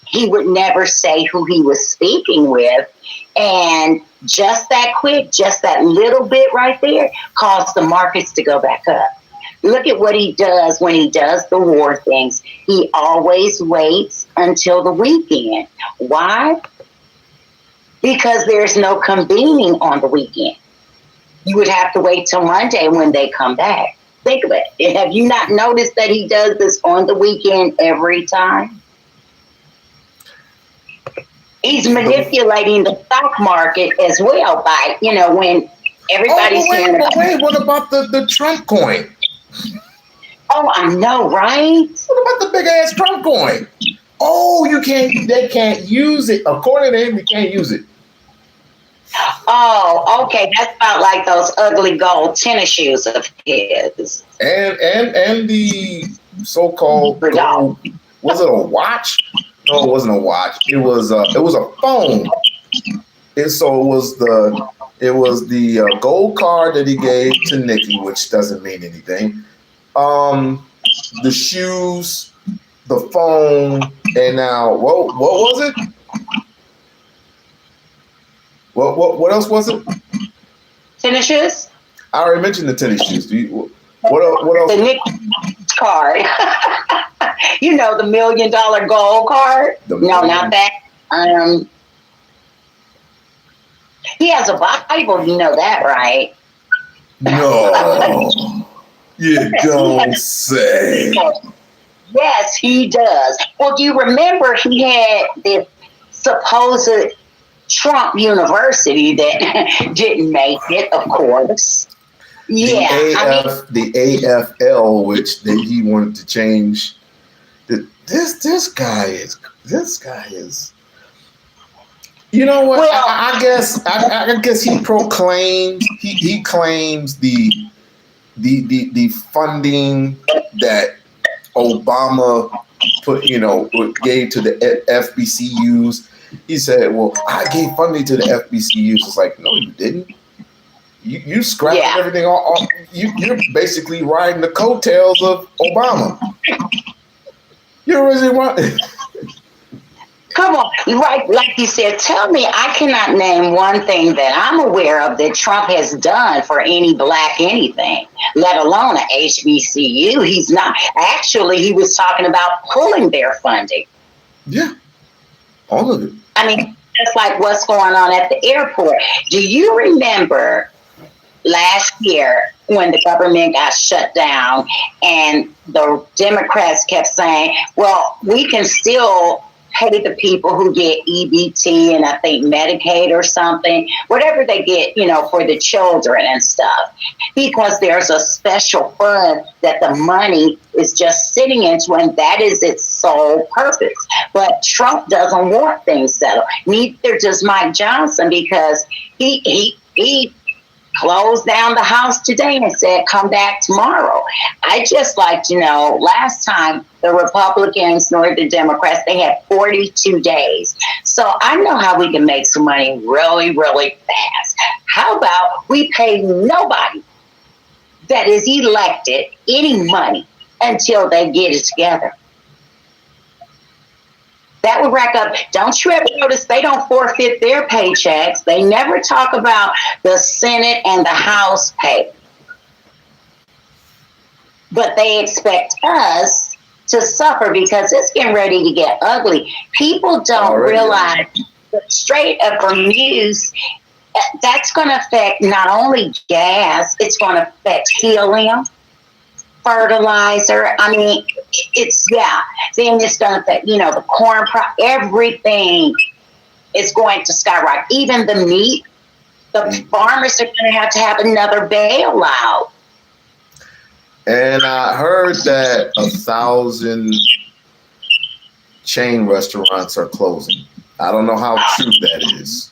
he would never say who he was speaking with. And just that quick, just that little bit right there caused the markets to go back up. Look at what he does when he does the war things. He always waits until the weekend. Why? Because there's no convening on the weekend. You would have to wait till Monday when they come back. Think of it. Have you not noticed that he does this on the weekend every time? He's manipulating the stock market as well by, when everybody's hearing about. Wait, what about the Trump coin? Oh, I know, right? What about the big ass Trump coin? Oh, they can't use it. According to him, you can't use it. Oh, okay. That's about like those ugly gold tennis shoes of his. And the so-called gold, was it a watch? No, it wasn't a watch. It was a phone. And so it was the gold card that he gave to Nikki, which doesn't mean anything. The shoes, the phone, and now what was it? What else was it? Tennis shoes? I already mentioned the tennis shoes. What else? The Nikki card. The $1 million gold card. No, not that. He has a Bible. You know that, right? No, you don't say. Yes, he does. Well, do you remember he had this supposed Trump University that didn't make it, of course. Yeah, the AFL, which he wanted to change. This guy is. You know what? Well, I guess he proclaims he claims the funding that Obama gave to the FBCUs. He said, "Well, I gave funding to the FBCUs." It's like, no, you didn't. You scrapped everything off. You're basically riding the coattails of Obama. You really want. Come on, right? Like you said, tell me, I cannot name one thing that I'm aware of that Trump has done for any black anything, let alone a HBCU. He's not. Actually, he was talking about pulling their funding. Yeah, all of it. I mean, just like what's going on at the airport. Do you remember last year when the government got shut down and the Democrats kept saying, well, we can still pay the people who get EBT and I think Medicaid or something, whatever they get, for the children and stuff, because there's a special fund that the money is just sitting into, and that is its sole purpose. But Trump doesn't want things settled. Neither does Mike Johnson, because he closed down the House today and said, come back tomorrow. I just like to know, last time the Republicans nor the Democrats, they had 42 days. So I know how we can make some money really, really fast. How about we pay nobody that is elected any money until they get it together? That would rack up. Don't you ever notice they don't forfeit their paychecks? They never talk about the Senate and the House pay. But they expect us to suffer because it's getting ready to get ugly. People don't realize that straight up from news, that's going to affect not only gas, it's going to affect helium, fertilizer. I mean, then it's going to affect, the corn, everything is going to skyrocket. Even the meat, the farmers are going to have another bailout. And I heard that 1,000 chain restaurants are closing. I don't know how true that is.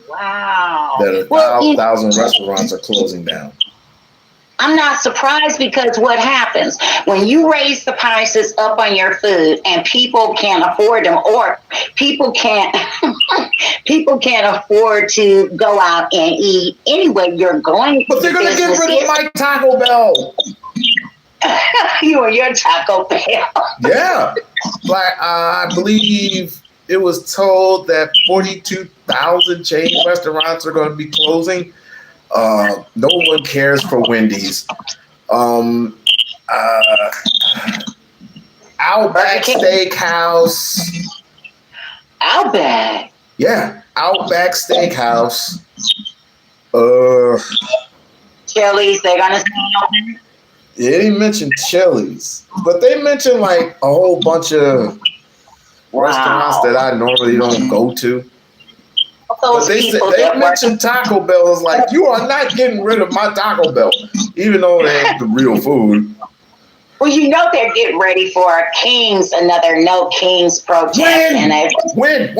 Wow. That 1,000 restaurants are closing down. I'm not surprised, because what happens when you raise the prices up on your food and people can't afford them, or people can't afford to go out and eat anyway, you're going. But they're going to get rid of my Taco Bell. You and your Taco Bell. Yeah. I believe it was told that 42,000 chain restaurants are going to be closing. No one cares for Wendy's. Outback Steakhouse. Outback. Yeah, Outback Steakhouse. Chili's, they're gonna stay open. They didn't mention Chili's, but they mentioned like a whole bunch of restaurants that I normally don't go to. Those but they mentioned Taco Bell. Is like, you are not getting rid of my Taco Bell, even though they ain't the real food. Well, you know they're getting ready for another No Kings protest. When?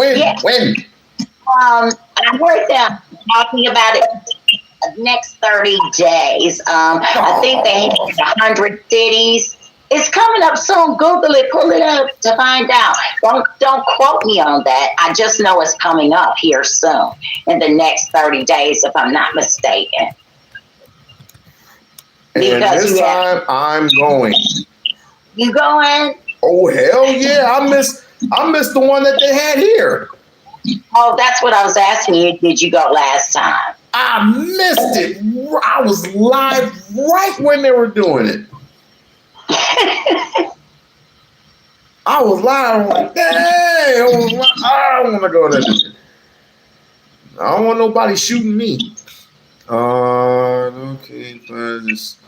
I heard them talking about it next 30 days. I think they hit 100 cities. It's coming up soon. Google it, pull it up to find out. Don't quote me on that. I just know it's coming up here soon in the next 30 days, if I'm not mistaken. And this time I'm going. You going? Oh hell yeah! I missed the one that they had here. Oh, that's what I was asking you. Did you go last time? I missed it. I was live right when they were doing it. I was live. I'm like, dang! I don't want to go there. I don't want nobody shooting me. Okay, just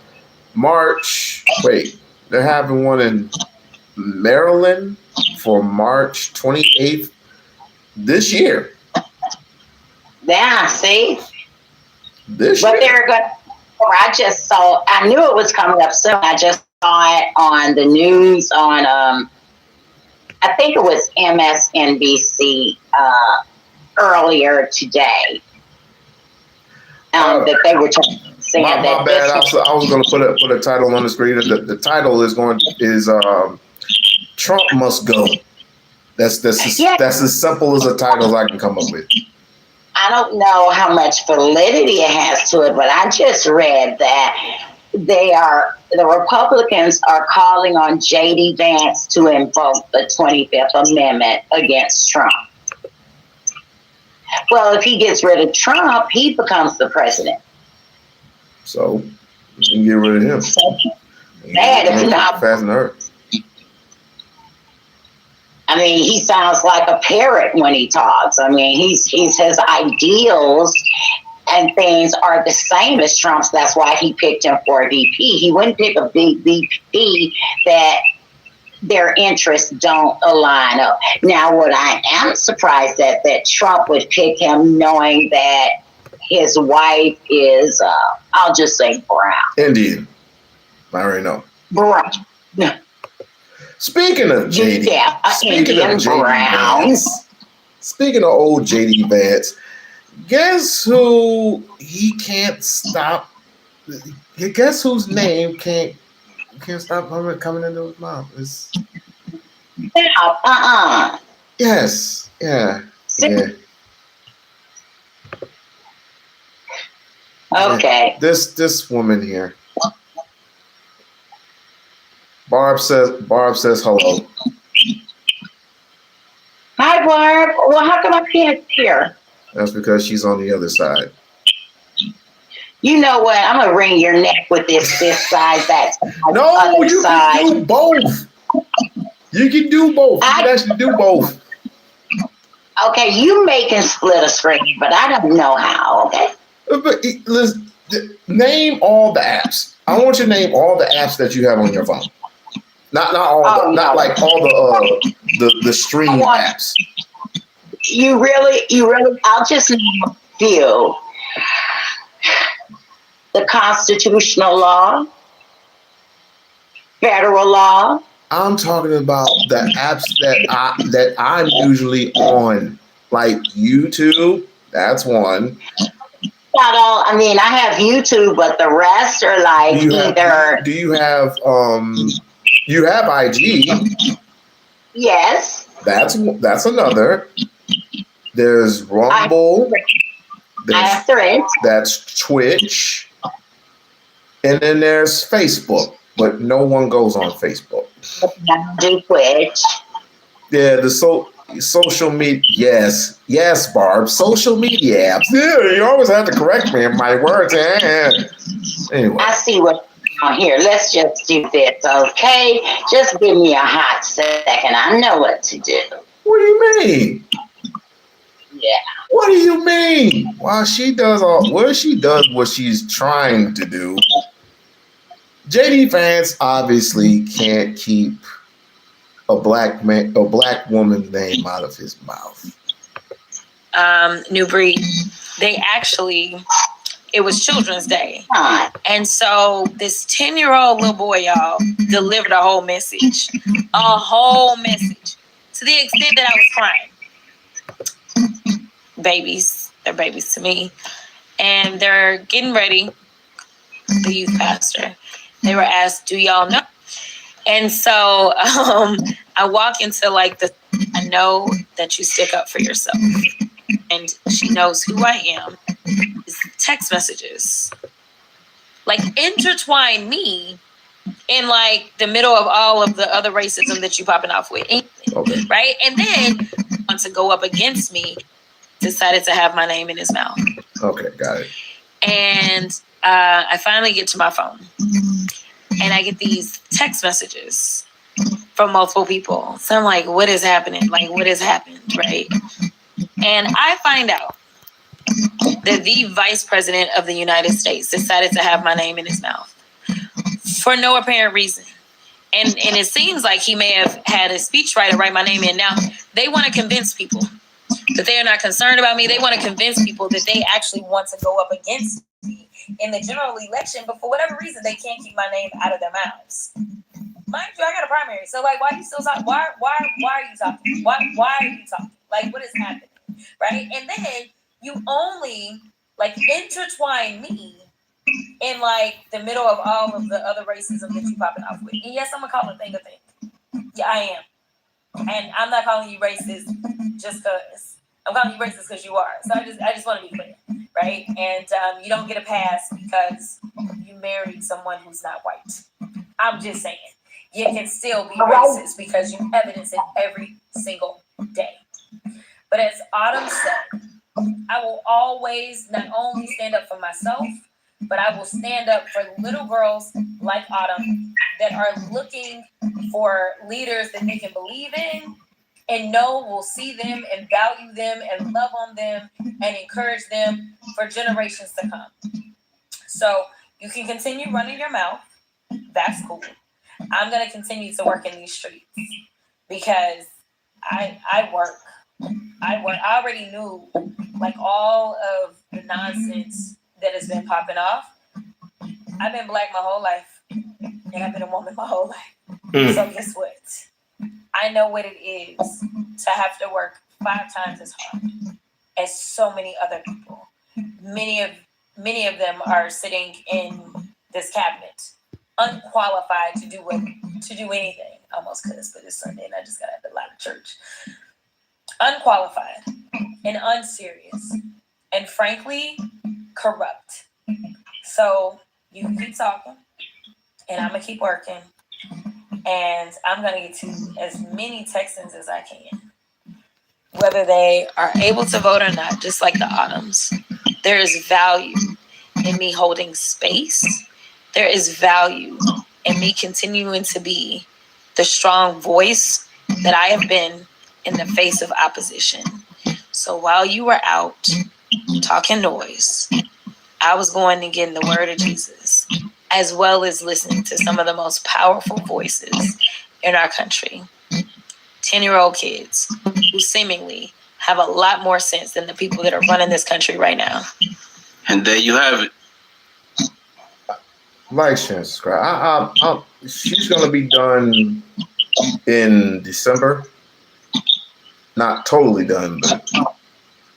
March. Wait, they're having one in Maryland for March 28th this year. Yeah, see? This year. They're going. I knew it was coming up soon. I just saw it on the news on I think it was MSNBC earlier today. That they were saying my that. Bad. I was going to put a title on the screen. The title is Trump must go. That's as simple as a title as I can come up with. I don't know how much validity it has to it, but I just read that the Republicans are calling on J.D. Vance to invoke the 25th Amendment against Trump. Well, if he gets rid of Trump, he becomes the president. So you can get rid of him. Bad if not. Fast and hurt. I mean, he sounds like a parrot when he talks. I mean, his ideals and things are the same as Trump's. That's why he picked him for a VP. He wouldn't pick a big VP that their interests don't align up. Now, what I am surprised at, that Trump would pick him knowing that his wife is, I'll just say brown. Indian. I already know. Brown. Speaking of JD, Indian Browns. Speaking of old JD Vance, guess who he can't stop? Guess whose name can't stop coming into his mouth? Yes. Yeah. Okay. Yeah. This woman here. Barb says hello. Hi, Barb. Well, how come I can't hear? That's because she's on the other side. You know what? I'm gonna wring your neck with this side, that side. No, you can do both. You can do both. You can actually do both. Okay, you can split a screen, but I don't know how. Okay. But listen, name all the apps. I want you to name all the apps that you have on your phone. Not like all the stream apps. You really. I'll just name a few. The constitutional law, federal law. I'm talking about the apps that I'm usually on, like YouTube. That's one. Not all. I mean, I have YouTube, but the rest are like Do you have You have IG. Yes. That's another. There's Rumble. That's Twitch. And then there's Facebook, but no one goes on Facebook. I do Twitch. Yeah, the social media. Yes, Barb. Social media apps. Yeah, you always have to correct me in my words. Anyway, I see what's going on here. Let's just do this, okay? Just give me a hot second. I know what to do. What do you mean? Yeah. What do you mean? While she does what she's trying to do, JD Vance obviously can't keep a black woman's name out of his mouth. New Breed. They actually, it was Children's Day. And so this 10-year-old little boy, y'all, delivered a whole message. A whole message. To the extent that I was crying. Babies. They're babies to me. And they're getting ready. The youth pastor. They were asked, do y'all know? And so I walk into I know that you stick up for yourself. And she knows who I am. It's text messages. Intertwine me in the middle of all of the other racism that you popping off with. Okay. Right? And then want to go up against me, decided to have my name in his mouth. Okay, got it. And I finally get to my phone. And I get these text messages from multiple people. So I'm like, what is happening? What has happened? Right? And I find out that the vice president of the United States decided to have my name in his mouth for no apparent reason. And it seems like he may have had a speechwriter write my name in. Now, they want to convince people that they are not concerned about me. They want to convince people that they actually want to go up against me in the general election, but for whatever reason, they can't keep my name out of their mouths. Mind you, I got a primary, so why are you still talking? Why are you talking? Why are you talking? What is happening, right? And then you only intertwine me in the middle of all of the other racism that you popping off with. And yes, I'm gonna call a thing a thing. Yeah, I am, and I'm not calling you racist just because. I'm calling you racist because you are. So I just want to be clear, right? And you don't get a pass because you married someone who's not white. I'm just saying. You can still be racist because you evidence it every single day. But as Autumn said, I will always not only stand up for myself, but I will stand up for little girls like Autumn that are looking for leaders that they can believe in and know will see them and value them and love on them and encourage them for generations to come. So you can continue running your mouth. That's cool. I'm going to continue to work in these streets because I work. I already knew all of the nonsense that has been popping off. I've been black my whole life and I've been a woman my whole life. So guess what? I know what it is to have to work 5 times as hard as so many other people. Many of them are sitting in this cabinet, unqualified to do anything. Almost cuss, but it's Sunday and I just got out a lot of church. Unqualified and unserious, and frankly, corrupt. So you keep talking, and I'm gonna keep working. And I'm going to get to as many Texans as I can. Whether they are able to vote or not, just like the Autumns. There is value in me holding space. There is value in me continuing to be the strong voice that I have been in the face of opposition. So while you were out talking noise, I was going and getting the word of Jesus, as well as listening to some of the most powerful voices in our country. 10-year-old kids who seemingly have a lot more sense than the people that are running this country right now. And there you have it. Like, share, and subscribe. She's going to be done in December. Not totally done, but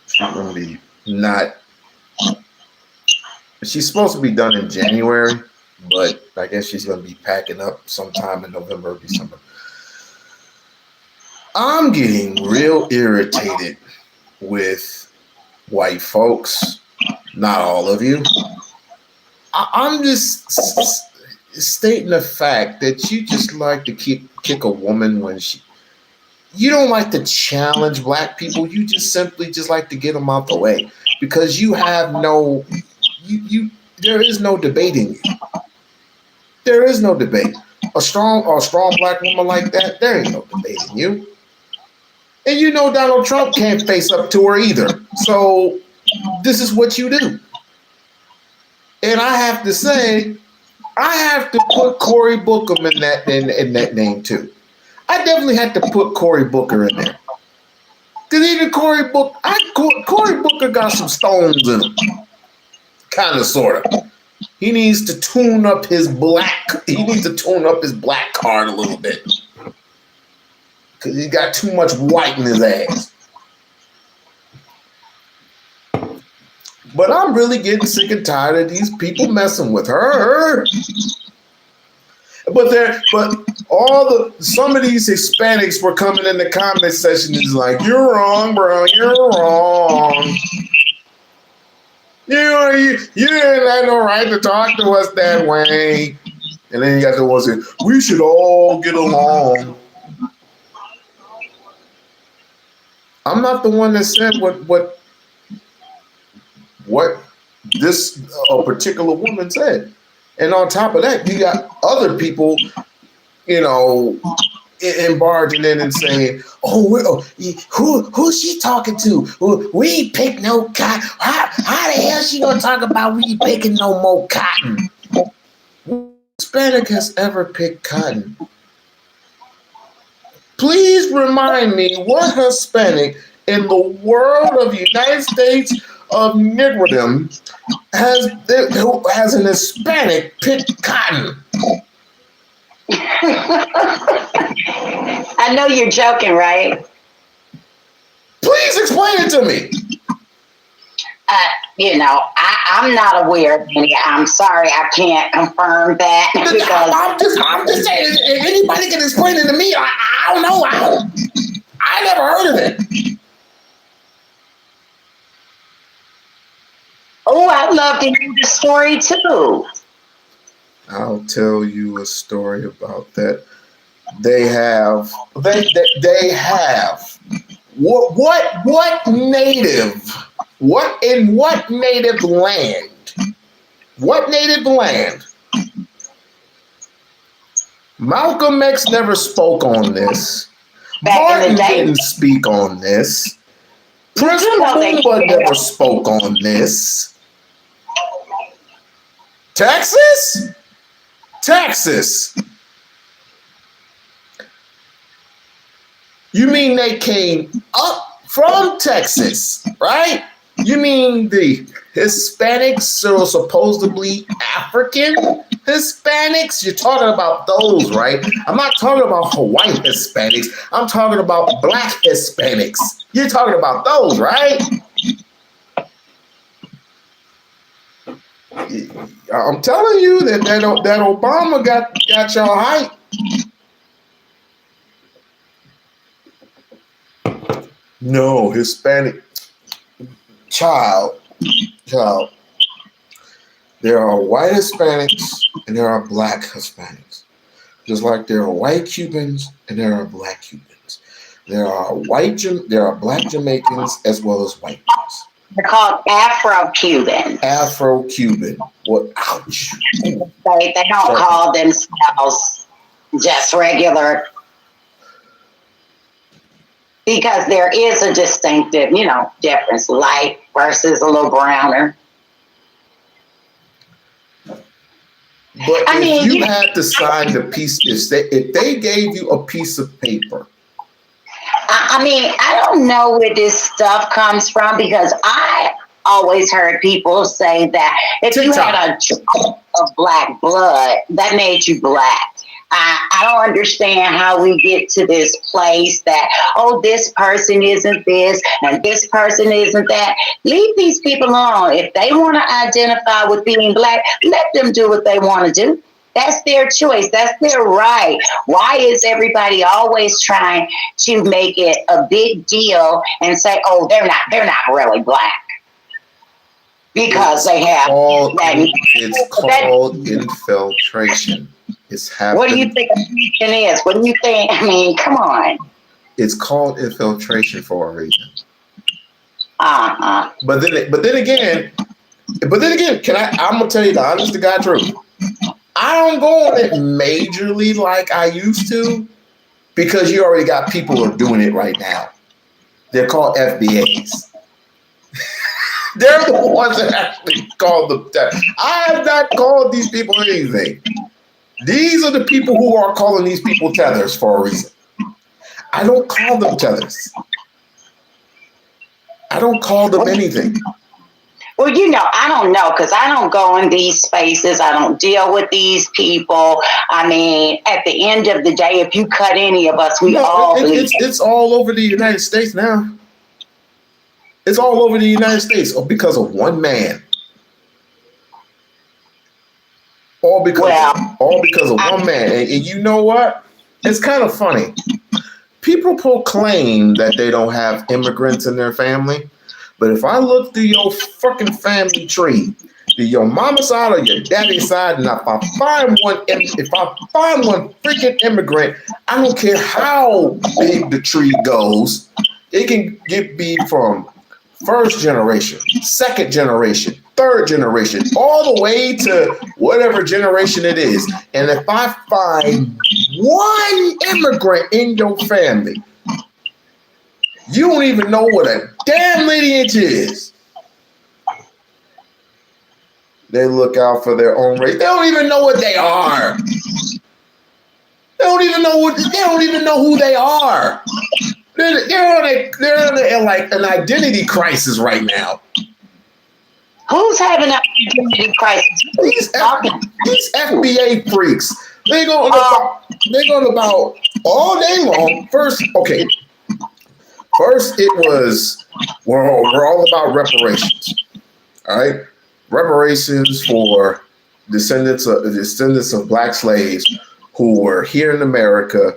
she's going to be not. She's supposed to be done in January, but I guess she's going to be packing up sometime in November or December. I'm getting real irritated with white folks. Not all of you. I'm just stating the fact that you just like to kick a woman when you don't like to challenge black people. You just simply just like to get them out the way because you have no, there is no debating you. There is no debate. A strong black woman like that, there ain't no debating you. And you know Donald Trump can't face up to her either. So this is what you do. And I have to say, I have to put Cory Booker in that name too. I definitely had to put Cory Booker in there. Because even Cory Booker got some stones in him. Kind of, sort of. He needs to tune up his black card a little bit. Because he got too much white in his ass. But I'm really getting sick and tired of these people messing with her. But some of these Hispanics were coming in the comment section and like, you're wrong, bro, you're wrong. You didn't have no right to talk to us that way. And then you got the ones that we should all get along. I'm not the one that said what this particular woman said. And on top of that, you got other people, barging in and saying, who's she talking to? We ain't pick no cotton. How the hell she gonna talk about we ain't picking no more cotton? Hispanic has ever picked cotton? Please remind me what Hispanic in the world of the United States of Negrodom has an Hispanic picked cotton. I know you're joking, right? Please explain it to me. I'm not aware of any. I'm sorry, I can't confirm that. Because I'm just saying, if anybody can explain it to me, I don't know. I never heard of it. Oh, I'd love to hear the story too. I'll tell you a story about that. They have what native land? What native land? Malcolm X never spoke on this. Martin didn't speak on this. Prince Homan never spoke on this. Texas? You mean they came up from Texas, right? You mean the Hispanics are supposedly African Hispanics? You're talking about those, right? I'm not talking about Hawaiian Hispanics. I'm talking about black Hispanics. You're talking about those, right? I'm telling you that Obama got y'all hype. No, Hispanic child. There are white Hispanics and there are black Hispanics. Just like there are white Cubans and there are black Cubans. There are black Jamaicans as well as white ones. They're called Afro-Cuban. Afro-Cuban. What? Ouch. They don't call themselves just regular, because there is a distinctive, difference. Light versus a little browner. But if you had to sign the piece, if they gave you a piece of paper. I don't know where this stuff comes from, because I always heard people say that if you had a drop of black blood, that made you black. I don't understand how we get to this place that, this person isn't this and this person isn't that. Leave these people alone. If they want to identify with being black, let them do what they want to do. That's their choice. That's their right. Why is everybody always trying to make it a big deal and say, they're not really black? Because they have. It's called infiltration. It's happening. What do you think infiltration is? What do you think? Come on. It's called infiltration for a reason. Uh-huh. But then again, I'm gonna tell you the honest to God truth. I don't go on it majorly like I used to because you already got people who are doing it right now. They're called FBAs. They're the ones that actually call them. I have not called these people anything. These are the people who are calling these people tethers for a reason. I don't call them tethers. I don't call them anything. Well, I don't know because I don't go in these spaces. I don't deal with these people. I mean, at the end of the day, if you cut any of us, it's all over the United States now. It's all over the United States because of one man. All because of one man. And you know what? It's kind of funny. People proclaim that they don't have immigrants in their family. But if I look through your fucking family tree, your mama's side or your daddy's side, and if I find one freaking immigrant, I don't care how big the tree goes, it can be from first generation, second generation, third generation, all the way to whatever generation it is. And if I find one immigrant in your family, you don't even know what a damn lineage is. They look out for their own race. They don't even know what they are. They don't even know who they are. They're like an identity crisis right now. Who's having an identity crisis? These FBA freaks. They're going about all day long. First, it was we're all about reparations. All right, reparations for descendants of black slaves who were here in America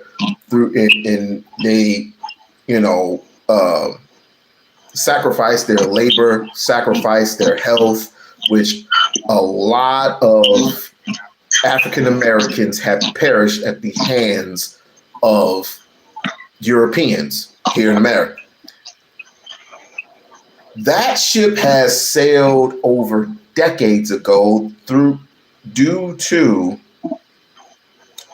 sacrificed their labor, sacrificed their health, which a lot of African Americans have perished at the hands of Europeans here in America. That ship has sailed over decades ago due to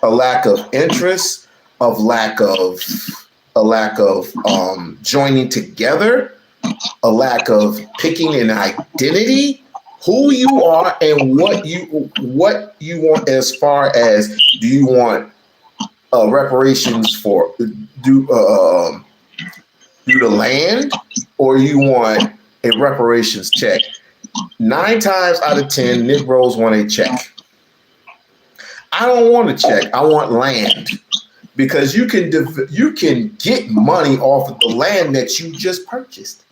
a lack of interest, a lack of joining together, a lack of picking an identity, who you are and what you want as far as do you want reparations for the land, or you want a reparations check. 9 times out of 10, Negroes want a check. I don't want a check. I want land, because you can get money off of the land that you just purchased.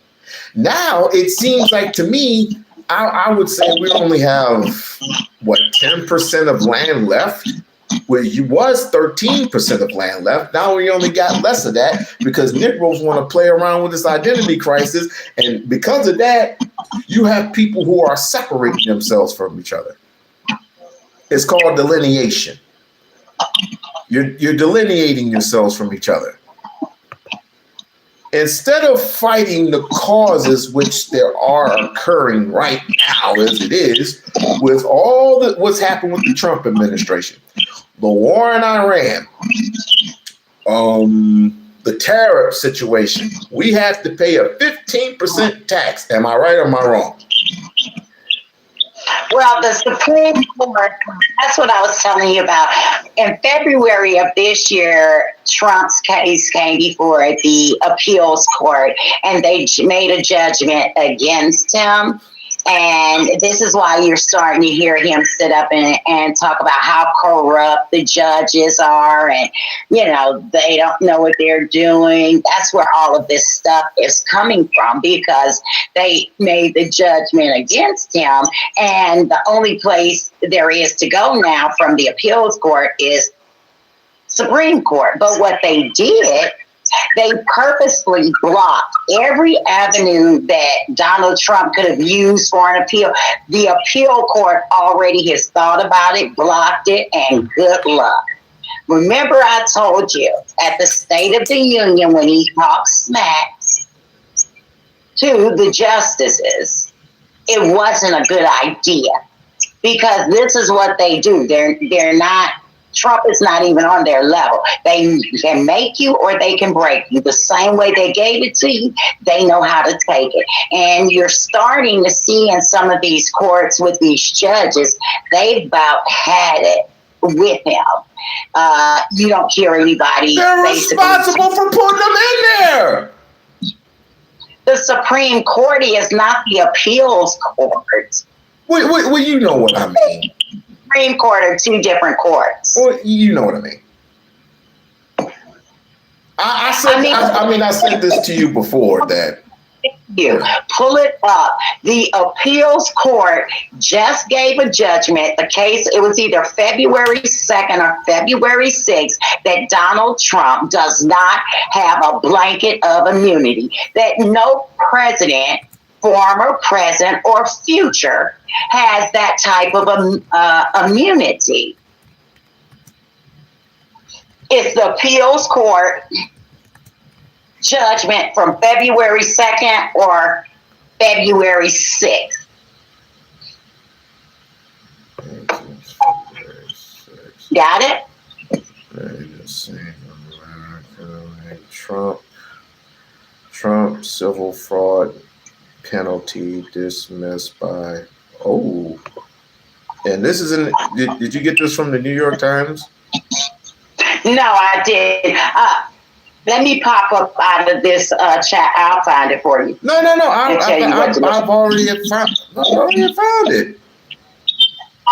Now it seems like to me, I would say we only have 10% of land left. Where you was 13% of land left. Now we only got less of that because Negroes want to play around with this identity crisis. And because of that, you have people who are separating themselves from each other. It's called delineation. You're delineating yourselves from each other. Instead of fighting the causes which there are occurring right now as it is, with all what's happened with the Trump administration, the war in Iran, the tariff situation, we have to pay a 15% tax. Am I right or am I wrong? Well, the Supreme Court, that's what I was telling you about. In February of this year, Trump's case came before the appeals court, and they made a judgment against him. And this is why you're starting to hear him sit up and talk about how corrupt the judges are, and, they don't know what they're doing. That's where all of this stuff is coming from, because they made the judgment against him. And the only place there is to go now from the appeals court is Supreme Court. But what they did, they purposely blocked every avenue that Donald Trump could have used for an appeal. The appeal court already has thought about it, blocked it, and good luck. Remember, I told you at the State of the Union when he talked smack to the justices, it wasn't a good idea because this is what they do. They're not. Trump is not even on their level. They can make you or they can break you. The same way they gave it to you, they know how to take it. And you're starting to see in some of these courts with these judges, they've about had it with him. You don't hear anybody. They're responsible for putting them in there. The Supreme Court is not the appeals court. Well, you know what I mean. Supreme Court are two different courts. Well, you know what I mean. I said this to you before that. You pull it up. The appeals court just gave a judgment. The case, it was either February 2nd or February 6th, that Donald Trump does not have a blanket of immunity, that no president, former president or future, has that type of immunity. It's the appeals court judgment from February 2nd or February 6th. Got it? Trump civil fraud penalty dismissed by and this is in did you get this from the New York Times? No, I did. Let me pop up out of this chat. I'll find it for you. No. I've already found it.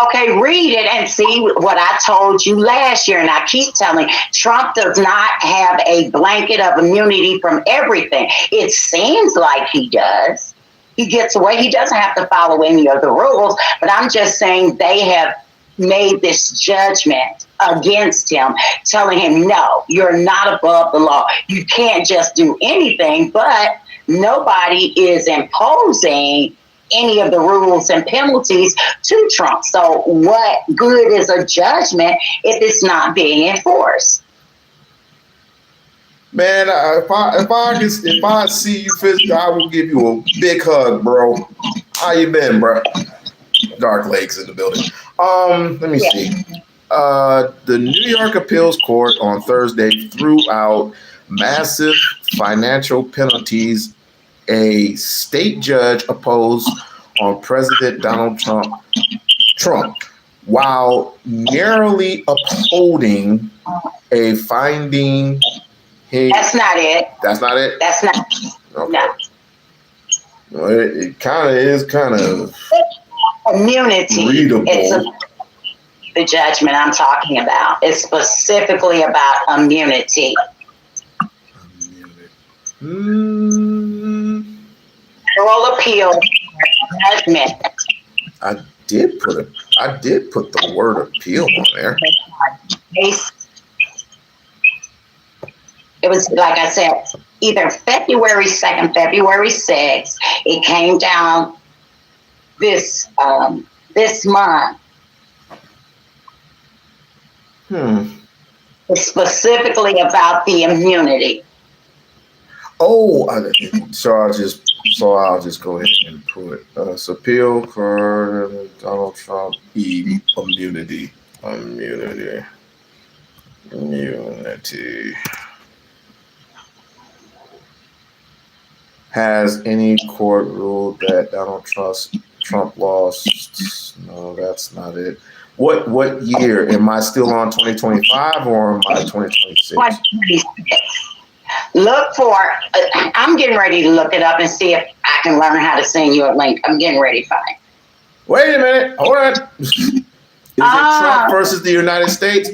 Okay, read it and see what I told you last year. And I keep telling Trump does not have a blanket of immunity from everything. It seems like he does. He gets away. He doesn't have to follow any of the rules. But I'm just saying they have made this judgment against him, telling him, no, you're not above the law. You can't just do anything, but nobody is imposing any of the rules and penalties to Trump. So what good is a judgment if it's not being enforced? Man, if I see you physically, I will give you a big hug, bro. How you been, bro? Dark Lakes in the building. Let me see. The New York Appeals Court on Thursday threw out massive financial penalties a state judge opposed on President Donald Trump, while narrowly upholding a finding. That's not it. That's not it? That's not. Okay. No. Well, it kind of is immunity. Readable. It's the judgment I'm talking about. It's specifically about immunity. Federal appeal judgment. I did put the word appeal on there. It was, like I said, either February 2nd, February 6th. It came down this month. It's specifically about the immunity. So I'll just go ahead and put appeal for Donald Trump immunity. Has any court ruled that Donald Trump lost? No, that's not it. What year? Am I still on 2025 or am I 2026? Look for, I'm getting ready to look it up and see if I can learn how to send you a link. I'm getting ready to find. Wait a minute. Hold on. Is it Trump versus the United States?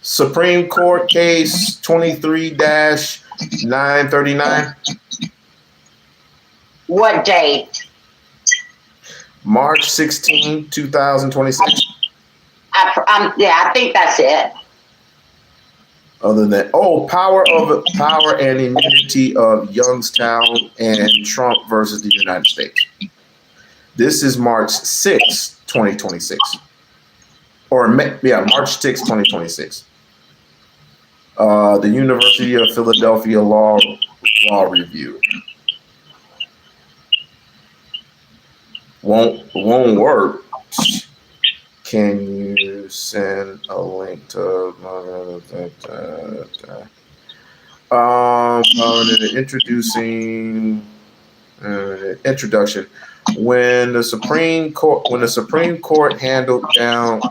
Supreme Court case 23-939. What date? March 16, 2026. I think that's it. Other than power and immunity of Youngstown and Trump versus the United States. This is March 6, 2026. March 6, 2026. The University of Philadelphia Law Review. Won't work. Can you send a link to introducing introduction? When the Supreme Court handed down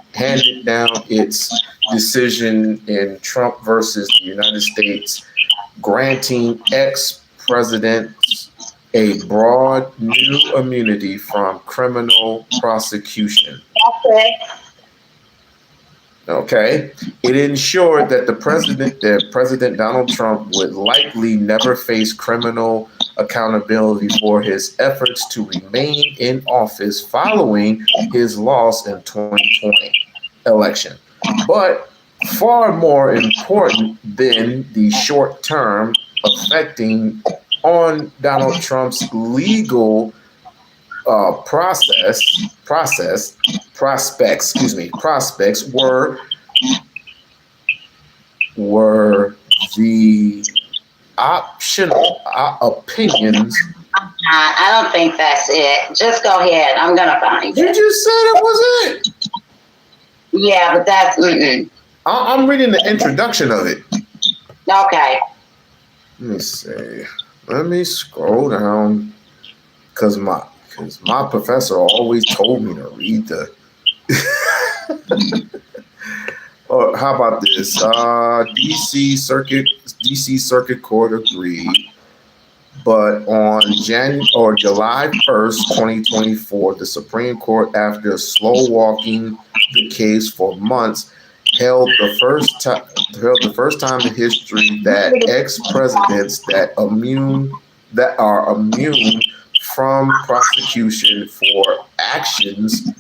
its decision in Trump versus the United States, granting ex-presidents a broad new immunity from criminal prosecution. Okay. It ensured that President Donald Trump would likely never face criminal accountability for his efforts to remain in office following his loss in 2020 election. But far more important than the short term affecting on Donald Trump's legal prospects were the optional opinions. I don't think that's it. Just go ahead. I'm gonna find You it. just said it was it. Yeah, but that's I'm reading the introduction of it. okay. Let me see. Let me scroll down because my professor always told me to read the. Or how about this? DC Circuit Court agreed, but on July 1st, 2024, the Supreme Court, after slow walking the case for months, held the first time in history that ex-presidents that are immune from prosecution for actions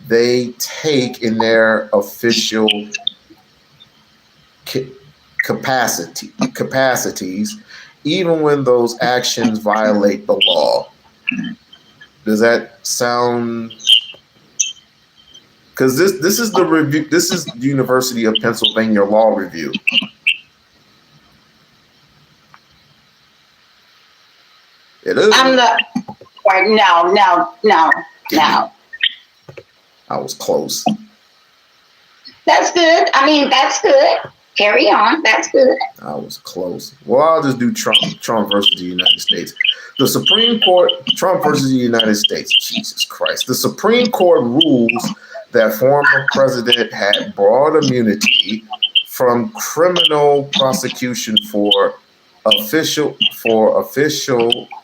they take in their official capacities, even when those actions violate the law. Does that sound? Because this is the review. This is the University of Pennsylvania Law Review. It is. No. I was close. That's good. I mean, that's good. Carry on. That's good. I was close. Well, I'll just do Trump versus the United States. The Supreme Court, Trump versus the United States. Jesus Christ. The Supreme Court rules that former president had broad immunity from criminal prosecution for official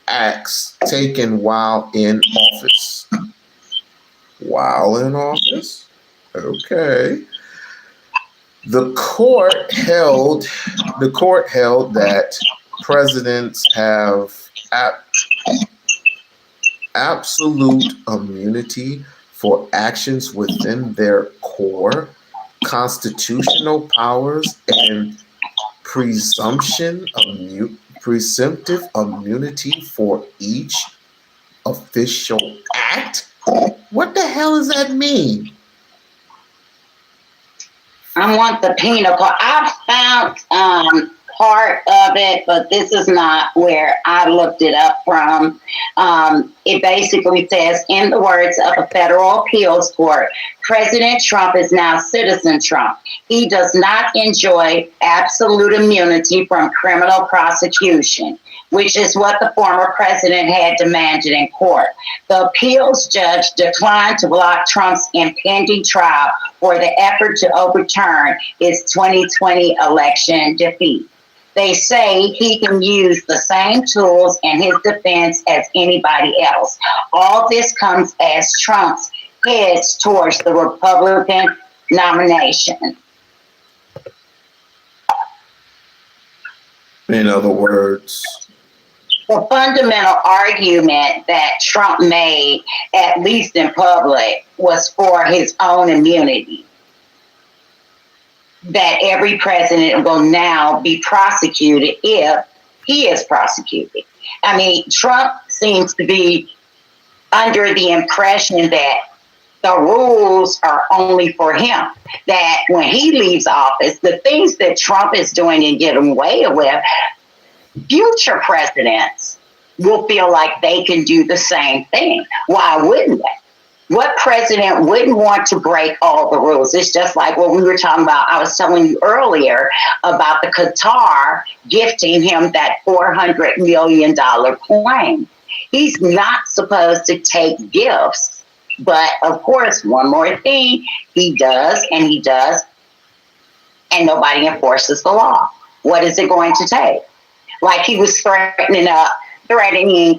acts taken while in office. While in office? Okay. The court held that presidents have absolute immunity for actions within their core constitutional powers and presumptive immunity for each official act. What the hell does that mean? I want the penal code. I found part of it, but this is not where I looked it up from. It basically says, in the words of a federal appeals court, President Trump is now Citizen Trump. He does not enjoy absolute immunity from criminal prosecution, which is what the former president had demanded in court. The appeals judge declined to block Trump's impending trial for the effort to overturn his 2020 election defeat. They say he can use the same tools in his defense as anybody else. All this comes as Trump heads towards the Republican nomination. In other words, the fundamental argument that Trump made, at least in public, was for his own immunity. That every president will now be prosecuted if he is prosecuted. I mean, Trump seems to be under the impression that the rules are only for him. That when he leaves office, the things that Trump is doing and getting away with, future presidents will feel like they can do the same thing. Why wouldn't they? What president wouldn't want to break all the rules? It's just like what we were talking about. I was telling you earlier about the Qatar gifting him that $400 million plane. He's not supposed to take gifts. But of course, one more thing, he does, and nobody enforces the law. What is it going to take? Like he was threatening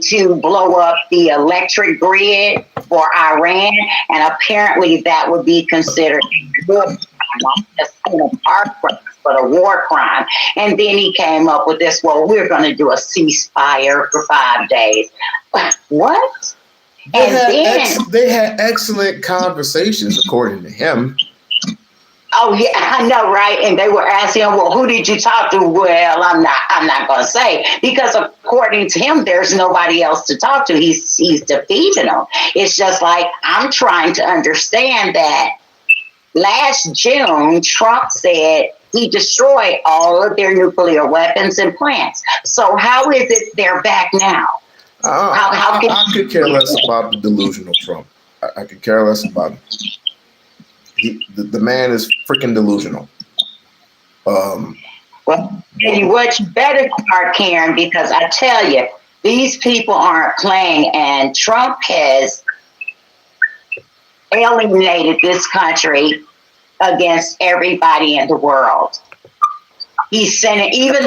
to blow up the electric grid for Iran, and apparently that would be considered a war crime, not just but a war crime. And then he came up with this, well, we're going to do a ceasefire for 5 days. What? They had excellent conversations, according to him. Oh yeah, I know, right? And they were asking him, well, who did you talk to? Well, I'm not going to say, because according to him, there's nobody else to talk to. He's defeating them. It's just like, I'm trying to understand that last June, Trump said he destroyed all of their nuclear weapons and plants. So how is it they're back now? I could care less about the delusional Trump. I could care less about him. The man is freaking delusional. Well, what you better start caring, because I tell you, these people aren't playing, and Trump has alienated this country against everybody in the world. He's sending even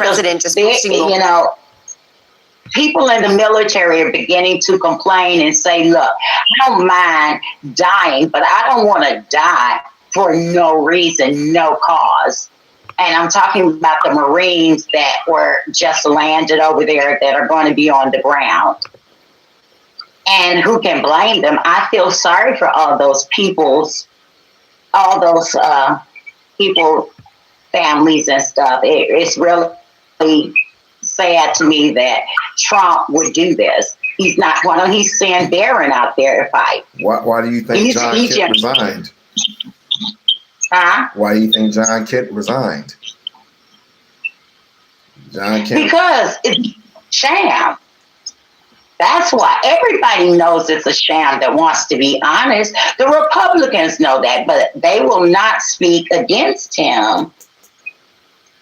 people in the military are beginning to complain and say, look, I don't mind dying, but I don't want to die for no reason, no cause. And I'm talking about the Marines that were just landed over there that are going to be on the ground. And who can blame them? I feel sorry for all those people, families and stuff. It's really sad to me that Trump would do this. He's not one. He's sending Barron out there to fight. Why do you think John Kent resigned? Huh? Why do you think John Kent resigned? John Kent. Because it's a sham. That's why everybody knows it's a sham that wants to be honest. The Republicans know that, but they will not speak against him.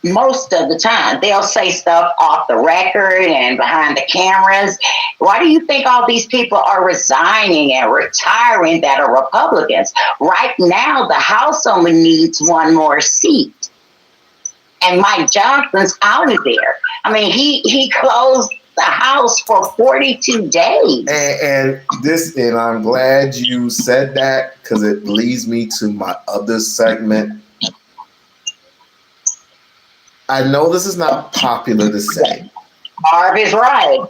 Most of the time, they'll say stuff off the record and behind the cameras. Why do you think all these people are resigning and retiring that are Republicans? Right now, the House only needs one more seat. And Mike Johnson's out of there. I mean, he closed the House for 42 days. And I'm glad you said that, because it leads me to my other segment. I know this is not popular to say. Barb is right.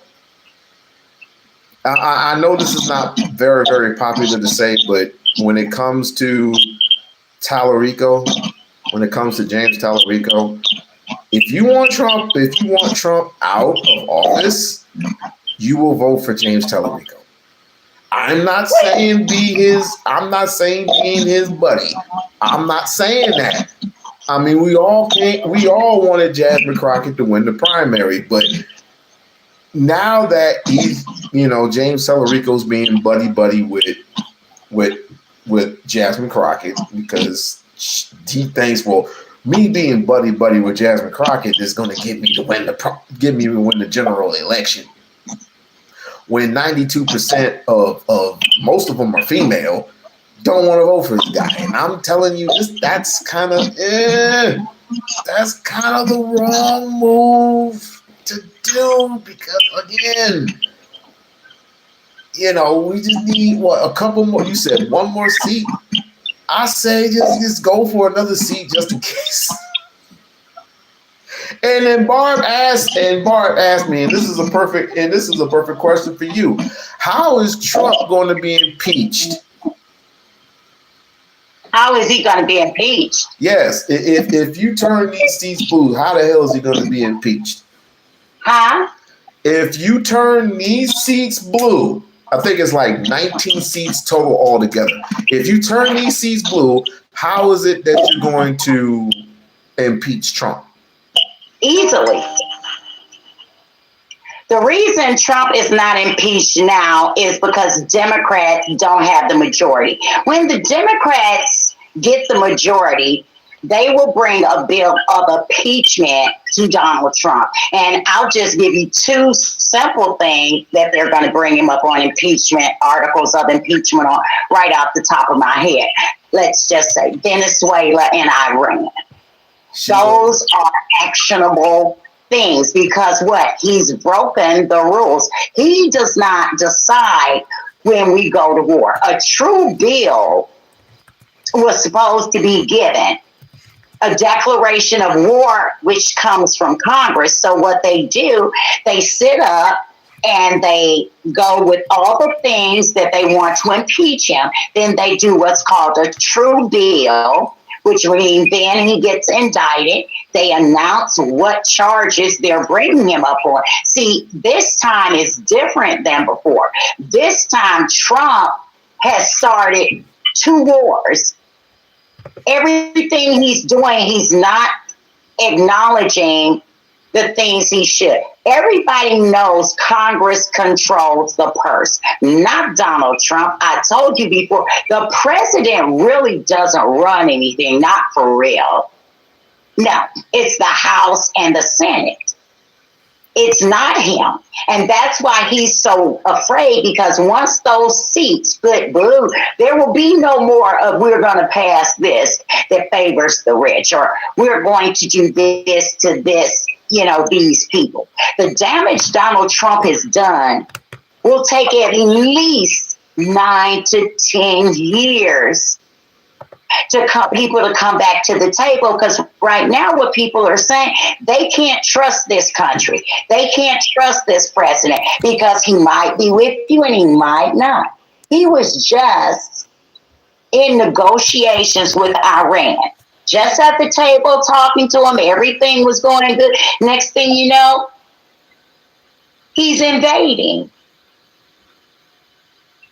I know this is not very, very popular to say, but when it comes to Tallarico, when it comes to James Tallarico, if you want Trump out of office, you will vote for James Tallarico. I'm not saying being his buddy. I'm not saying that. I mean, we all wanted Jasmine Crockett to win the primary, but now that he's, James Tallarico's being buddy with Jasmine Crockett, because he thinks, well, me being buddy with Jasmine Crockett is going to get me to win the general election. When 92% of most of them are female, don't want to vote for this guy. And I'm telling you, that's kind of the wrong move to do, because again, we just need a couple more. You said one more seat. I say just go for another seat just in case. And then Barb asked me, and this is a perfect question for you. How is Trump going to be impeached? How is he going to be impeached? Yes, if you turn these seats blue, how the hell is he going to be impeached? Huh? If you turn these seats blue, I think it's like 19 seats total altogether. If you turn these seats blue, how is it that you're going to impeach Trump? Easily. The reason Trump is not impeached now is because Democrats don't have the majority. When the Democrats get the majority, they will bring a bill of impeachment to Donald Trump. And I'll just give you two simple things that they're going to bring him up on impeachment, articles of impeachment on right off the top of my head. Let's just say Venezuela and Iran. Those are actionable things because what? He's broken the rules. He does not decide when we go to war. A true bill was supposed to be given a declaration of war, which comes from Congress. So what they do, they sit up and they go with all the things that they want to impeach him. Then they do what's called a true bill, which means then he gets indicted. They announce what charges they're bringing him up on. See, this time is different than before. This time, Trump has started 2 wars. Everything he's doing, he's not acknowledging the things he should. Everybody knows Congress controls the purse, not Donald Trump. I told you before, the president really doesn't run anything, not for real. No, it's the House and the Senate. It's not him. And that's why he's so afraid, because once those seats split blue, there will be no more of we're going to pass this that favors the rich, or we're going to do this to this, these people. The damage Donald Trump has done will take at least 9 to 10 years people to come back to the table, because right now what people are saying, they can't trust this country. They can't trust this president because he might be with you and he might not. He was just in negotiations with Iran, just at the table talking to him. Everything was going good. Next thing you know, he's invading.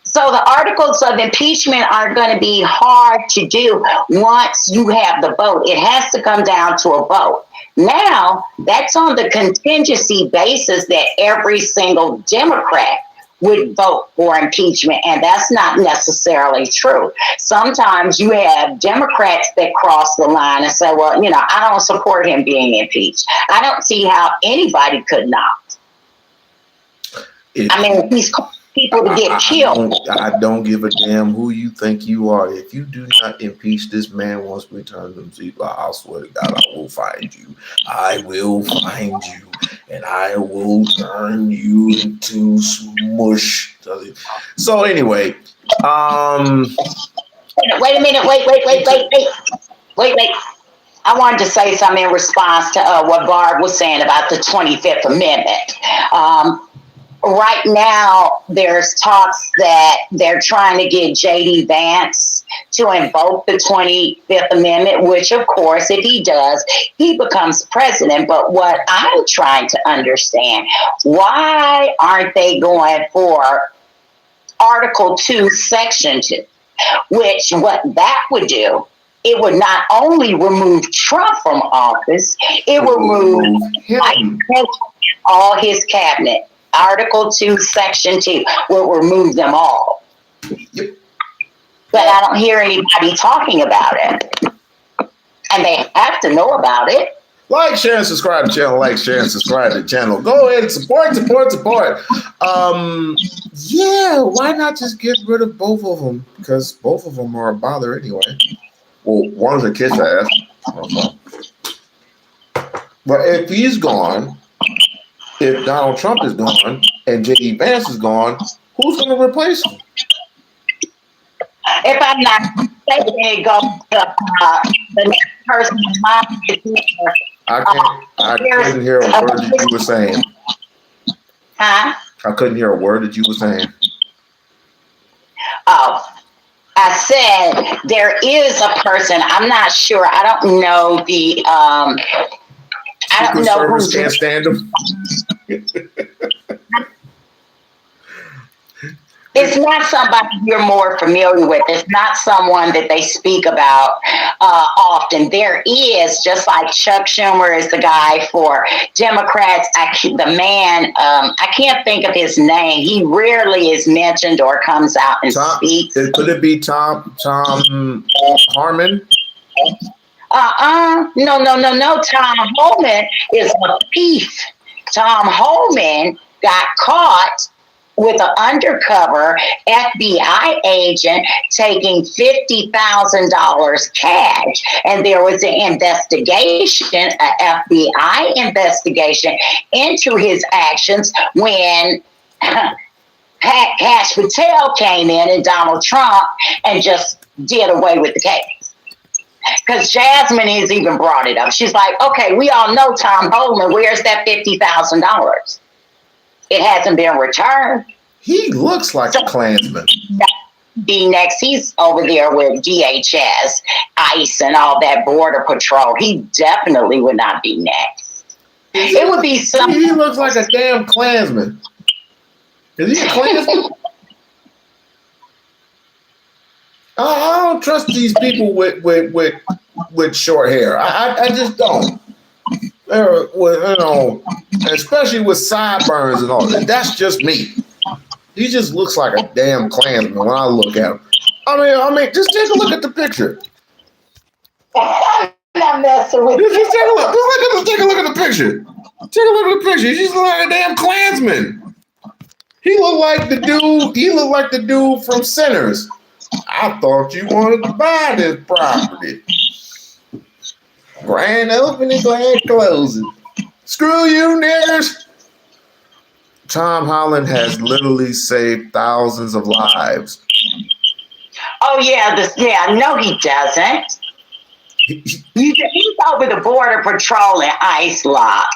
So the articles of impeachment are going to be hard to do once you have the vote. It has to come down to a vote. Now, that's on the contingency basis that every single Democrat would vote for impeachment, and that's not necessarily true. Sometimes you have Democrats that cross the line and say, well, I don't support him being impeached. I don't see how anybody could not. He's people to get killed. I don't give a damn who you think you are. If you do not impeach this man once we turn them seats, I swear to God, I will find you. I will find you, and I will turn you into smush. So anyway, Wait a minute. Wait. I wanted to say something in response to what Barb was saying about the 25th Amendment. Right now, there's talks that they're trying to get J.D. Vance to invoke the 25th Amendment, which, of course, if he does, he becomes president. But what I'm trying to understand, why aren't they going for Article 2, Section 2, which what that would do, it would not only remove Trump from office, it would remove all his cabinet. Article 2, Section 2 will remove them all. Yep. But I don't hear anybody talking about it. And they have to know about it. Like, share, and subscribe to the channel. Like, share, and subscribe to the channel. Go ahead and support. Yeah, why not just get rid of both of them? Because both of them are a bother anyway. Well, one's a kiss ass. But if he's gone, if Donald Trump is gone and J.D. Vance is gone, who's going to replace him? If I'm not mistaken, it goes to the next person. I couldn't hear a word that you were saying. Huh? I couldn't hear a word that you were saying. Oh, I said there is a person. I'm not sure. I don't know the. I don't know Service can't stand him. It's not somebody you're more familiar with. It's not someone that they speak about often. There is, just like Chuck Schumer is the guy for Democrats. The man, I can't think of his name. He rarely is mentioned or comes out and speaks. Could it be Tom Harmon? No. Tom Homan is a thief. Tom Homan got caught with an undercover FBI agent taking $50,000 cash. And there was an investigation, an FBI investigation into his actions when Cash Patel came in and Donald Trump and just did away with the case. Because Jasmine has even brought it up. She's like, okay, we all know Tom Homan. Where's that $50,000? It hasn't been returned. He looks like a Klansman. Be next. He's over there with DHS, ICE, and all that border patrol. He definitely would not be next. It would be something. He looks like a damn Klansman. Is he a Klansman? I don't trust these people with short hair. I just don't. Especially with sideburns and all that. That's just me. He just looks like a damn Klansman when I look at him. I mean, just take a look at the picture. I'm not messing with you. Just take a look. Take a look at the picture. Take a look at the picture. He just look like a damn Klansman. He looked like the dude from Sinners. I thought you wanted to buy this property. Grand opening, grand closing. Screw you, niggers. Tom Holland has literally saved thousands of lives. Oh, yeah. No, he doesn't. He's over the border patrol and ICE lock.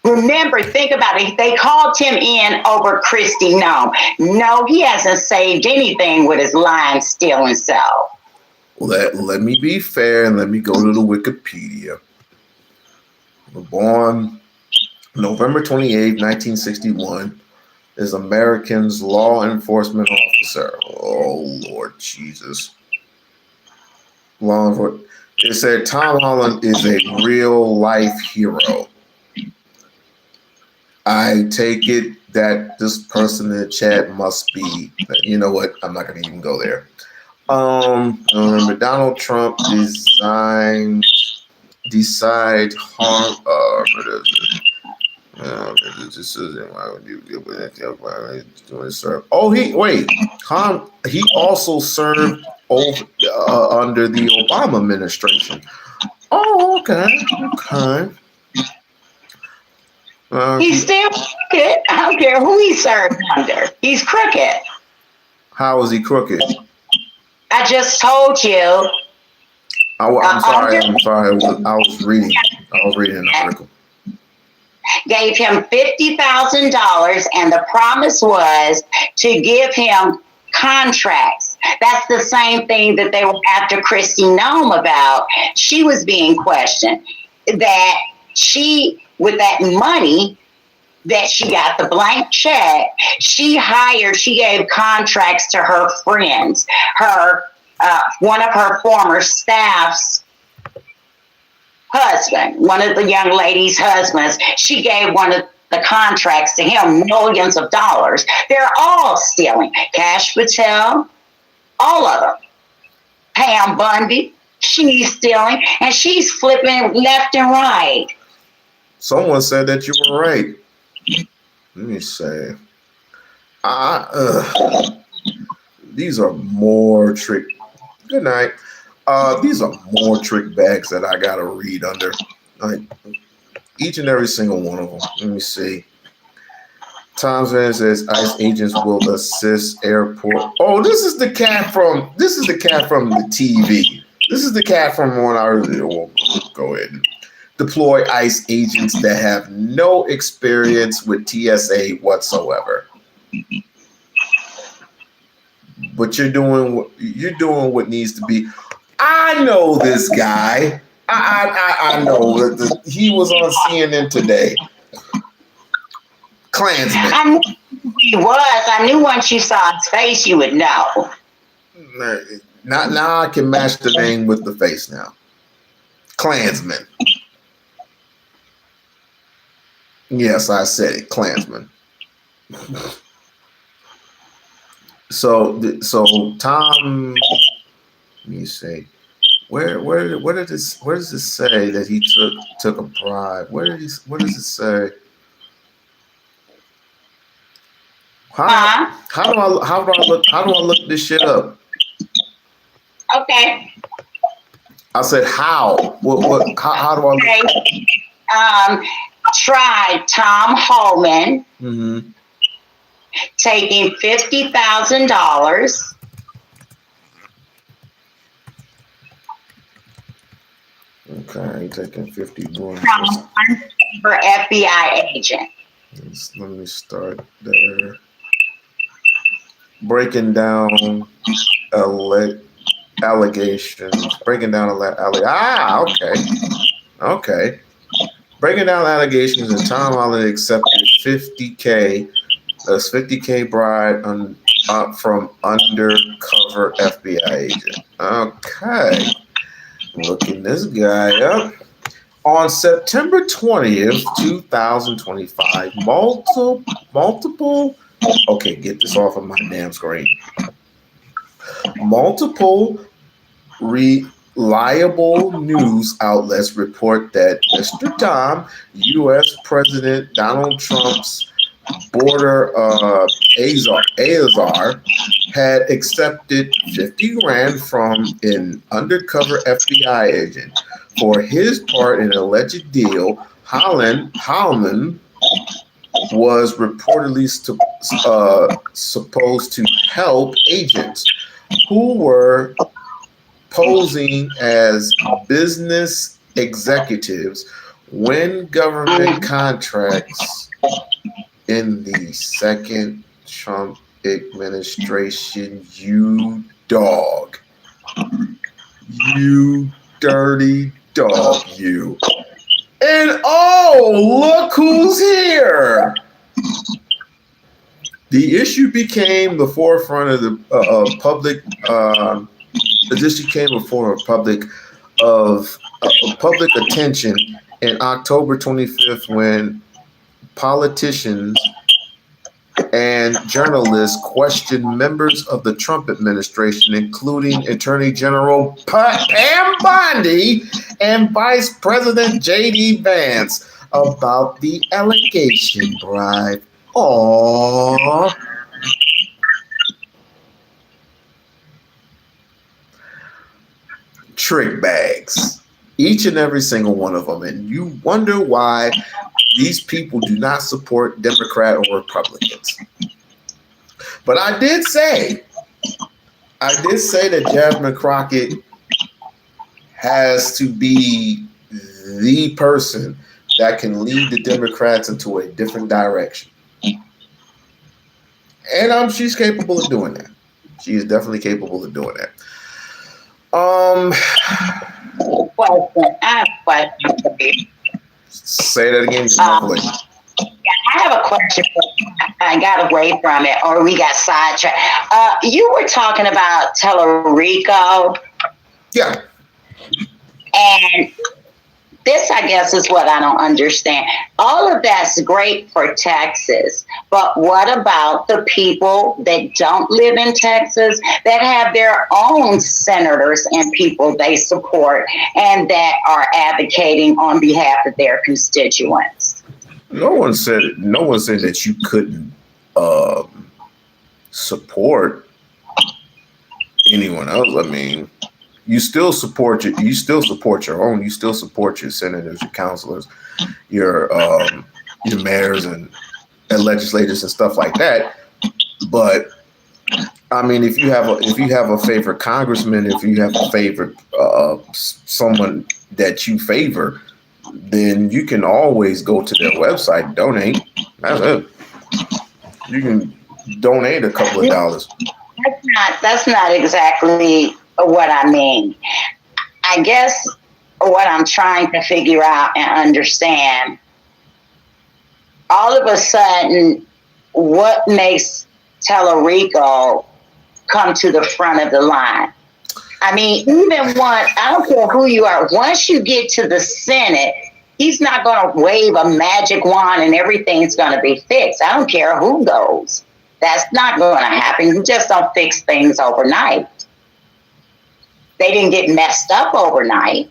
Remember, think about it. They called him in over Kristi Noem. No, he hasn't saved anything with his lying, stealing self. Let me be fair and let me go to the Wikipedia. Born November 28, 1961, is American's law enforcement officer. Oh, Lord Jesus. It said Tom Holland is a real life hero. I take it that this person in the chat must be, you know what? I'm not going to even go there. Remember, Donald Trump decide harm. He also served under the Obama administration. Oh, okay. He's still crooked. I don't care who he served under. He's crooked. How is he crooked? I just told you. I'm sorry. I was reading an article. Gave him $50,000, and the promise was to give him contracts. That's the same thing that they were after Kristi Noem about. She was being questioned that with that money that she got, the blank check, she gave contracts to her friends. One of her former staff's husband, one of the young lady's husbands, she gave one of the contracts to him, millions of dollars. They're all stealing. Cash Patel, all of them. Pam Bundy, she's stealing, and she's flipping left and right. Someone said that you were right. Let me say. These are more trick. Good night. These are more trick bags that I gotta read under. Like each and every single one of them. Let me see. Tom's Van says ICE agents will assist airport. Oh, this is the cat from the TV. This is the cat from when I was. Well, go ahead. Deploy ICE agents that have no experience with TSA whatsoever. But you're doing what needs to be. I know this guy. I know that he was on CNN today. Klansman. He was. I knew once you saw his face, you would know. Now I can match the name with the face now. Klansman. Yes, I said it. Klansman. So Tom, let me say, where does this say that he took a bribe? What does it say? How do I look this shit up? Okay. I said how? How do I look? Tried Tom Homan Mm-hmm. taking $50,000. Okay, taking 51. From undercover FBI agent. Let me start there. Breaking down allegations. Breaking down okay. Breaking down allegations that Tom Holland accepted $50K. That's $50K bribe from undercover FBI agent. Okay. Looking this guy up. On September 20th, 2025, multiple, okay, get this off of my damn screen. Multiple reliable news outlets report that Mr. Tom, U.S. President Donald Trump's border Azar had accepted 50 grand from an undercover FBI agent for his part in an alleged deal. Homan was reportedly supposed to help agents who were posing as business executives win government contracts in the second Trump administration. You dog. You dirty dog, you. And oh, look who's here. The issue became the forefront of the public. This became before public attention in October 25th when politicians and journalists questioned members of the Trump administration, including Attorney General Pam Bondi and Vice President J.D. Vance, about the allegation bribe. Aww. Trick bags. Each and every single one of them. And you wonder why these people do not support Democrat or Republicans. But I did say that Jasmine Crockett has to be the person that can lead the Democrats into a different direction. And she's capable of doing that. She is definitely capable of doing that. I have a question for you. Say that again. I have a question. I got away from it, or we got sidetracked. You were talking about Tellerico. Yeah. And this, I guess, is what I don't understand. All of that's great for Texas, but what about the people that don't live in Texas, that have their own senators and people they support and that are advocating on behalf of their constituents? No one said that you couldn't support anyone else. I mean, you still support your own. You still support your senators, your councilors, your mayors and legislators and stuff like that. But I mean, if you have a favorite congressman, if you have a favorite someone that you favor, then you can always go to their website and donate. That's it. You can donate a couple of dollars. That's not exactly what I mean. I guess what I'm trying to figure out and understand, all of a sudden what makes Tellerico come to the front of the line? I mean, even once, I don't care who you are, once you get to the Senate, he's not going to wave a magic wand and everything's going to be fixed. I don't care who goes. That's not going to happen. You just don't fix things overnight. They didn't get messed up overnight.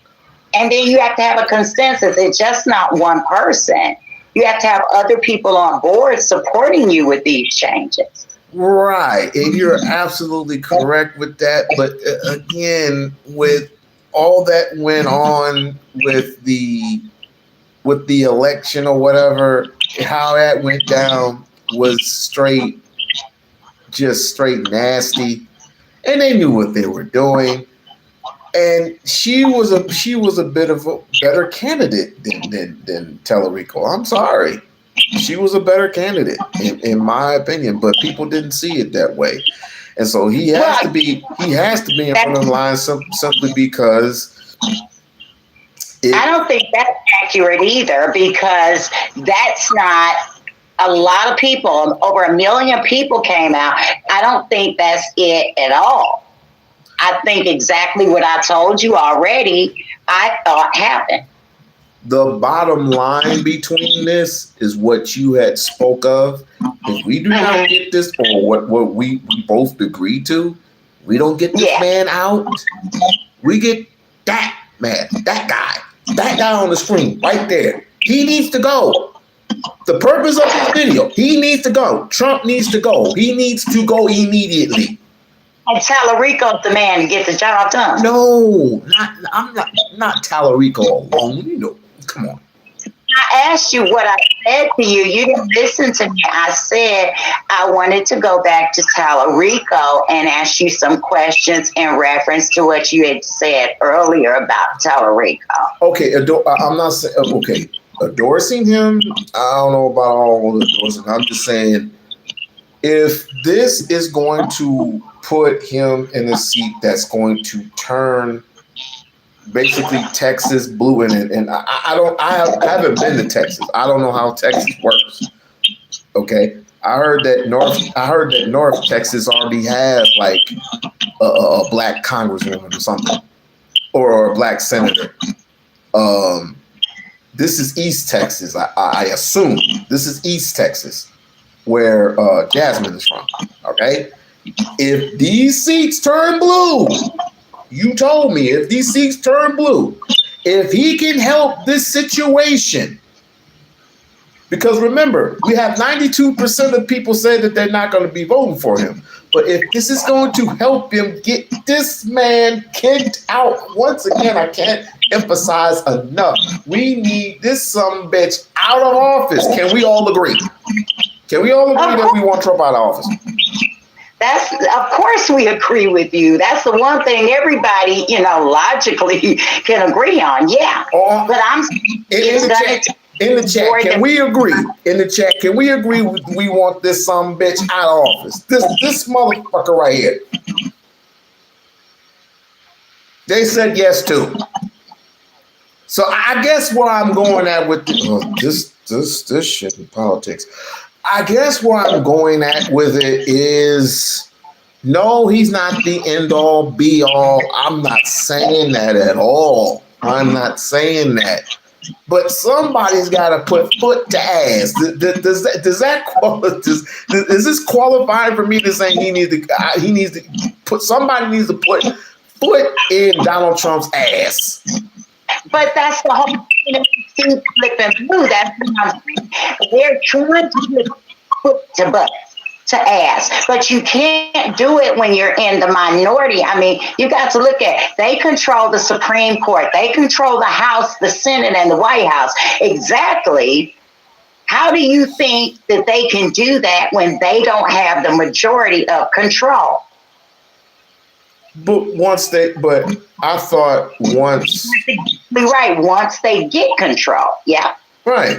And then you have to have a consensus. It's just not one person. You have to have other people on board supporting you with these changes. Right. And you're absolutely correct with that. But again, with all that went on with the election or whatever, how that went down was straight nasty. And they knew what they were doing. And she was a bit of a better candidate than Tellerico. I'm sorry. She was a better candidate, in my opinion, but people didn't see it that way, and so he has to be in front of the line simply because. I don't think that's accurate either, because that's not a lot of people. Over 1 million people came out. I don't think that's it at all. I think exactly what I told you already, I thought happened. The bottom line between this is what you had spoke of. If we do not get this, or what we both agreed to, we don't get this man out. We get that man, that guy on the screen right there. He needs to go. The purpose of this video, he needs to go. Trump needs to go. He needs to go immediately. And Tellerico's the man to get the job done. No, I'm not Tellerico alone. You know, come on. I asked you what I said to you. You didn't listen to me. I said I wanted to go back to Tellerico and ask you some questions in reference to what you had said earlier about Tellerico. Okay, I'm not saying okay. Endorsing him, I don't know about all the endorsing. I'm just saying, if this is going to put him in a seat that's going to turn basically Texas blue in it, and I haven't been to Texas. I don't know how Texas works. Okay, I heard that North Texas already has like a black congresswoman or something, or a black senator. This is East Texas. I assume this is East Texas, where Jasmine is from. Okay, if these seats turn blue, you told me if these seats turn blue, if he can help this situation, because remember, we have 92% of people say that they're not going to be voting for him. But if this is going to help him get this man kicked out, once again, I can't emphasize enough. We need this sumbitch out of office. Can we all agree? Can we all agree that we want Trump out of office? Of course we agree with you. That's the one thing everybody, logically can agree on. Yeah. But I'm in the chat, can we agree? In the chat, can we agree we want this sumbitch out of office? This motherfucker right here. They said yes too. So I guess where I'm going at with this shit in politics. I guess where I'm going at with it is, no, he's not the end all be all. I'm not saying that at all. I'm not saying that. But somebody's got to put foot to ass. Does this qualify for me to say he needs to put foot in Donald Trump's ass? But that's the whole thing of seat flipping blue. That's what I'm saying. They're trying to put to butt to ass, but you can't do it when you're in the minority. I mean, you got to look at, they control the Supreme Court, they control the House, the Senate, and the White House. Exactly. How do you think that they can do that when they don't have the majority of control? But I thought once. Right, once they get control. Yeah. Right.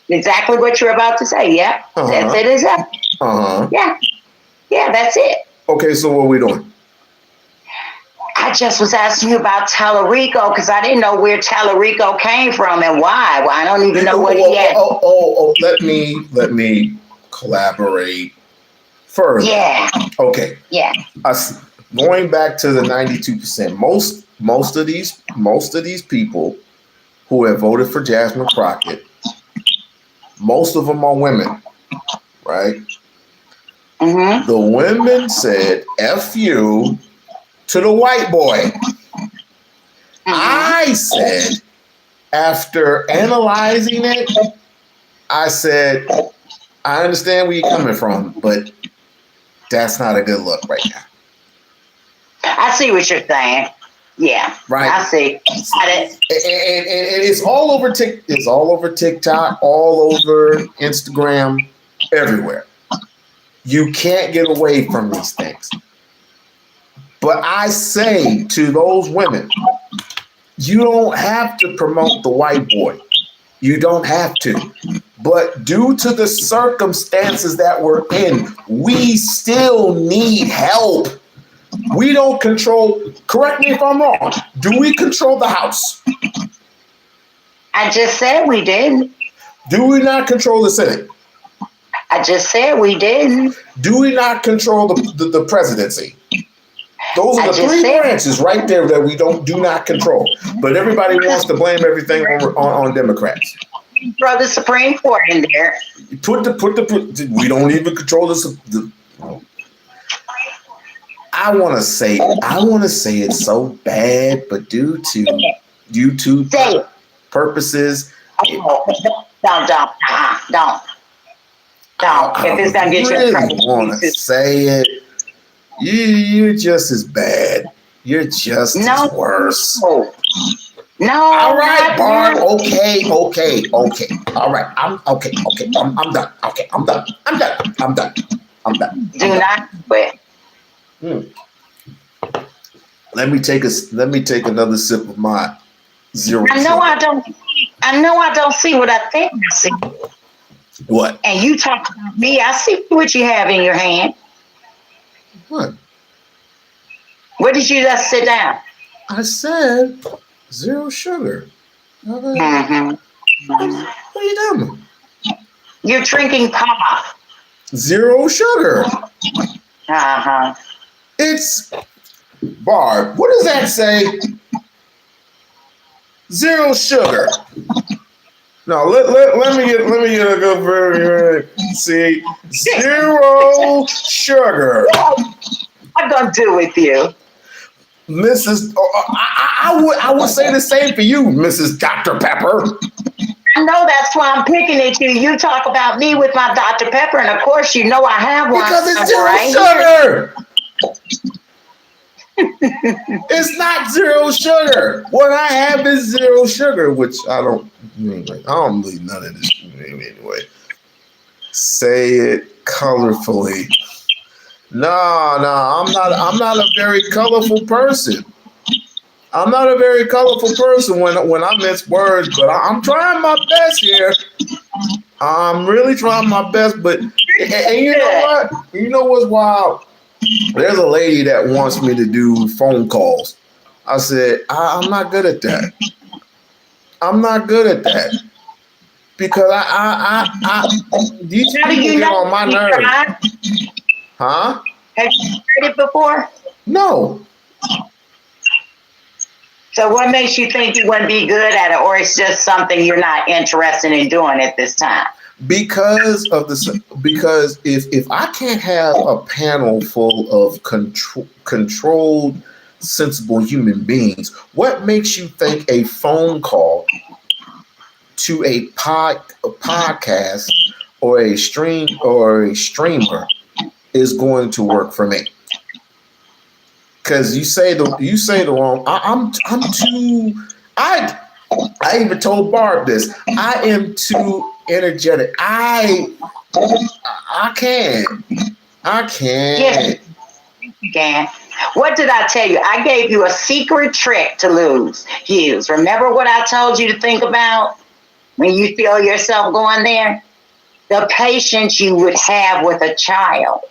Exactly what you're about to say. Yeah. That's it. Exactly. Yeah. Yeah, that's it. Okay, so what are we doing? I just was asking you about Tellerico because I didn't know where Tellerico came from and why. Well, I don't even know what he had. Let me collaborate further. Yeah. Okay. Yeah. Going back to the 92%, most of these people who have voted for Jasmine Crockett, most of them are women, right? Mm-hmm. The women said "F you" to the white boy. Mm-hmm. I said, after analyzing it, I said, I understand where you're coming from, but that's not a good look right now. I see what you're saying. Yeah, right. I see. And it's all over It's all over TikTok, all over Instagram, everywhere. You can't get away from these things. But I say to those women, you don't have to promote the white boy. You don't have to. But due to the circumstances that we're in, we still need help. We don't control, correct me if I'm wrong, do we control the House? I just said we didn't. Do we not control the Senate? I just said we didn't. Do we not control the presidency? Those are the three branches right there that we do not control. But everybody wants to blame everything on Democrats. Throw the Supreme Court in there. We don't even control the I want to say it's so bad, but due to YouTube purposes. Don't. If it's gonna get you, I really want to say it. You're just as bad. You're just as worse. No. All right, Barb. Okay. All right. I'm done. Okay, I'm done. Do not quit. Let me take another sip of my zero. I know I don't see what I think I see. What? And you talk about me. I see what you have in your hand. What? What did you just sit down? I said zero sugar. Mm-hmm. What are you doing? You're drinking pop. Zero sugar. Uh-huh. It's Barb. What does that say? Zero sugar. No, let me get a good very see. Zero sugar. What I'm gonna do with you, Mrs. I would say the same for you, Mrs. Dr. Pepper. I know that's why I'm picking at you. You talk about me with my Dr. Pepper, and of course you know I have one. Because it's zero right sugar. It's not zero sugar. What I have is zero sugar, which I don't believe none of this anyway. Say it colorfully. No, I'm not a very colorful person. I'm not a very colorful person when I miss words, but I'm trying my best here. I'm really trying my best, but and you know what? You know what's wild? There's a lady that wants me to do phone calls. I said, I'm not good at that. I'm not good at that. Because these people get on my nerves. Huh? Have you heard it before? No. So what makes you think you wouldn't be good at it, or it's just something you're not interested in doing at this time? Because if I can't have a panel full of controlled, sensible human beings, what makes you think a phone call to a podcast or a streamer is going to work for me? Because you say the wrong. I even told Barb this. I am too energetic. I can't. Yes, you can. What did I tell you? I gave you a secret trick to use. Remember what I told you to think about when you feel yourself going there? The patience you would have with a child.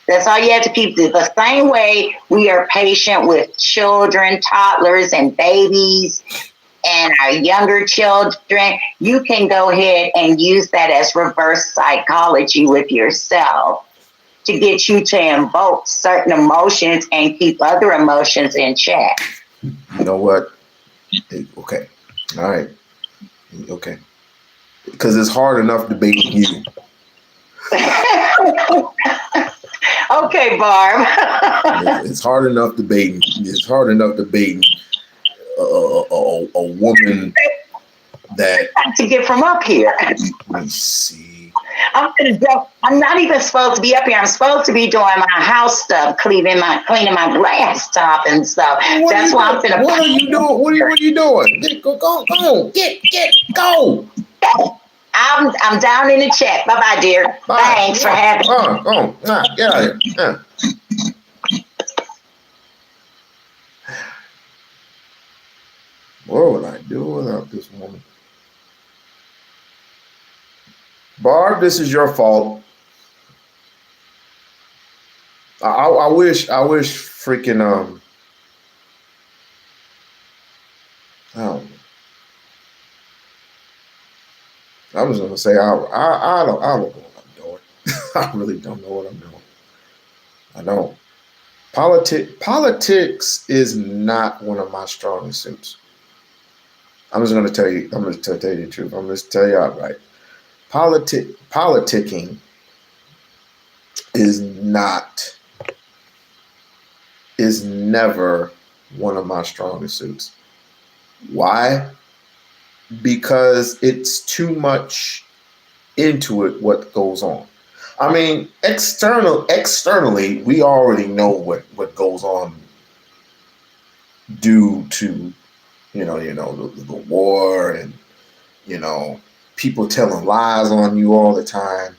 That's all you have to keep. The same way we are patient with children, toddlers, and babies. and our younger children, you can go ahead and use that as reverse psychology with yourself to get you to invoke certain emotions and keep other emotions in check. You know what? Okay. All right. Okay. Because it's hard enough debating you. Okay, Barb. It's hard enough debating. It's hard enough debating a woman that. To get from up here. Let me see. I'm not even supposed to be up here. I'm supposed to be doing my house stuff, cleaning my glass top and stuff. That's why I'm gonna. What are you doing? What are you doing? Go! Go! I'm down in the chat. Bye bye, dear. Bye. Thanks for having me. Get out of here. What would I do without this woman? Barb, this is your fault. I wish freaking I was gonna say I don't know what I'm doing. I really don't know what I'm doing. I don't. Politics is not one of my strongest suits. I'm just gonna tell you. I'm gonna tell you the truth. I'm gonna tell you outright. Politicking is never one of my strongest suits. Why? Because it's too much into it what goes on. I mean, externally, we already know what goes on due to, the war and, people telling lies on you all the time.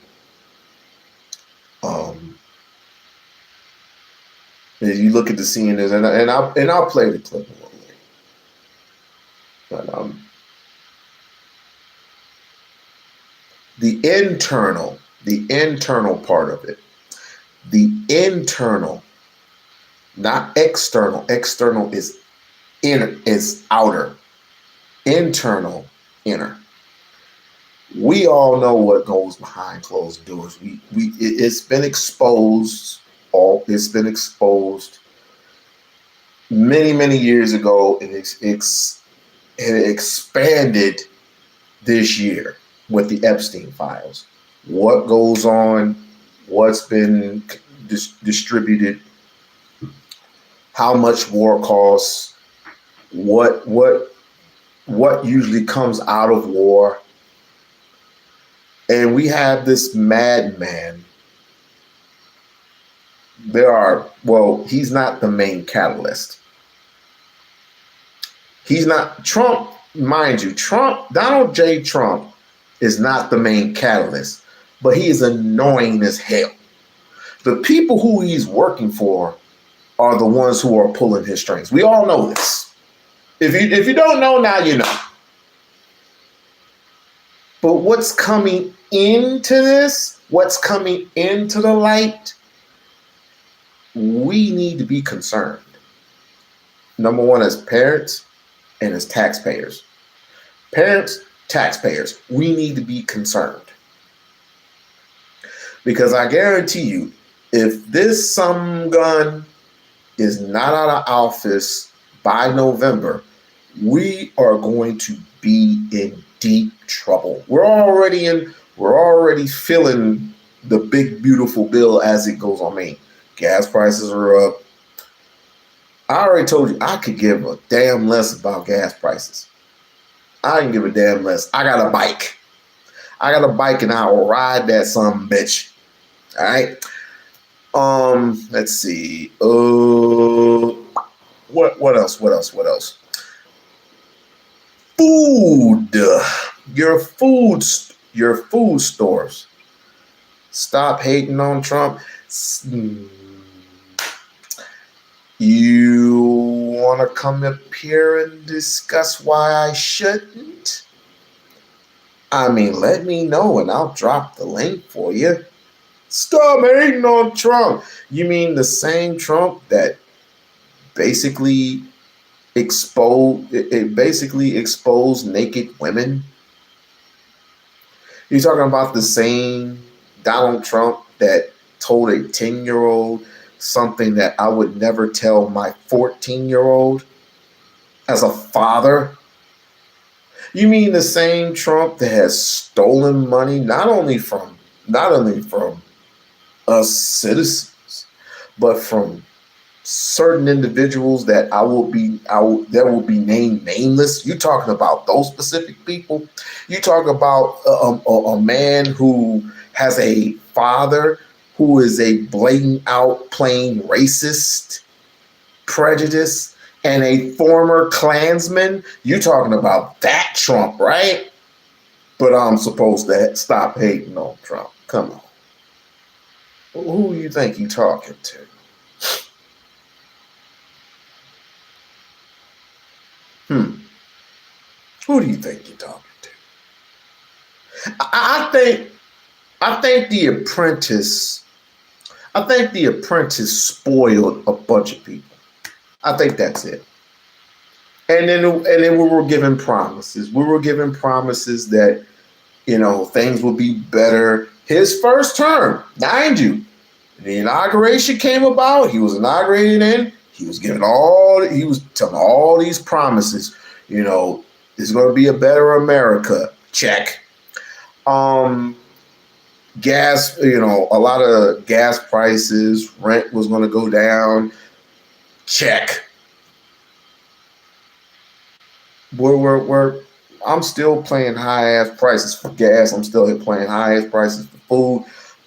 You look at the CNNs, and I'll play the clip a little bit. But the internal part of it, the internal, not external. External is inner, is outer. Internal, inner. We all know what goes behind closed doors. It's been exposed. It's been exposed many years ago, and it expanded this year with the Epstein files. What goes on? What's been distributed? How much war costs? What usually comes out of war? And we have this madman. He's not the main catalyst. He's not Trump, mind you. Donald J. Trump is not the main catalyst, but he is annoying as hell. The people who he's working for are the ones who are pulling his strings. We all know this. If you don't know, now you know. But what's coming into this, what's coming into the light, we need to be concerned. Number one, as parents and as taxpayers. Parents, taxpayers, we need to be concerned. Because I guarantee you, if this some gun is not out of office by November, we are going to be in deep trouble. We're already feeling the big beautiful bill as it goes on. Gas prices are up. I already told you I could give a damn less about gas prices. I can give a damn less. I got a bike and I will ride that some bitch. All right. Let's see. What else? Food. Your food stores. Stop hating on Trump. You want to come up here and discuss why I shouldn't? I mean, let me know and I'll drop the link for you. Stop hating on Trump. You mean the same Trump that basically it basically exposed naked women. You're talking about the same Donald Trump that told a 10-year-old something that I would never tell my 14-year-old as a father. You mean the same Trump that has stolen money not only from us citizens, but from certain individuals that that will be named nameless. You talking about those specific people? You talk about a man who has a father who is a blatant out plain racist, prejudice, and a former Klansman. You talking about that Trump, right? But I'm supposed to stop hating on Trump. Come on. Who do you think you talking to? Who do you think you're talking to? I think the apprentice. I think the apprentice spoiled a bunch of people. I think that's it. And then we were given promises. We were given promises that things will be better. His first term, mind you, the inauguration came about. He was inaugurated in. He was telling all these promises. It's going to be a better America. Check. Gas, a lot of gas prices, rent was going to go down. Check. I'm still paying high ass prices for gas. I'm still paying high ass prices for food.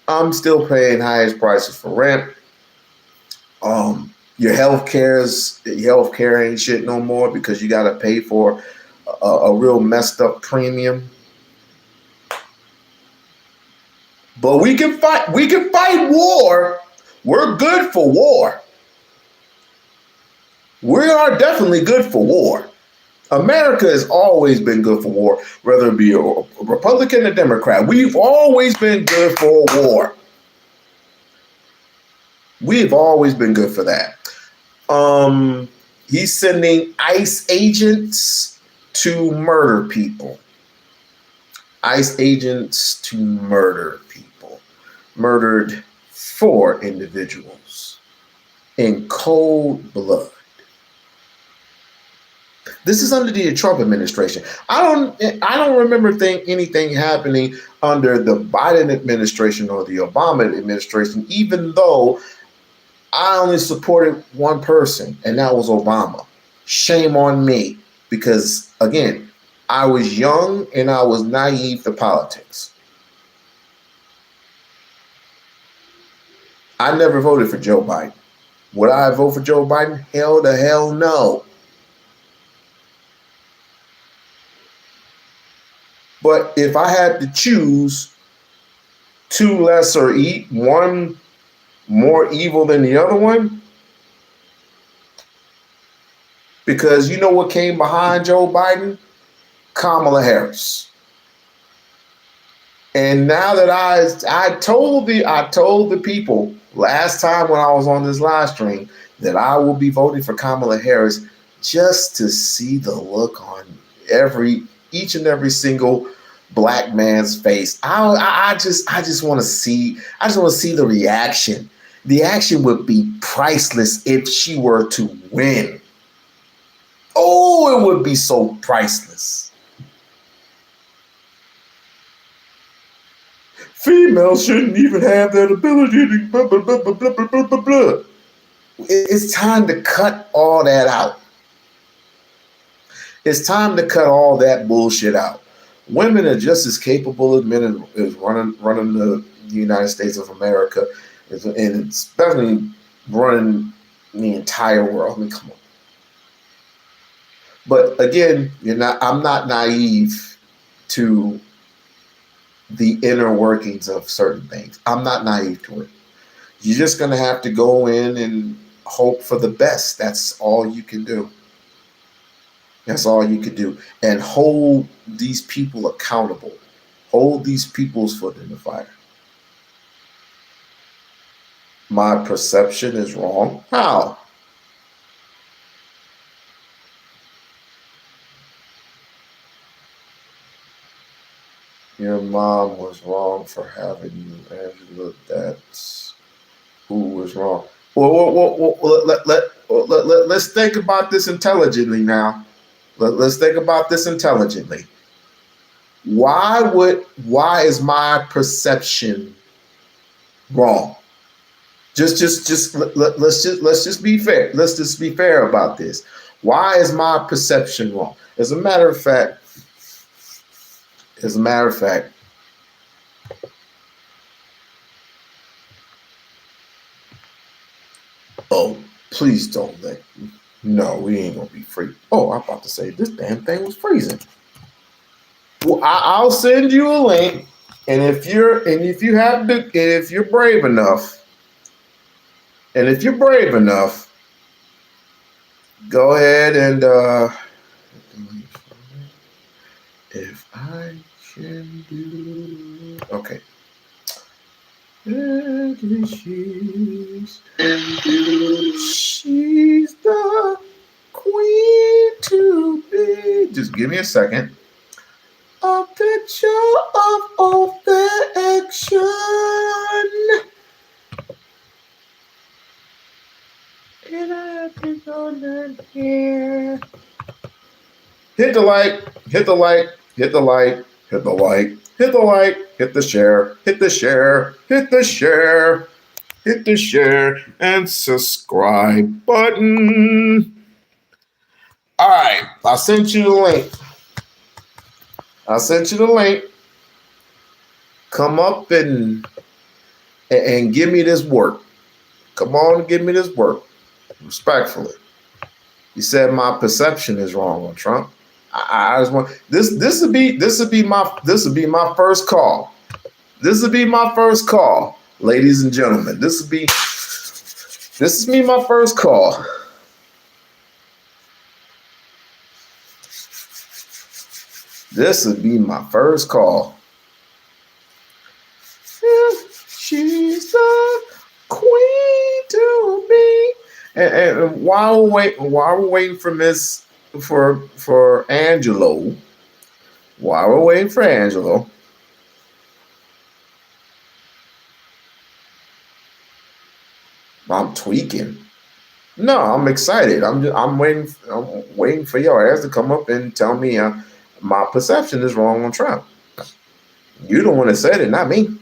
I'm still paying high ass prices for rent. Your healthcare ain't shit no more because you got to pay for a real messed up premium. But we can fight. We can fight war. We're good for war. We are definitely good for war. America has always been good for war, whether it be a Republican or Democrat. We've always been good for war. We've always been good for that. He's sending ICE agents to murder people. ICE agents to murder people. Murdered 4 individuals in cold blood. This is under the Trump administration. I don't remember anything happening under the Biden administration or the Obama administration, even though I only supported one person, and that was Obama. Shame on me, because again, I was young and I was naive to politics. I never voted for Joe Biden. Would I vote for Joe Biden? Hell the hell no. But if I had to choose 2 lesser one more evil than the other one, because you know what came behind Joe Biden? Kamala Harris. And now that I told the people last time when I was on this live stream that I will be voting for Kamala Harris just to see the look on each and every single black man's face. I just want to see the reaction. The action would be priceless if she were to win. Oh, it would be so priceless. Females shouldn't even have that ability to blah, blah, blah, blah, blah, blah, blah, blah. It's time to cut all that out. It's time to cut all that bullshit out. Women are just as capable as men as running the United States of America, and especially running the entire world. I mean, come on. But again, I'm not naive to the inner workings of certain things. I'm not naive to it. You're just going to have to go in and hope for the best. That's all you can do. That's all you can do. And hold these people accountable. Hold these people's foot in the fire. My perception is wrong. How? Your mom was wrong for having you, Angela. That's who was wrong. Let's think about this intelligently now. Let's think about this intelligently. Why is my perception wrong? Let's just be fair. Let's just be fair about this. Why is my perception wrong? As a matter of fact, oh, please don't let me. No, we ain't gonna be free. Oh, I'm about to say this damn thing was freezing. Well, I'll send you a link, and if you're brave enough, go ahead and if I can do okay. She's the queen to be. Just give me a second. A picture of affection. And I have to go down here. Hit the like, hit the like, hit the like, hit the like, hit the like, hit the share, hit the share, hit the share, hit the share, and subscribe button. All right, I sent you the link. Come up and give me this work. Come on and give me this work. Respectfully. You said my perception is wrong on Trump. I just want this would be my first call. This would be my first call, ladies and gentlemen. This is my first call. This would be my first call. She's the queen to be. And while we're waiting for Angelo, I'm tweaking. No, I'm excited. I'm waiting for your ass to come up and tell me my perception is wrong on Trump. You the one that said it, not me.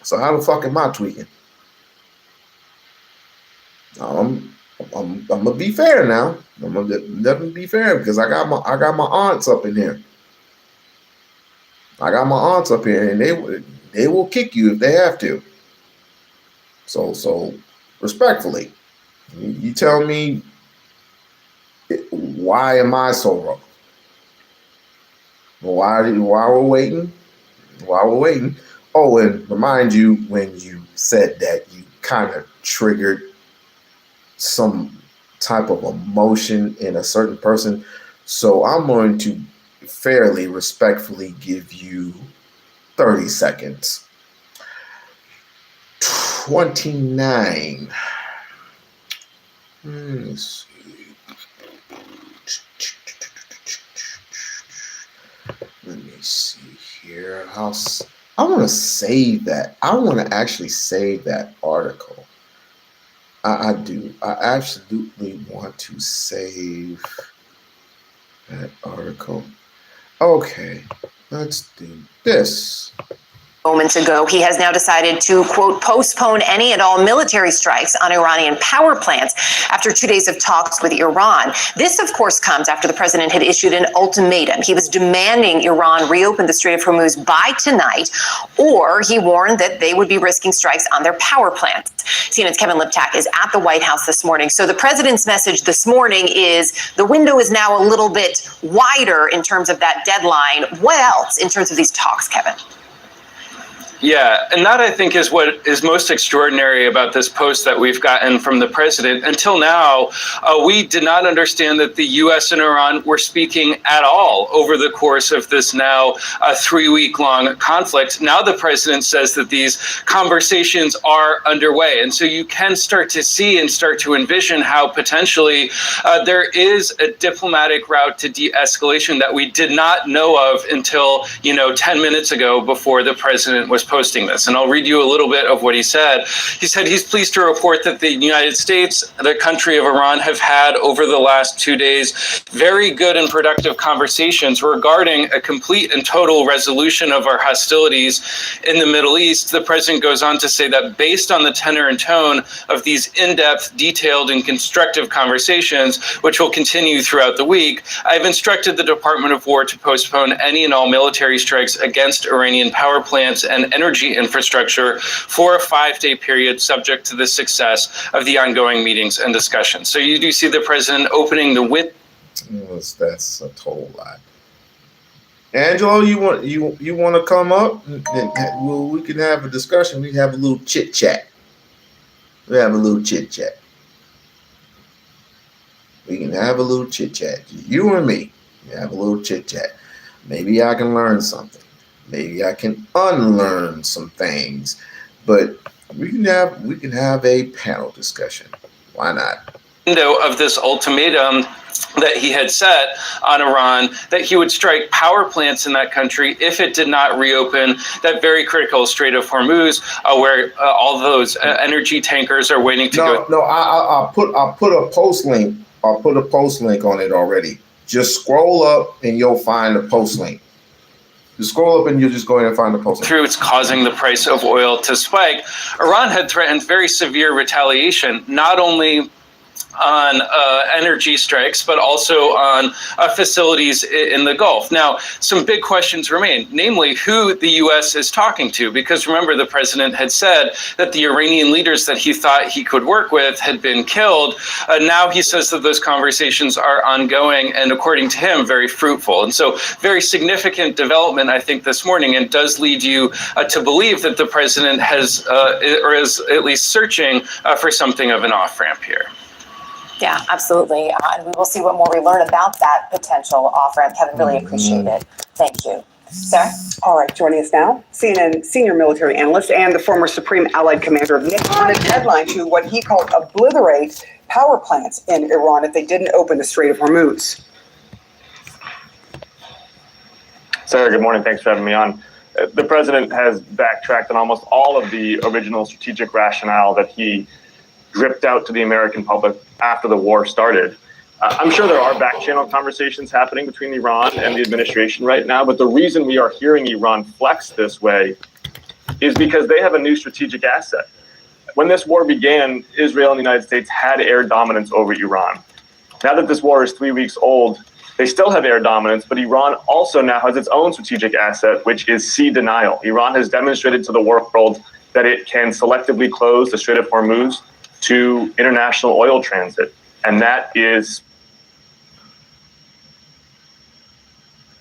So how the fuck am I tweaking? I'm gonna be fair now. I'm gonna definitely be fair because I got my aunts up in here. And they will kick you if they have to. So respectfully, you tell me why am I so wrong? Why we're waiting? Oh, and remind you when you said that you kind of triggered some type of emotion in a certain person. So I'm going to fairly respectfully give you 30 seconds. 29. Let me see. Let me see here. I want to save that. I want to actually save that article. I do. I absolutely want to save that article. Okay, let's do this. Moments ago, he has now decided to, quote, postpone any and all military strikes on Iranian power plants after 2 days of talks with Iran. This, of course, comes after the president had issued an ultimatum. He was demanding Iran reopen the Strait of Hormuz by tonight, or he warned that they would be risking strikes on their power plants. CNN's Kevin Liptak is at the White House this morning. So the president's message this morning is the window is now a little bit wider in terms of that deadline. What else in terms of these talks, Kevin? Yeah, and that I think is what is most extraordinary about this post that we've gotten from the president. Until now, we did not understand that the U.S. and Iran were speaking at all over the course of this now 3-week-long conflict. Now the president says that these conversations are underway. And so you can start to see and start to envision how potentially there is a diplomatic route to de-escalation that we did not know of until, 10 minutes ago before the president was posting this. And I'll read you a little bit of what he said. He said he's pleased to report that the United States, the country of Iran, have had over the last 2 days very good and productive conversations regarding a complete and total resolution of our hostilities in the Middle East. The president goes on to say that based on the tenor and tone of these in-depth, detailed, and constructive conversations, which will continue throughout the week, I've instructed the Department of War to postpone any and all military strikes against Iranian power plants and energy infrastructure for a 5-day period, subject to the success of the ongoing meetings and discussions. So you do see the president opening the window. That's a total lie. Angelo, you want to come up? Well, we can have a discussion. We have a little chit chat. We can have a little chit chat. You and me. We have a little chit chat. Maybe I can learn something. Maybe I can unlearn some things. But we can have a panel discussion. Why not? Of this ultimatum that he had set on Iran, that he would strike power plants in that country if it did not reopen that very critical Strait of Hormuz, where all those energy tankers are waiting to go. No, I'll put a post link. I'll put a post link on it already. Just scroll up and you'll find the post link. You scroll up and you'll just go ahead and find the post link. Through it's causing the price of oil to spike. Iran had threatened very severe retaliation, not only on energy strikes, but also on facilities in the Gulf. Now, some big questions remain, namely who the U.S. is talking to, because remember, the president had said that the Iranian leaders that he thought he could work with had been killed. Now he says that those conversations are ongoing and, according to him, very fruitful. And so very significant development, I think, this morning, and does lead you to believe that the president has, or is at least searching for something of an off-ramp here. Yeah, absolutely. And we will see what more we learn about that potential off-ramp. Kevin, really appreciate it. Thank you. Sarah? All right, joining us now, CNN senior military analyst and the former Supreme Allied Commander of NATO, on a deadline to what he called obliterate power plants in Iran if they didn't open the Strait of Hormuz. Sarah, good morning. Thanks for having me on. The president has backtracked on almost all of the original strategic rationale that he dripped out to the American public after the war started. I'm sure there are back-channel conversations happening between Iran and the administration right now, but the reason we are hearing Iran flex this way is because they have a new strategic asset. When this war began, Israel and the United States had air dominance over Iran. Now that this war is 3 weeks old, they still have air dominance, but Iran also now has its own strategic asset, which is sea denial. Iran has demonstrated to the world that it can selectively close the Strait of Hormuz to international oil transit. And that is...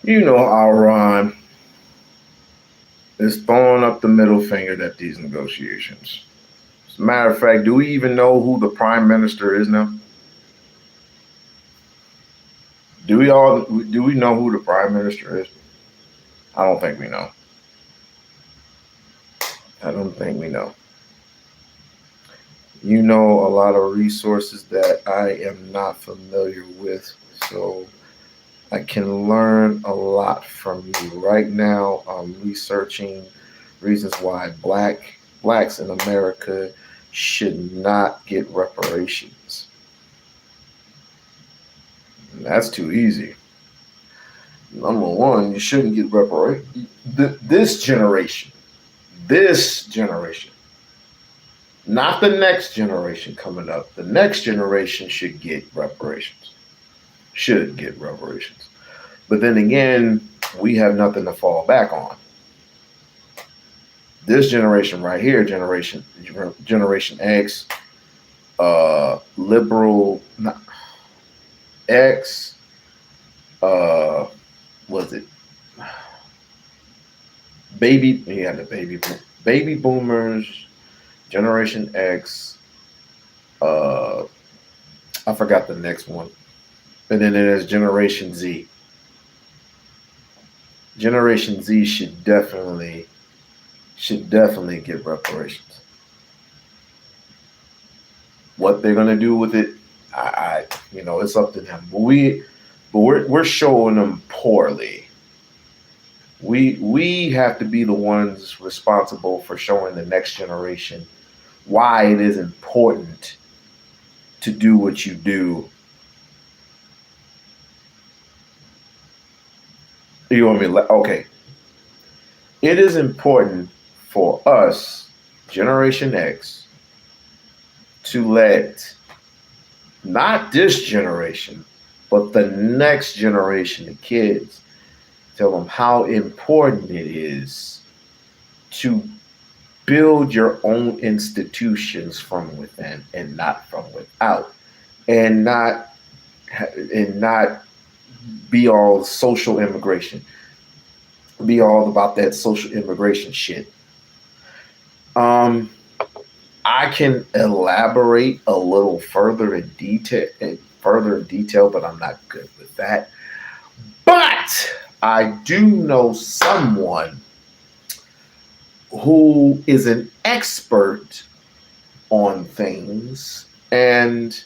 Iran is throwing up the middle finger at these negotiations. As a matter of fact, do we even know who the prime minister is now? Do we know who the prime minister is? I don't think we know. I don't think we know. You know a lot of resources that I am not familiar with, so I can learn a lot from you. Right now, I'm researching reasons why blacks in America should not get reparations. And that's too easy. Number one, you shouldn't get reparations. This generation, not the next generation coming up. The next generation should get reparations. But then again, we have nothing to fall back on. This generation right here, Generation X, liberal X, was it baby? Yeah, the baby baby boomers, Generation X, I forgot the next one. And then there's Generation Z. Generation Z should definitely get reparations. What they're gonna do with it, it's up to them. But we're showing them poorly. We have to be the ones responsible for showing the next generation why it is important to do what you do. You want me to, okay. It is important for us, Generation X, to let not this generation, but the next generation of kids, tell them how important it is to build your own institutions from within and not from without, and not be all social immigration, be all about that social immigration shit. I can elaborate a little further in detail, but I'm not good with that. But I do know someone who is an expert on things, and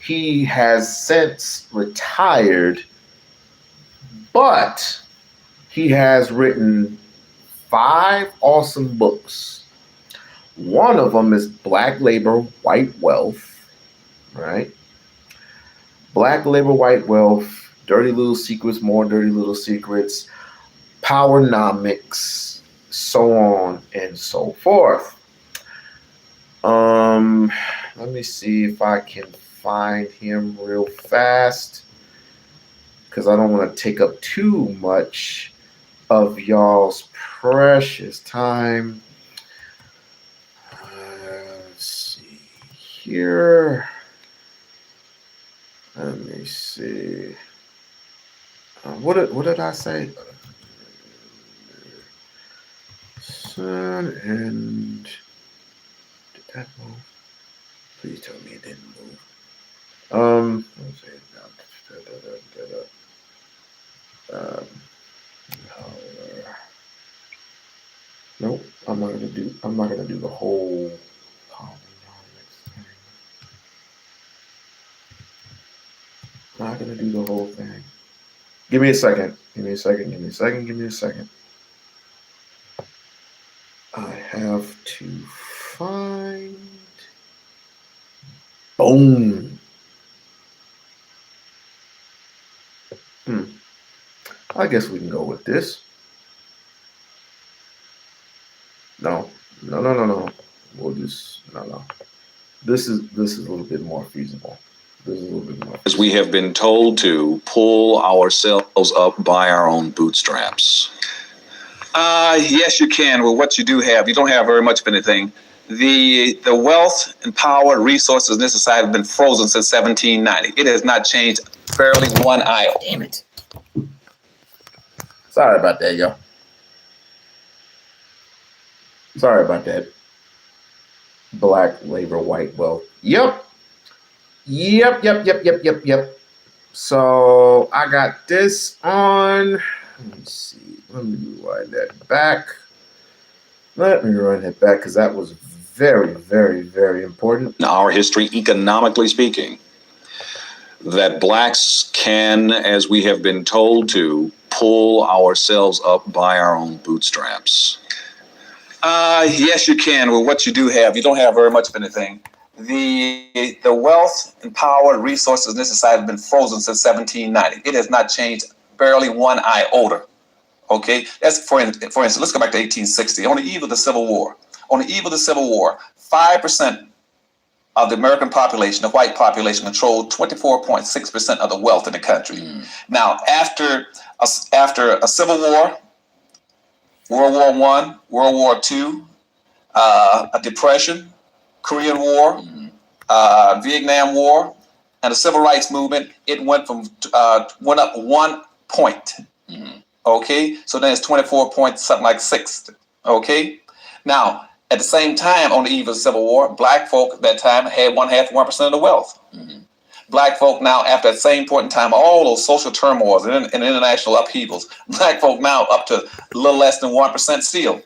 he has since retired, but he has written 5 awesome books. One of them is Black Labor, White Wealth, right? Black Labor, White Wealth, Dirty Little Secrets, More Dirty Little Secrets, Powernomics, so on and so forth. Let me see if I can find him real fast, because I don't want to take up too much of y'all's precious time. Let's see here. Let me see. What did I say? Sun and did that move? Please tell me it didn't move. Let's see. Nope. I'm not gonna do the whole polynomics thing. Not gonna do the whole thing. Give me a second. I have to find. Boom. I guess we can go with this. No. We'll just no. This is a little bit more feasible. As we have been told to pull ourselves up by our own bootstraps. Yes, you can. Well, what you do have, you don't have very much of anything. The wealth and power, resources in this society have been frozen since 1790. It has not changed barely one iota. Damn it. Sorry about that, y'all. Sorry about that. Black labor, white wealth. Yep. So I got this on. Let me see. Let me rewind that back. Because that was very, very, very important. In our history, economically speaking, that blacks can, as we have been told to, pull ourselves up by our own bootstraps. Yes, you can. Well, what you do have, you don't have very much of anything. The wealth and power, resources in this society have been frozen since 1790. It has not changed barely one iota. Okay, that's for instance. Let's go back to 1860. On the eve of the Civil War. 5% of the American population, the white population, controlled 24.6% of the wealth in the country. Now, after a Civil War, World War I, World War II, a Depression, Korean War, Vietnam War, and the Civil Rights Movement, it went up 1 point. Okay, so then it's 24 point something like 6. Okay, Now, at the same time, on the eve of the Civil War, black folk at that time had 1% of the wealth. Black folk now, after that same point in time, all those social turmoils and international upheavals, black folk now up to a little less than 1% still.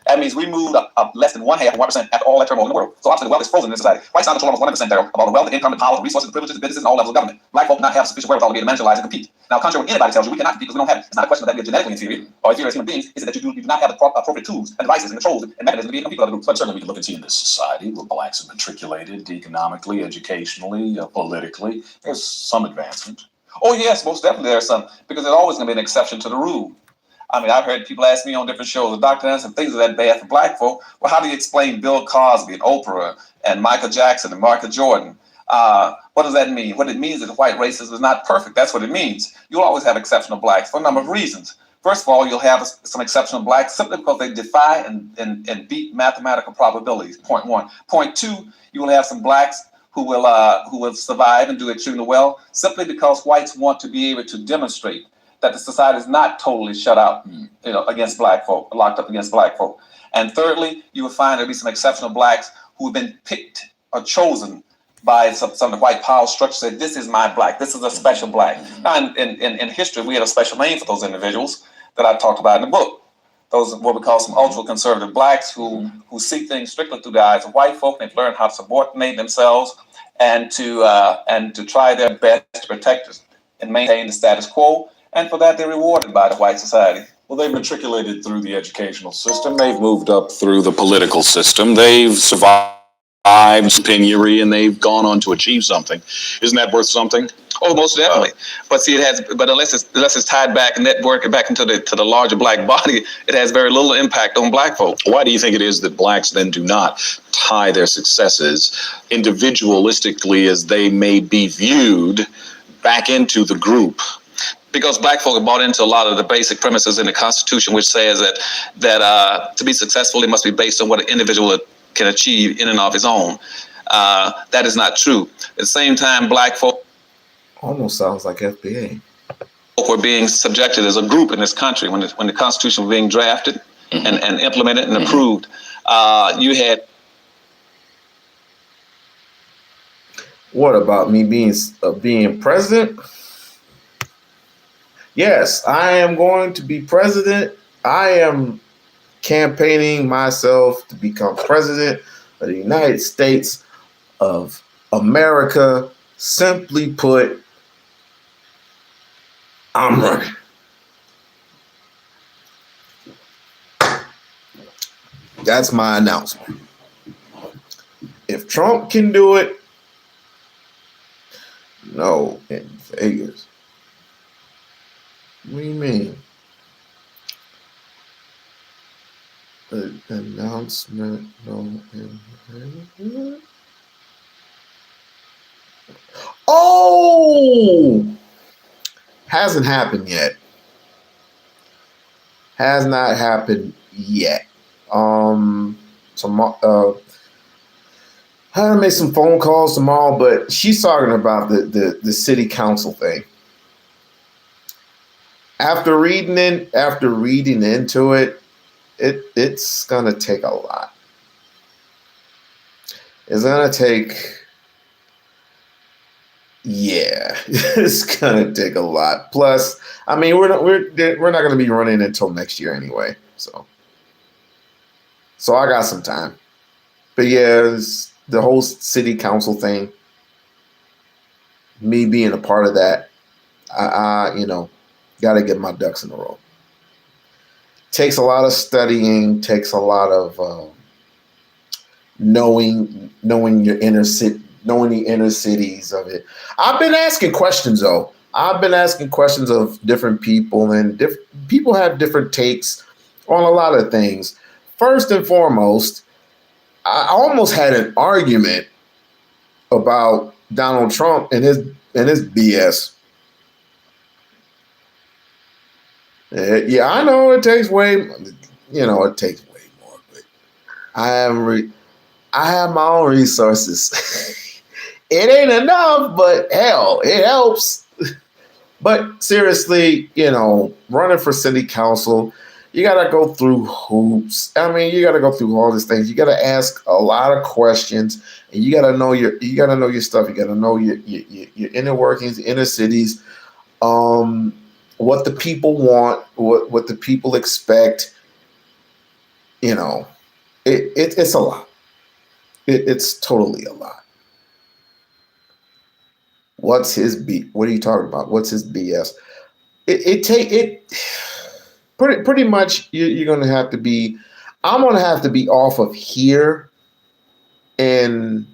That means we moved up less than 1% after all that turmoil in the world. So obviously the wealth is frozen in society. Whites now control almost 100% there of all the wealth, the income, the power, the resources, the privileges, the businesses, and all levels of government. Black folk do not have sufficient wherewithal to be able to evangelize and compete. Now, contrary to what anybody tells you, we cannot compete because we don't have it. It's not a question of that we are genetically inferior or inferior as human beings. It's that you do not have the appropriate tools and devices and controls and mechanisms to be able to compete with other groups. But certainly we can look and see in this society where blacks have matriculated economically, educationally, politically. There's some advancement. Oh, yes, most definitely there's some, because there's always going to be an exception to the rule. I mean, I've heard people ask me on different shows, Dr. Anderson, things are that bad for black folk. Well, how do you explain Bill Cosby and Oprah and Michael Jackson and Michael Jordan? What does that mean? What it means is that white racism is not perfect. That's what it means. You'll always have exceptional blacks for a number of reasons. First of all, you'll have some exceptional blacks simply because they defy and beat mathematical probabilities, point one. Point two, you will have some blacks who will survive and do extremely well simply because whites want to be able to demonstrate that the society is not totally shut out, against black folk, locked up against black folk. And thirdly, you will find there'll be some exceptional blacks who have been picked or chosen by some of the white power structure. Say, this is my black, this is a special black. Now, in history, we had a special name for those individuals that I talked about in the book. Those are what we call some ultra-conservative blacks who see things strictly through the eyes of white folk. They've learned how to subordinate themselves and to try their best to protect and maintain the status quo. And for that, they're rewarded by the white society. Well, they've matriculated through the educational system. They've moved up through the political system. They've survived penury, and they've gone on to achieve something. Isn't that worth something? Oh, most definitely. But see, unless it's tied back and networked back into the larger black body, it has very little impact on black folk. Why do you think it is that blacks then do not tie their successes individualistically as they may be viewed back into the group? Because black folk have bought into a lot of the basic premises in the Constitution, which says that to be successful, it must be based on what an individual can achieve in and of his own. That is not true. At the same time, black folk Almost sounds like FBA. were being subjected as a group in this country when the Constitution was being drafted and implemented and approved. You had. What about me being president? Yes, I am going to be president. I am campaigning myself to become president of the United States of America. Simply put, I'm running. That's my announcement. If Trump can do it, no, in Vegas. What do you mean? The announcement, no. Oh! Hasn't happened yet. Has not happened yet. I had to make some phone calls tomorrow, but she's talking about the city council thing. After reading into it, it's gonna take a lot. It's gonna take, it's gonna take a lot. Plus, I mean, we're not gonna be running until next year anyway. So I got some time. But yeah, the whole city council thing, me being a part of that, I got to get my ducks in a row. Takes a lot of studying, takes a lot of knowing your inner city, knowing the inner cities of it. I've been asking questions though. I've been asking questions of different people, and people have different takes on a lot of things. First and foremost, I almost had an argument about Donald Trump and his BS. Yeah, I know it takes way more, but I have my own resources. It ain't enough, but hell, it helps. But seriously, running for city council, You gotta go through hoops. I mean, you gotta go through all these things. You gotta ask a lot of questions, and you gotta know your stuff. You gotta know your inner workings, inner cities, what the people want, what the people expect. You know, it's a lot. It's totally a lot. What's his B? What are you talking about? What's his BS? Pretty much you're gonna have to be. I'm gonna have to be off of here and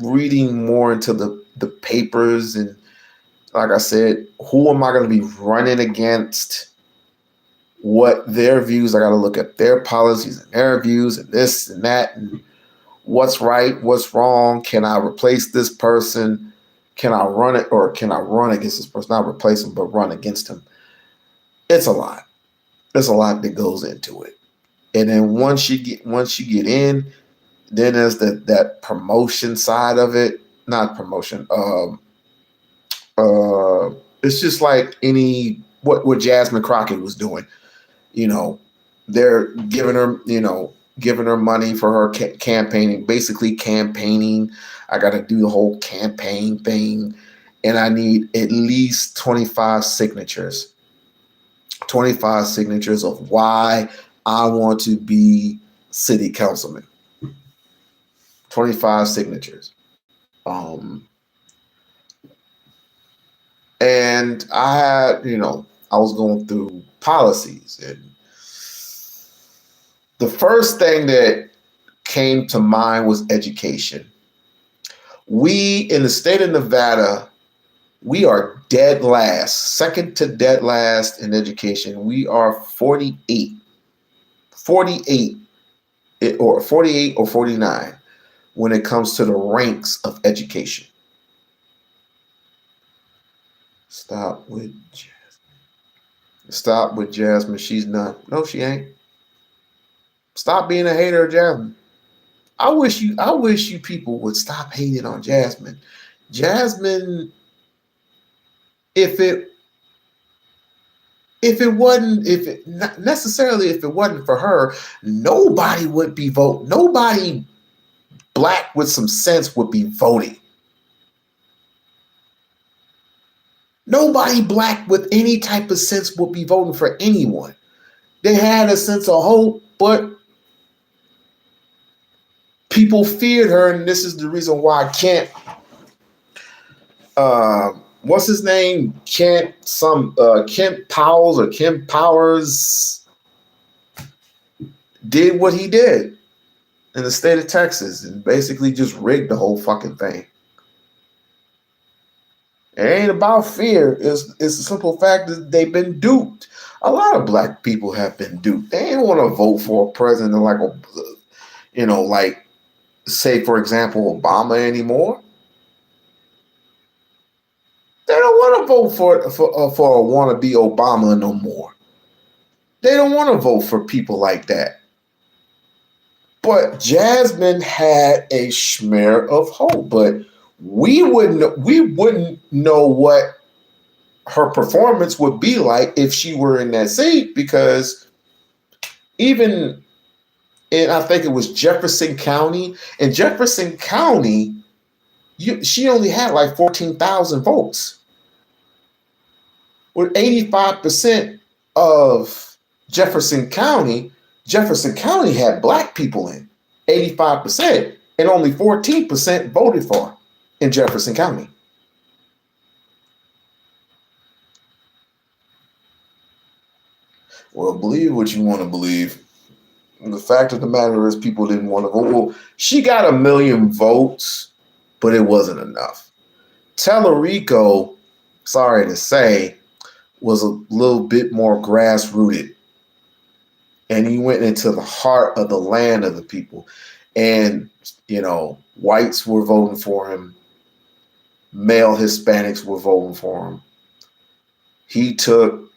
reading more into the papers, and like I said, who am I gonna be running against? What their views? I gotta look at their policies and their views and this and that and what's right, what's wrong. Can I replace this person? Can I run it, or can I run against this person? Not replace him, but run against him. It's a lot. There's a lot that goes into it. And then once you get in, then there's that promotion side of it. Not promotion. It's just like what Jasmine Crockett was doing. You know, they're giving her money for her campaigning, basically campaigning. I got to do the whole campaign thing, and I need at least 25 signatures. 25 signatures of why I want to be city councilman. 25 signatures. And I had, I was going through policies, and the first thing that came to mind was education. We, in the state of Nevada, we are dead last, second to dead last in education. We are 48 or 49 when it comes to the ranks of education. Stop with Jasmine. She's not. No, she ain't. Stop being a hater of Jasmine. I wish you people would stop hating on Jasmine. Jasmine, if it wasn't for her, nobody would be voting. Nobody black with some sense would be voting. Nobody black with any type of sense would be voting for anyone. They had a sense of hope, but people feared her, and this is the reason why Kent, what's his name? Kent Powers or Kim Powers did what he did in the state of Texas and basically just rigged the whole fucking thing. It ain't about fear. It's a simple fact that they've been duped. A lot of black people have been duped. They ain't want to vote for a president like say, for example, Obama anymore. They don't want to vote for a wannabe Obama no more. They don't want to vote for people like that. But Jasmine had a smear of hope, but we wouldn't know what her performance would be like if she were in that seat, because even in, I think it was Jefferson County. In Jefferson County, she only had like 14,000 votes. With 85% of Jefferson County had black people in. 85%, and only 14% voted for her in Jefferson County. Well, believe what you want to believe. The fact of the matter is people didn't want to vote. Well, she got 1 million votes, but it wasn't enough. Tellerico, sorry to say, was a little bit more grass-rooted. And he went into the heart of the land of the people. And, whites were voting for him. Male Hispanics were voting for him. He took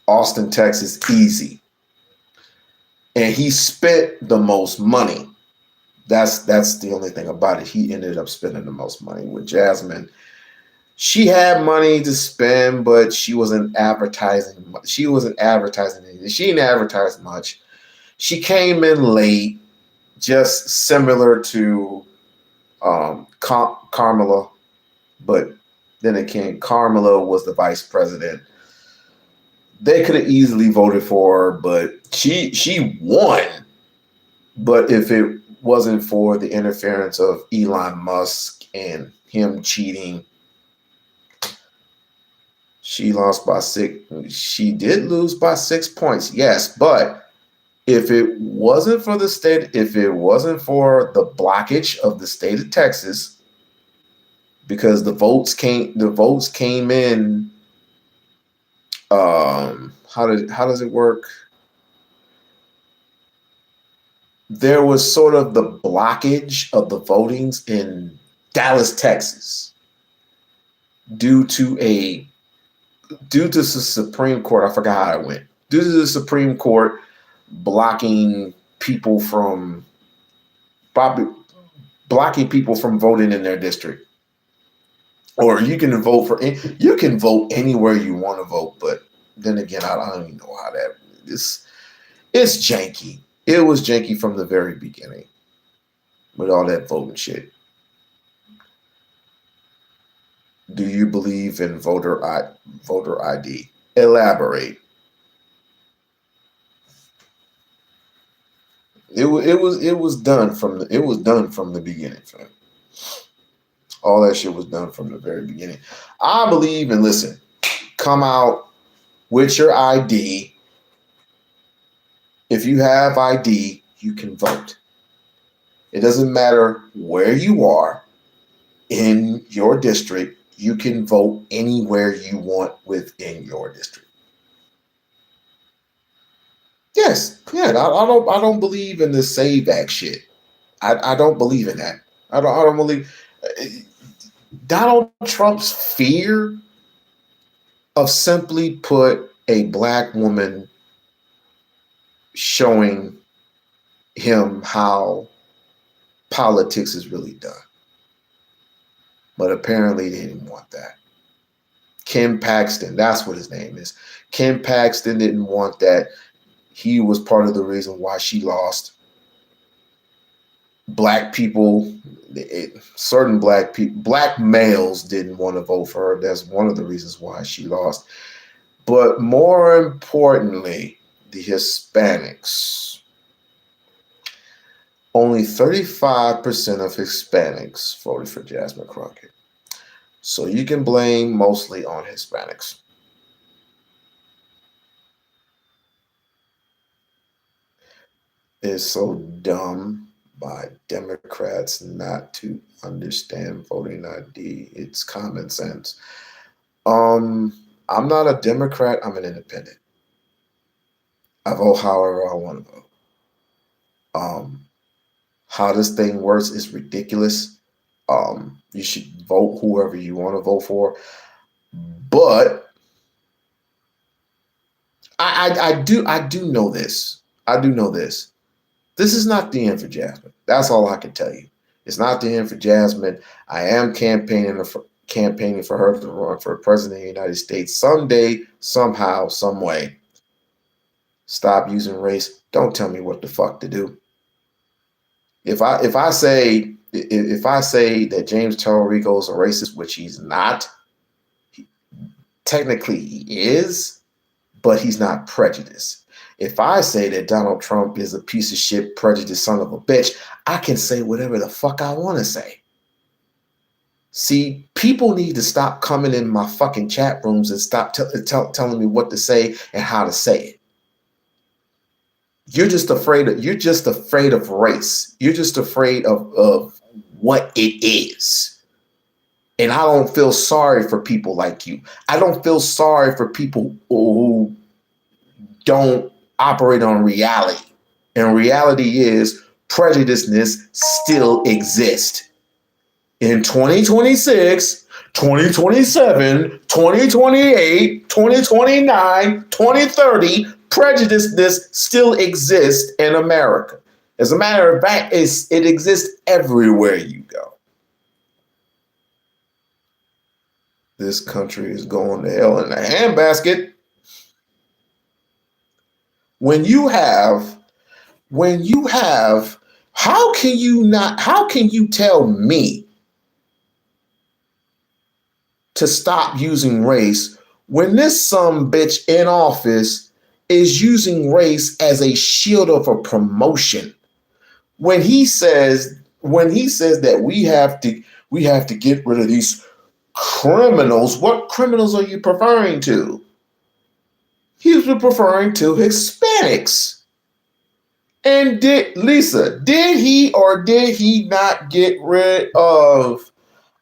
Austin, Texas easy. And he spent the most money. That's the only thing about it. He ended up spending the most money. With Jasmine, she had money to spend, but she wasn't advertising. She wasn't advertising anything. She didn't advertise much. She came in late, just similar to Kamala, but then again, Kamala was the vice president. They could have easily voted for her, but she won. But if it wasn't for the interference of Elon Musk and him cheating, she lost by 6. She did lose by 6 points, yes. But if it wasn't for the state, if it wasn't for the blockage of the state of Texas, because the votes came in. How does it work? There was sort of the blockage of the votings in Dallas, Texas, due to the Supreme Court. I forgot how it went. Due to the Supreme Court blocking people from voting in their district. Or you can vote anywhere you want to vote, but then again, I don't even know how that is. It's janky. It was janky from the very beginning with all that voting shit. Do you believe in voter ID? Elaborate. It was done from the beginning, fam. All that shit was done from the very beginning. I believe in, listen, come out with your ID. If you have ID, you can vote. It doesn't matter where you are in your district. You can vote anywhere you want within your district. Yes, yeah. I don't believe in the Save Act shit. I don't believe in that. I don't believe. Donald Trump's fear of simply put a black woman showing him how politics is really done. But apparently they didn't want that. Ken Paxton, that's what his name is. Ken Paxton didn't want that. He was part of the reason why she lost. Black people, certain black males didn't want to vote for her. That's one of the reasons why she lost. But more importantly, the Hispanics. Only 35% of Hispanics voted for Jasmine Crockett. So you can blame mostly on Hispanics. It's so dumb by Democrats not to understand voting ID. It's common sense. I'm not a Democrat. I'm an independent. I vote however I want to vote. How this thing works is ridiculous. You should vote whoever you want to vote for. But I do know this. I do know this. This is not the end for Jasmine. That's all I can tell you. It's not the end for Jasmine. I am campaigning for her to run for president of the United States someday, somehow, some way. Stop using race. Don't tell me what the fuck to do. If I say that James Tallarico is a racist, which he's not, technically he is, but he's not prejudiced. If I say that Donald Trump is a piece of shit, prejudiced son of a bitch, I can say whatever the fuck I want to say. See, people need to stop coming in my fucking chat rooms and stop telling me what to say and how to say it. You're just afraid of race. You're just afraid of what it is. And I don't feel sorry for people like you. I don't feel sorry for people who don't operate on reality. And reality is prejudiceness still exists. In 2026, 2027, 2028, 2029, 2030, prejudiceness still exists in America. As a matter of fact, it exists everywhere you go. this country is going to hell in a handbasket. When you have, how can you tell me to stop using race when this bitch in office is using race as a shield of a promotion? When he says that we have to get rid of these criminals, what criminals are you referring to? He was referring to Hispanics. And did he or did he not get rid of,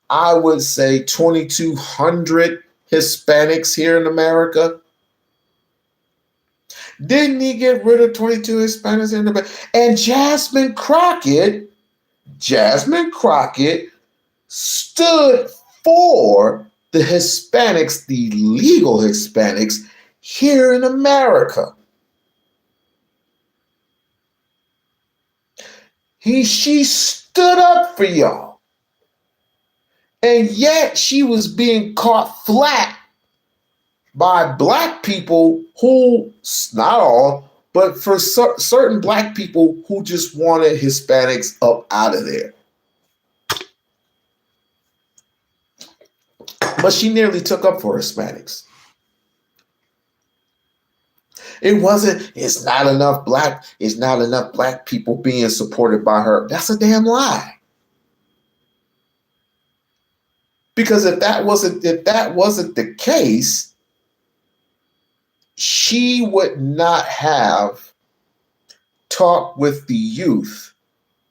I would say, 2,200 Hispanics here in America? Didn't he get rid of 22 Hispanics in America? And Jasmine Crockett stood for the Hispanics, the legal Hispanics here in America. She stood up for y'all. And yet she was being caught flat by black people who, not all, but for certain black people who just wanted Hispanics up out of there. But she nearly took up for Hispanics. It's not enough black people being supported by her. That's a damn lie. Because if that wasn't the case, she would not have talked with the youth,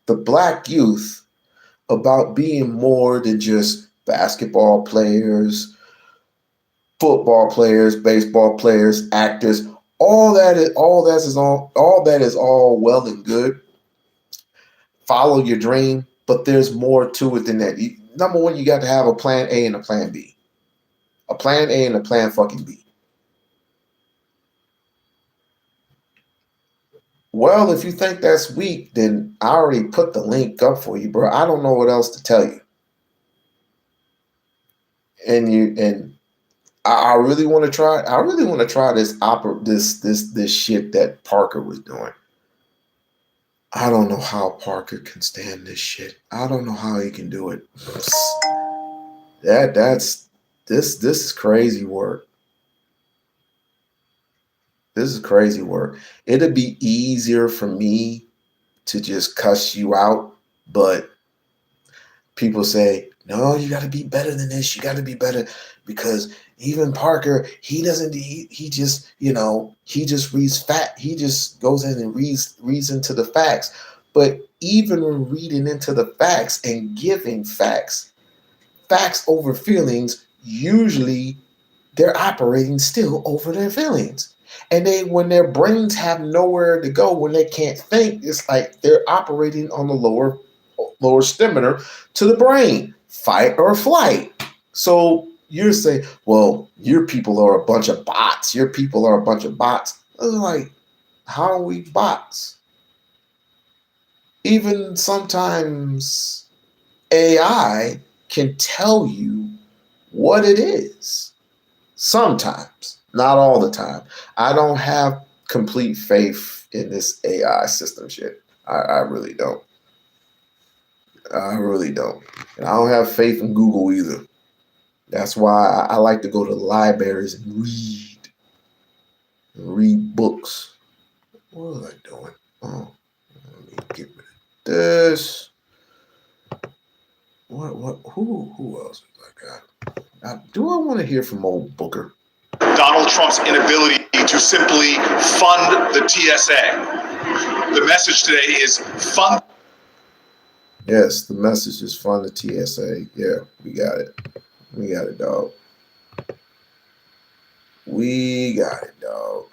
the black youth, about being more than just basketball players, football players, baseball players, actors. All that is all well and good. Follow your dream, but there's more to it than that. Number one, you got to have a plan A and a plan B. A plan A and a plan fucking B. Well, if you think that's weak, then I already put the link up for you, bro. I don't know what else to tell you. And I really want to try. I really want to try this shit that Parker was doing. I don't know how Parker can stand this shit. I don't know how he can do it. This is crazy work. This is crazy work. It'd be easier for me to just cuss you out, but people say, no, you got to be better than this. You got to be better, because even Parker, he just reads fact. He just goes in and reads into the facts. But even when reading into the facts and giving facts over feelings, usually they're operating still over their feelings. And when their brains have nowhere to go, when they can't think, it's like they're operating on the lower stemmeter to the brain, fight or flight. So you're saying, well, your people are a bunch of bots. Your people are a bunch of bots. I was like, how are we bots? Even sometimes AI can tell you what it is. Sometimes, not all the time. I don't have complete faith in this AI system shit. I really don't. I really don't. And I don't have faith in Google either. That's why I like to go to the libraries and read books. What was I doing? Oh, let me get rid of this. Who else have I got? Do I want to hear from old Booker? Donald Trump's inability to simply fund the TSA. The message today is fund. Yes, the message is fund the TSA. Yeah, we got it. We got it, dog. We got it, dog.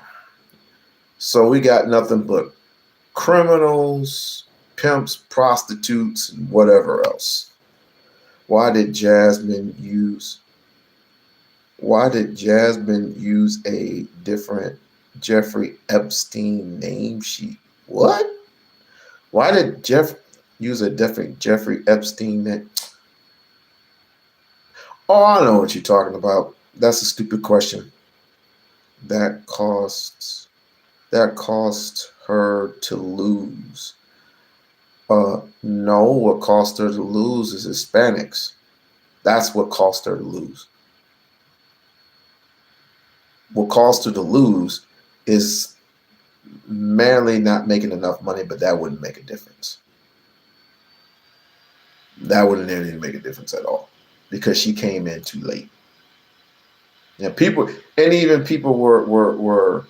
So we got nothing but criminals, pimps, prostitutes, and whatever else. Why did Jasmine use a different Jeffrey Epstein name sheet? What? Why did Jeff use a different Jeffrey Epstein name? Oh, I know what you're talking about. That's a stupid question. That cost her to lose. No, what cost her to lose is Hispanics. That's what cost her to lose. What cost her to lose is merely not making enough money, but that wouldn't make a difference. That wouldn't even make a difference at all because she came in too late. And even people were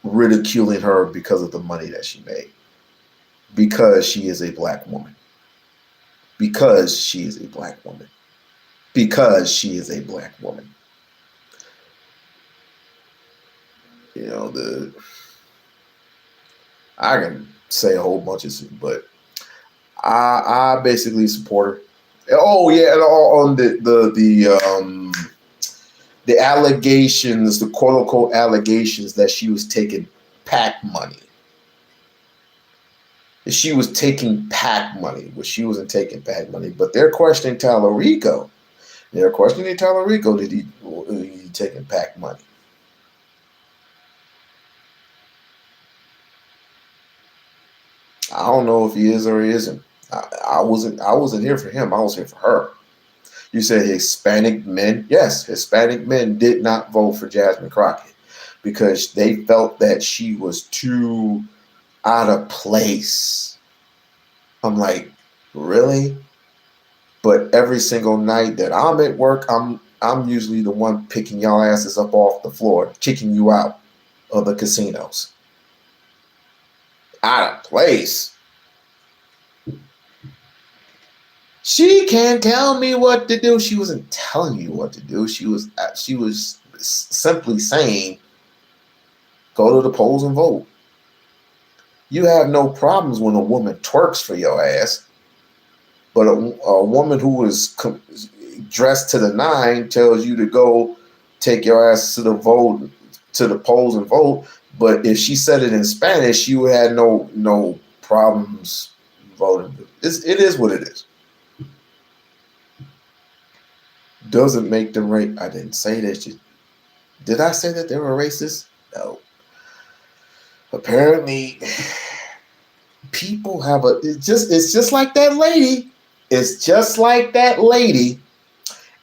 ridiculing her because of the money that she made. Because she is a black woman. Because she is a black woman. Because she is a black woman. You know, I can say a whole bunch of shit, but I basically support her. Oh yeah, and on the allegations, the quote unquote allegations that she was taking PAC money. She was taking PAC money, but she wasn't taking PAC money. But they're questioning Tallarico. Did he taking PAC money? I don't know if he is or he isn't. I wasn't here for him. I was here for her. You said Hispanic men. Yes, Hispanic men did not vote for Jasmine Crockett because they felt that she was too out of place. I'm like, really? But every single night that I'm at work, I'm usually the one picking y'all asses up off the floor, kicking you out of the casinos. Out of place. She can't tell me what to do. She wasn't telling you what to do. She was simply saying, go to the polls and vote. You have no problems when a woman twerks for your ass, but a woman who is dressed to the nine tells you to go take your ass to the polls and vote. But if she said it in Spanish, you had no problems voting. It is what it is. Doesn't make them right. I didn't say that. Did I say that they were racist? No. Apparently, people have it's just like that lady. It's just like that lady.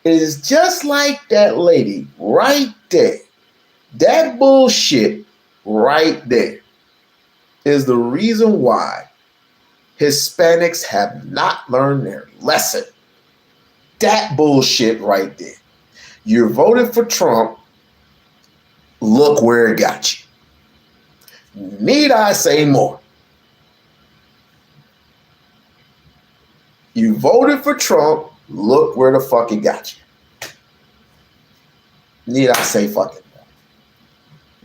It is just like that lady right there. That bullshit right there is the reason why Hispanics have not learned their lesson. That bullshit right there. You're voting for Trump. Look where it got you. Need I say more? You voted for Trump. Look where the fuck it got you. Need I say fucking more?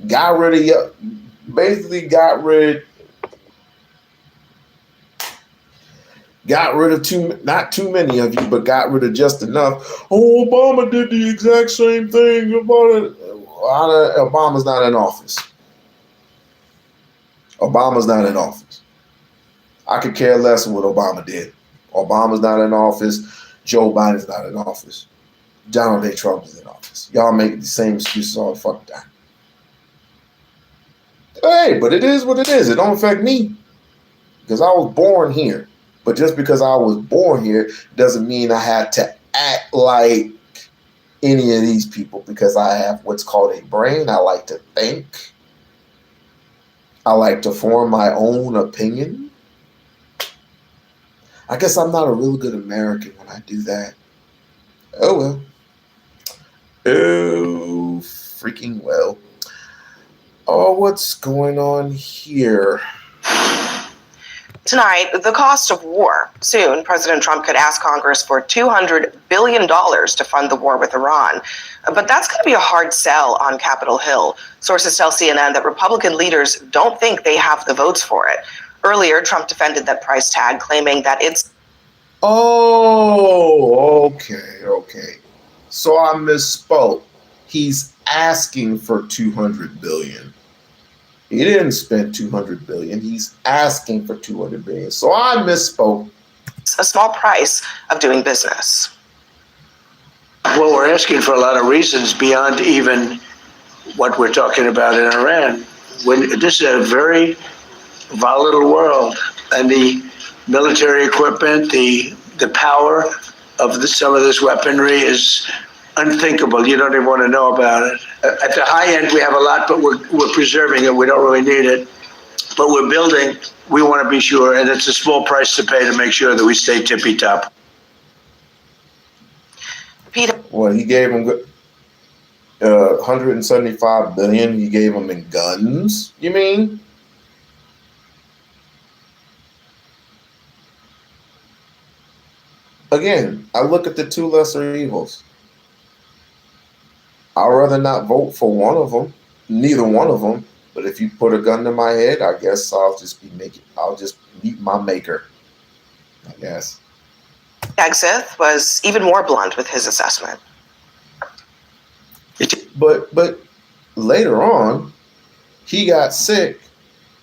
Got rid of you. Basically got rid of not too many of you, but got rid of just enough. Oh, Obama did the exact same thing. Obama's not in office. Obama's not in office. I could care less what Obama did. Obama's not in office. Joe Biden's not in office. Donald J. Trump is in office. Y'all make the same excuses all the fucking time. Hey, but it is what it is. It don't affect me because I was born here. But just because I was born here doesn't mean I had to act like any of these people because I have what's called a brain. I like to think. I like to form my own opinion. I guess I'm not a real good American when I do that. Oh well. Oh, freaking well. Oh, what's going on here? Tonight, the cost of war. Soon, President Trump could ask Congress for $200 billion to fund the war with Iran. But that's going to be a hard sell on Capitol Hill. Sources tell CNN that Republican leaders don't think they have the votes for it. Earlier, Trump defended that price tag, claiming that it's... Oh, okay. So I misspoke. He's asking for $200 billion. He didn't spend $200 billion. He's asking for $200 billion. So I misspoke. a small price of doing business. Well, we're asking for a lot of reasons beyond even what we're talking about in Iran. This is a very volatile world, and the military equipment, the power of some of this weaponry is unthinkable. You don't even want to know about it. At the high end, we have a lot, but we're preserving it. We don't really need it, but we're building. We want to be sure, and it's a small price to pay to make sure that we stay tippy top. Peter. Well, he gave him 175 billion. He gave them in guns. You mean? Again, I look at the two lesser evils. I'd rather not vote for one of them, neither one of them. But if you put a gun to my head, I guess I'll just meet my maker. I guess. Exith was even more blunt with his assessment. But later on, he got sick.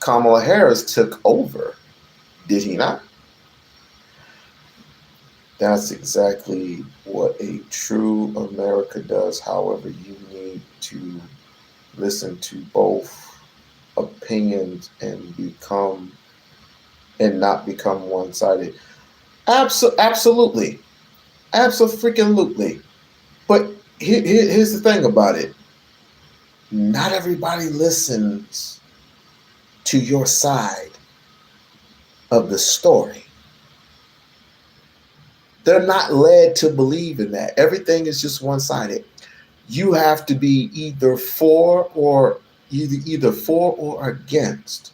Kamala Harris took over. Did he not? That's exactly what a true America does. However, you need to listen to both opinions and not become one-sided. Absolutely. Absolutely. But here's the thing about it. Not everybody listens to your side of the story. They're not led to believe in that. Everything is just one-sided. You have to be either for or against.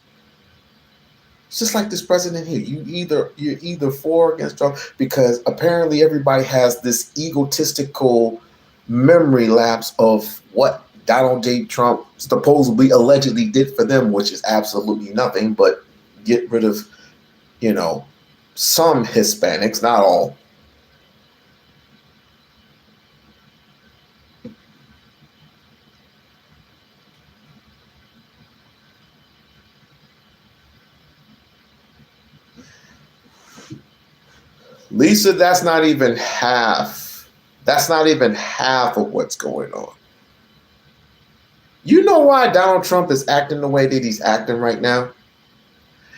It's just like this president here. You're either for or against Trump, because apparently everybody has this egotistical memory lapse of what Donald J. Trump supposedly allegedly did for them, which is absolutely nothing but get rid of, some Hispanics, not all. Lisa, that's not even half. That's not even half of what's going on. You know why Donald Trump is acting the way that he's acting right now?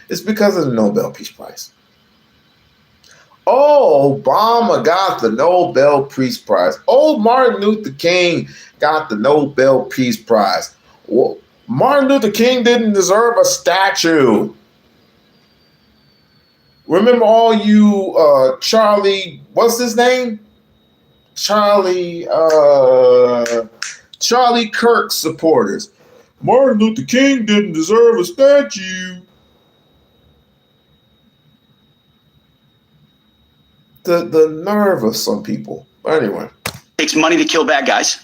It's because of the Nobel Peace Prize. Oh, Obama got the Nobel Peace Prize. Oh, Martin Luther King got the Nobel Peace Prize. Well, Martin Luther King didn't deserve a statue. Remember all you Charlie, what's his name? Charlie Kirk supporters. Martin Luther King didn't deserve a statue. The nerve of some people. But anyway. It takes money to kill bad guys.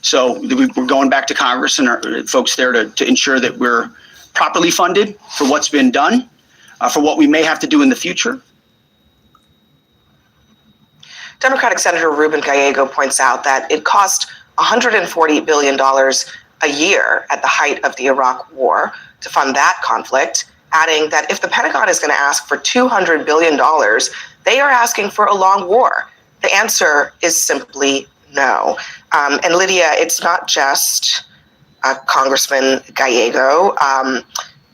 So we're going back to Congress and our folks there to ensure that we're properly funded for what's been done. For what we may have to do in the future. Democratic Senator Ruben Gallego points out that it cost $140 billion a year at the height of the Iraq War to fund that conflict, adding that if the Pentagon is going to ask for $200 billion, they are asking for a long war. The answer is simply no. And Lydia, it's not just Congressman Gallego.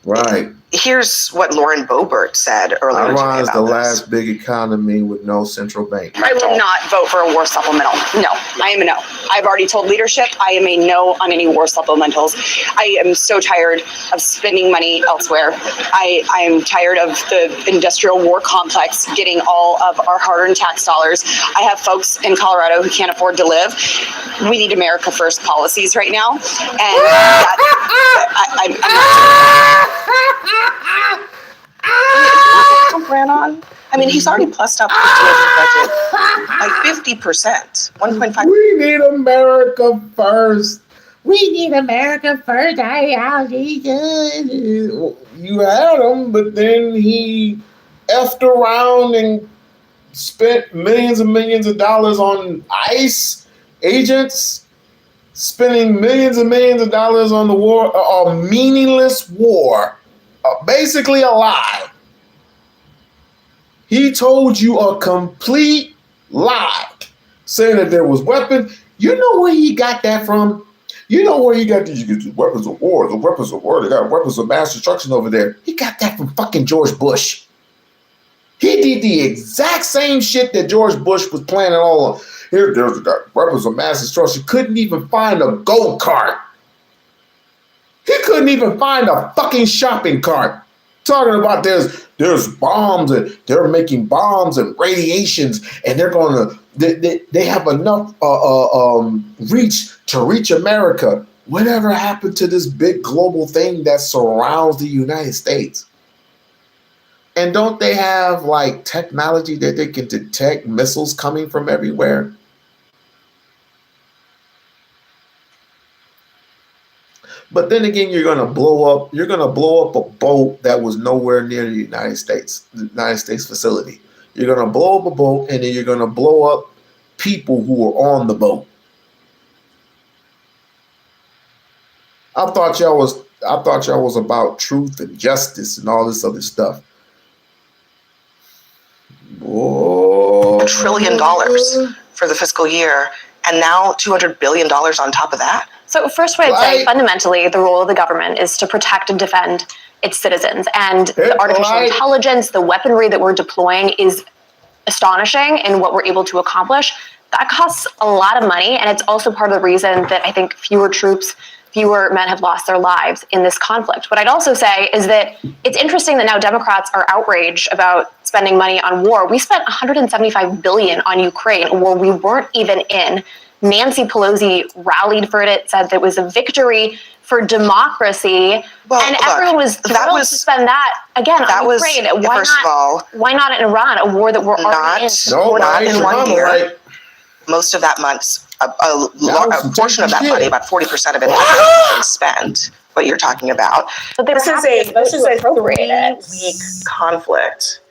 Right. Here's what Lauren Boebert said earlier today Iran is about the this. last big economy with no central bank. I will not vote for a war supplemental. No, I am a no. I've already told leadership I am a no on any war supplementals. I am so tired of spending money elsewhere. I am tired of the industrial war complex getting all of our hard-earned tax dollars. I have folks in Colorado who can't afford to live. We need America First policies right now. And I'm not Trump ran on. I mean, he's already plussed up the budget by 50%, 1.5. We need America first. We need America first. You had him, but then he effed around and spent millions and millions of dollars on ICE agents, spending millions and millions of dollars on the war, a meaningless war. Basically a lie. He told you a complete lie. saying that there was weapons. You know where he got that from? You know where he got these weapons of war, the weapons of war. They got weapons of mass destruction over there. He got that from fucking George Bush. He did the exact same shit that George Bush was planning all on. Here, there's got weapons of mass destruction. Couldn't even find a go kart. He couldn't even find a fucking shopping cart. Talking about there's bombs and they're making bombs and radiations and they're gonna they have enough reach to reach America. Whatever happened to this big global thing that surrounds the United States? And don't they have like technology that they can detect missiles coming from everywhere? But then again, you're gonna blow up a boat that was nowhere near the United States facility. You're gonna blow up a boat and then you're gonna blow up people who are on the boat. I thought y'all was about truth and justice and all this other stuff. $1 trillion for the fiscal year, and now $200 billion on top of that. So first, what I'd say, fundamentally, the role of the government is to protect and defend its citizens. And the artificial intelligence, the weaponry that we're deploying is astonishing in what we're able to accomplish. That costs a lot of money, and it's also part of the reason that I think fewer men have lost their lives in this conflict. What I'd also say is that it's interesting that now Democrats are outraged about spending money on war. We spent $175 billion on Ukraine, a war we weren't even in. Nancy Pelosi rallied for it, said that it was a victory for democracy, and everyone was thrilled to spend that again on Ukraine. Why not in Iran, a war that we're already in? Not in 1 year. Most of that month's a portion of that money, about 40% of it, has been spent. What you're talking about. But this is a 3-week conflict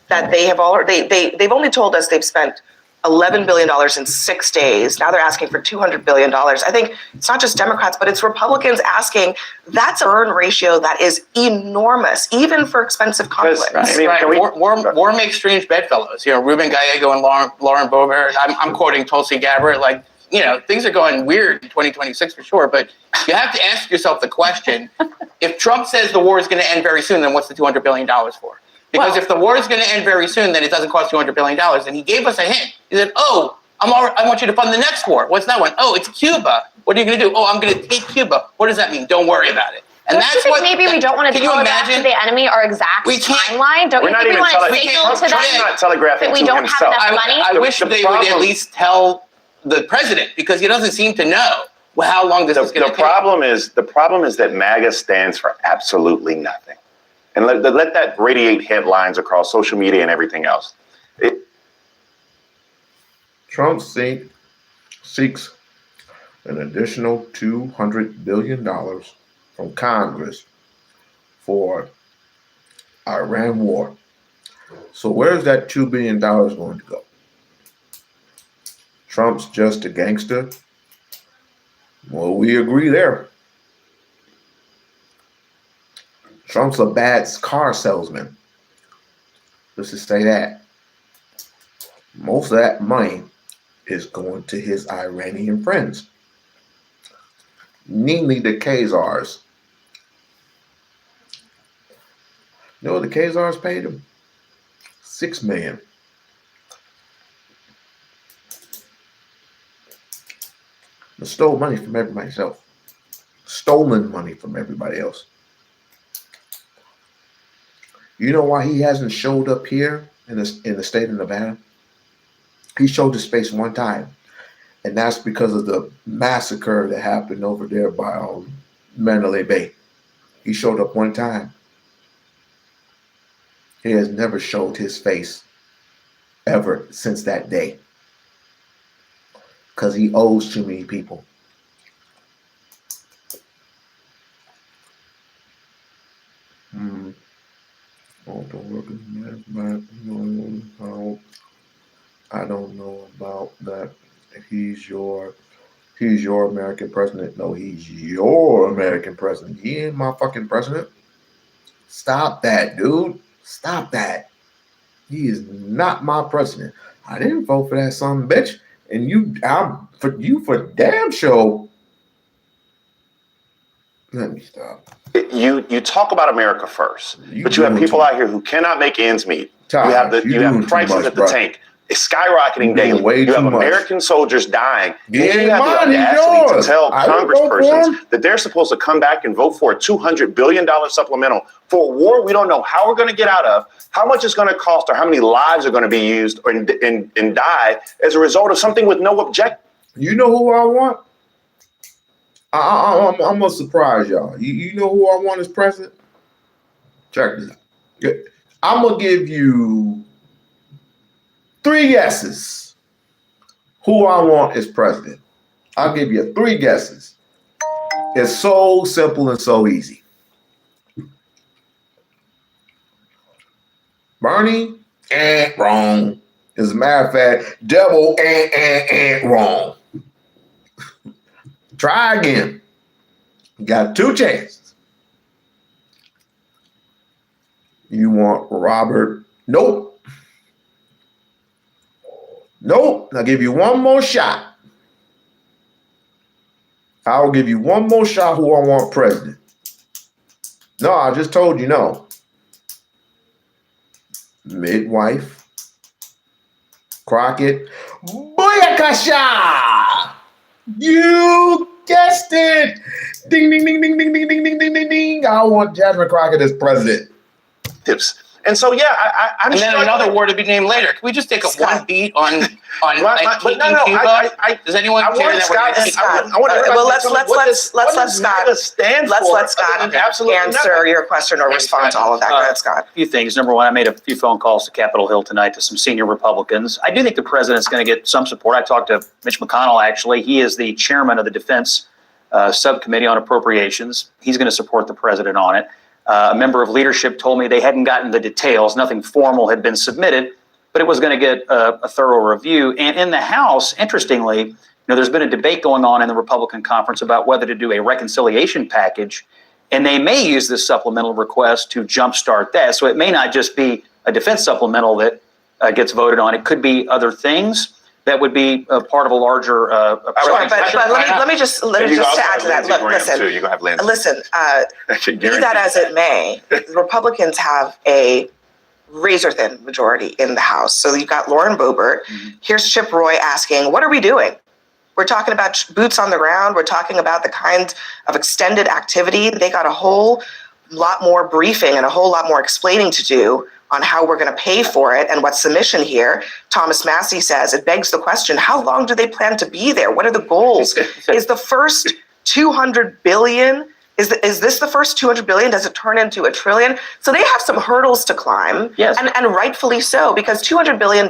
that they have already. They've only told us they've spent $11 billion in 6 days. Now they're asking for $200 billion. I think it's not just Democrats, but it's Republicans asking. That's a burn ratio that is enormous, even for expensive conflicts. War makes strange bedfellows. You know, Ruben Gallego and Lauren Boebert. I'm quoting Tulsi Gabbard. Like, you know, things are going weird in 2026 for sure. But you have to ask yourself the question: if Trump says the war is going to end very soon, then what's the $200 billion for? Because if the war is going to end very soon, then it doesn't cost $200 billion. And he gave us a hint. He said, I want you to fund the next war. What's that one? Oh, it's Cuba. What are you going to do? Oh, I'm going to take Cuba. What does that mean? Don't worry about it. And that's what maybe we don't want to telegraph to the enemy our exact timeline. Don't you think we want to signal to them that we don't have enough money? I wish they would at least tell the president, because he doesn't seem to know how long this is going to take. The problem is that MAGA stands for absolutely nothing. And let that radiate headlines across social media and everything else. Trump seeks an additional $200 billion from Congress for Iran war. So where's that $2 billion going to go? Trump's just a gangster? Well, we agree there. Trump's a bad car salesman. Let's just say that. Most of that money is going to his Iranian friends, namely the Khazars. You know what the Khazars paid him? $6 million. They stole money from everybody else. Stolen money from everybody else. You know why he hasn't showed up here in the state of Nevada? He showed his face one time, and that's because of the massacre that happened over there by Mandalay Bay. He showed up one time. He has never showed his face ever since that day, because he owes too many people. I don't know about that. He's your American president. No, he's your American president. He ain't my fucking president. Stop that, dude. Stop that. He is not my president. I didn't vote for that son of a bitch. And for damn sure. Let me stop. You talk about America first, but you have people out here who cannot make ends meet. You have prices at the tank. It's skyrocketing daily. You have American soldiers dying. You have the audacity to tell congresspersons that they're supposed to come back and vote for a $200 billion supplemental for a war we don't know how we're going to get out of, how much it's going to cost, or how many lives are going to be used and die as a result of something with no objective. You know who I want? I'm gonna surprise y'all. You know who I want as president? Check this out. I'm gonna give you 3 guesses who I want as president. I'll give you 3 guesses. It's so simple and so easy. Bernie, wrong. As a matter of fact, double wrong. Try again. You got 2 chances. You want Robert? Nope. Nope. I'll give you one more shot. I'll give you one more shot who I want president. No, I just told you no. Midwife. Crockett. Booyakasha! You guessed it. Ding, ding, ding, ding, ding, ding, ding, ding, ding, ding, ding. I want Jasmine Crockett as president. Tips. And so, yeah, I'm. And then another war to be named later. Can we just take one beat on Cuba? Does anyone care that let Scott answer your question or respond to all of that. Go ahead, Scott. A few things. Number one, I made a few phone calls to Capitol Hill tonight to some senior Republicans. I do think the president's going to get some support. I talked to Mitch McConnell, actually. He is the chairman of the Defense Subcommittee on Appropriations. He's going to support the president on it. A member of leadership told me they hadn't gotten the details. Nothing formal had been submitted, but it was going to get a thorough review. And in the House, interestingly, there's been a debate going on in the Republican conference about whether to do a reconciliation package, and they may use this supplemental request to jumpstart that. So it may not just be a defense supplemental that gets voted on. It could be other things that would be a part of a larger. Sure, but let me just add to that. Look, listen. Be that as it may, Republicans have a razor-thin majority in the House. So you've got Lauren Boebert. Mm-hmm. Here's Chip Roy asking, "What are we doing?" We're talking about boots on the ground. We're talking about the kinds of extended activity. They got a whole lot more briefing and a whole lot more explaining to do on how we're going to pay for it and what's the mission here. Thomas Massey says it begs the question, how long do they plan to be there? What are the goals? Is the first 200 billion, is this the first 200 billion? Does it turn into $1 trillion? So they have some hurdles to climb, yes. and rightfully so, because $200 billion,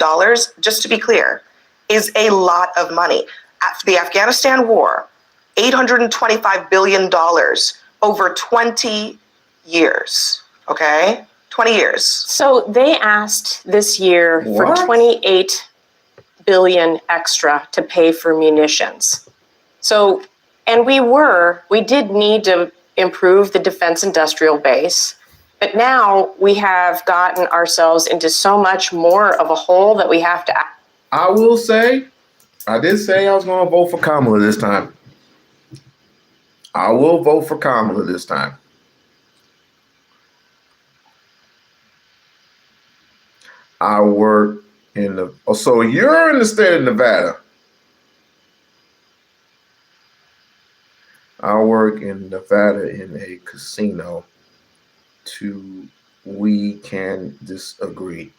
just to be clear, is a lot of money. The Afghanistan war, $825 billion over 20 years, okay? 20 years. So they asked this year for 28 billion extra to pay for munitions. So, and we did need to improve the defense industrial base, but now we have gotten ourselves into so much more of a hole that we have to. I will say, I did say I was going to vote for Kamala this time. I will vote for Kamala this time. I work in so you're in the state of Nevada. I work in Nevada in a casino. We can disagree.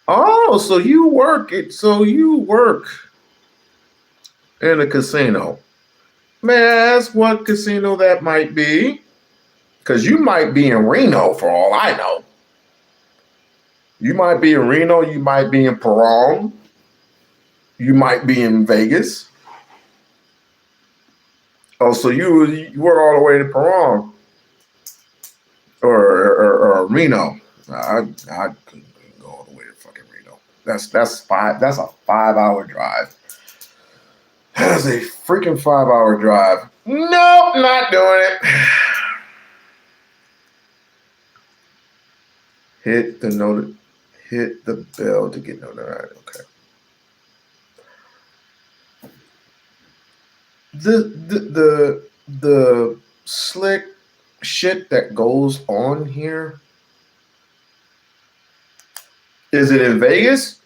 Oh, so you work in a casino. May I ask what casino that might be? Because you might be in Reno for all I know. You might be in Reno, you might be in Pahrump, you might be in Vegas. Oh, so you were all the way to Pahrump or Reno. I couldn't go all the way to fucking Reno. That's a 5-hour drive. That is a freaking 5-hour drive. Nope, not doing it. Hit the bell to get notified. Okay. the slick shit that goes on here, is it in Vegas?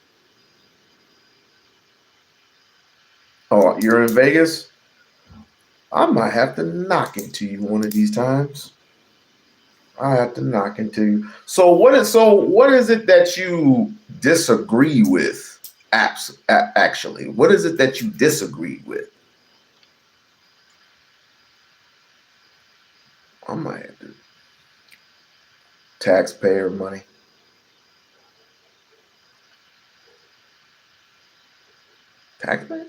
Oh, you're in Vegas? I might have to knock into you one of these times. I have to knock into you. So what is it that you disagree with? Actually, what is it that you disagree with? I might have to. Taxpayer money. Taxpayer?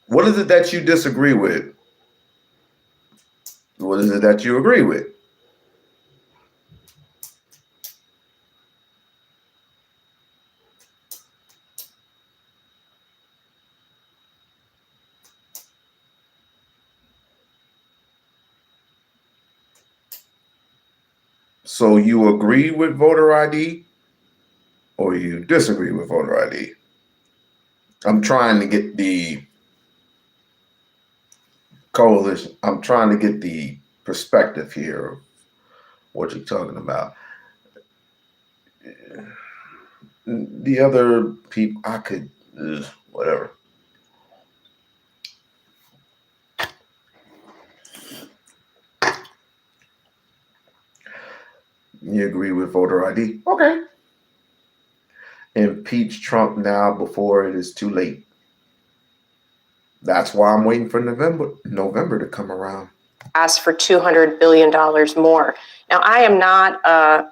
What is it that you disagree with? What is it that you agree with? So you agree with voter ID or you disagree with voter ID? I'm trying to get the coalition. I'm trying to get the perspective here of what you're talking about. The other people, I could, whatever. You agree with voter ID? Okay. Impeach Trump now before it is too late. That's why I'm waiting for November to come around. Ask for $200 billion more. Now, I am not a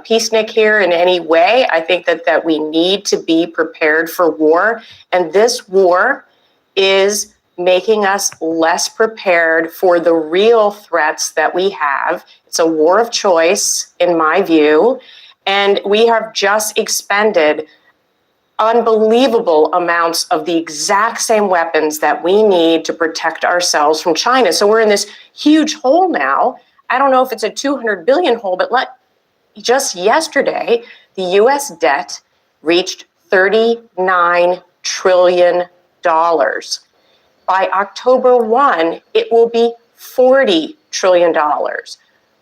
peacenik here in any way. I think that we need to be prepared for war, and this war is making us less prepared for the real threats that we have. It's a war of choice, in my view, and we have just expended unbelievable amounts of the exact same weapons that we need to protect ourselves from China. So we're in this huge hole now. I don't know if it's a 200 billion hole, but just yesterday, the US debt reached $39 trillion. By October 1, it will be $40 trillion.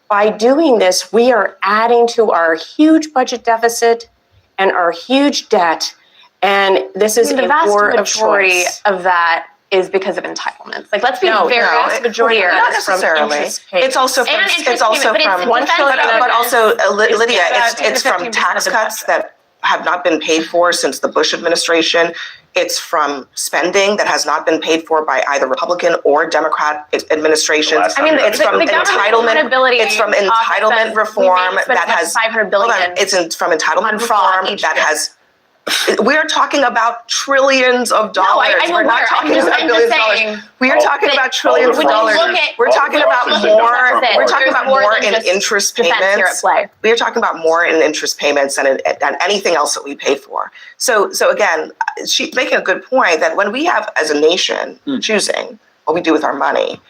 By doing this, we are adding to our huge budget deficit and our huge debt. And this is the vast majority of that is because of entitlements. Like, let's be very clear. Not necessarily. It's also from but also Lydia, it's from tax cuts that have not been paid for since the Bush administration. It's from spending that has not been paid for by either Republican or Democrat administrations. I mean, it's from entitlement. It's from entitlement reform that has $500 billion. It's from entitlement reform that has. We are talking about trillions of dollars. We're not talking about billions of dollars. We are talking about trillions of dollars. We're talking about more. We're talking about more in interest payments. We are talking about more in interest payments than anything else that we pay for. So again, she's making a good point that when we have, as a nation, choosing what we do with our money,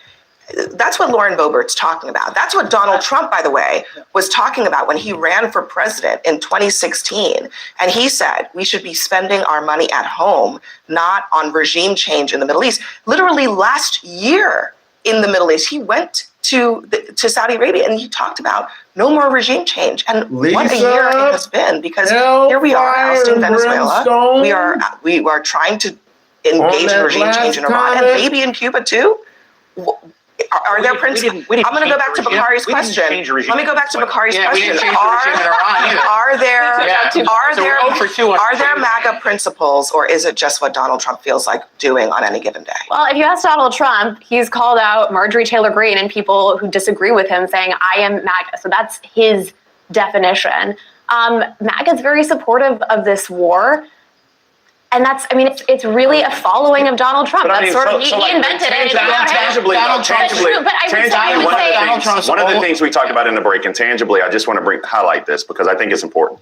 that's what Lauren Boebert's talking about. That's what Donald Trump, by the way, was talking about when he ran for president in 2016. And he said we should be spending our money at home, not on regime change in the Middle East. Literally last year in the Middle East, he went to Saudi Arabia and he talked about no more regime change. And what a year it has been, because here we are ousting Venezuela. We are trying to engage in regime change in Iran and maybe in Cuba too. Are there principles? I'm going to go back to Bakari's question. Let me go back to Bakari's question. Are there MAGA principles, or is it just what Donald Trump feels like doing on any given day? Well, if you ask Donald Trump, he's called out Marjorie Taylor Greene and people who disagree with him, saying, I am MAGA. So that's his definition. MAGA is very supportive of this war. And it's really a following of Donald Trump. That's sort of, he invented it. One of the things we talked about in the break, and tangibly, I just want to highlight this because I think it's important.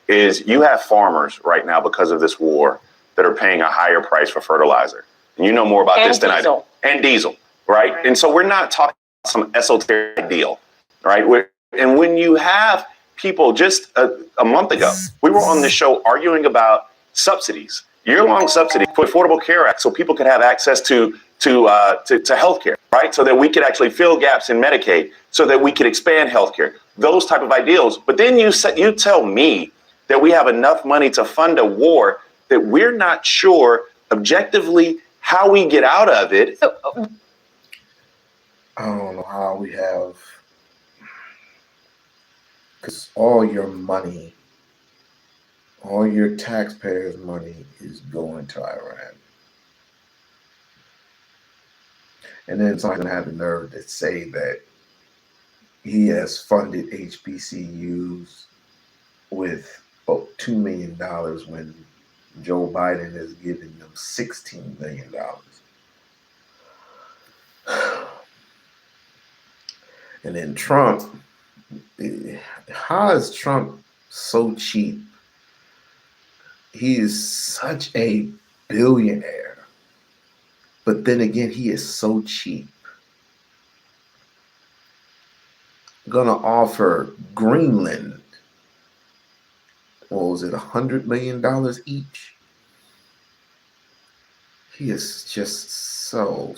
is you have farmers right now because of this war that are paying a higher price for fertilizer. And you know more about this than I do. And diesel, right? And so we're not talking about some esoteric deal, right? And when you have people just a month ago, we were on this show arguing about subsidies, year-long subsidies for Affordable Care Act, so people could have access to healthcare, right? So that we could actually fill gaps in Medicaid, so that we could expand healthcare, those type of ideals. But then you tell me that we have enough money to fund a war that we're not sure objectively how we get out of it. I don't know how we have, because all your money, all your taxpayers' money is going to Iran. And then someone had the nerve to say that he has funded HBCUs with $2 million when Joe Biden is giving them $16 million. And then Trump, how is Trump so cheap? He is such a billionaire, but then again, he is so cheap. Gonna offer Greenland, what was it, $100 million each? He is just so.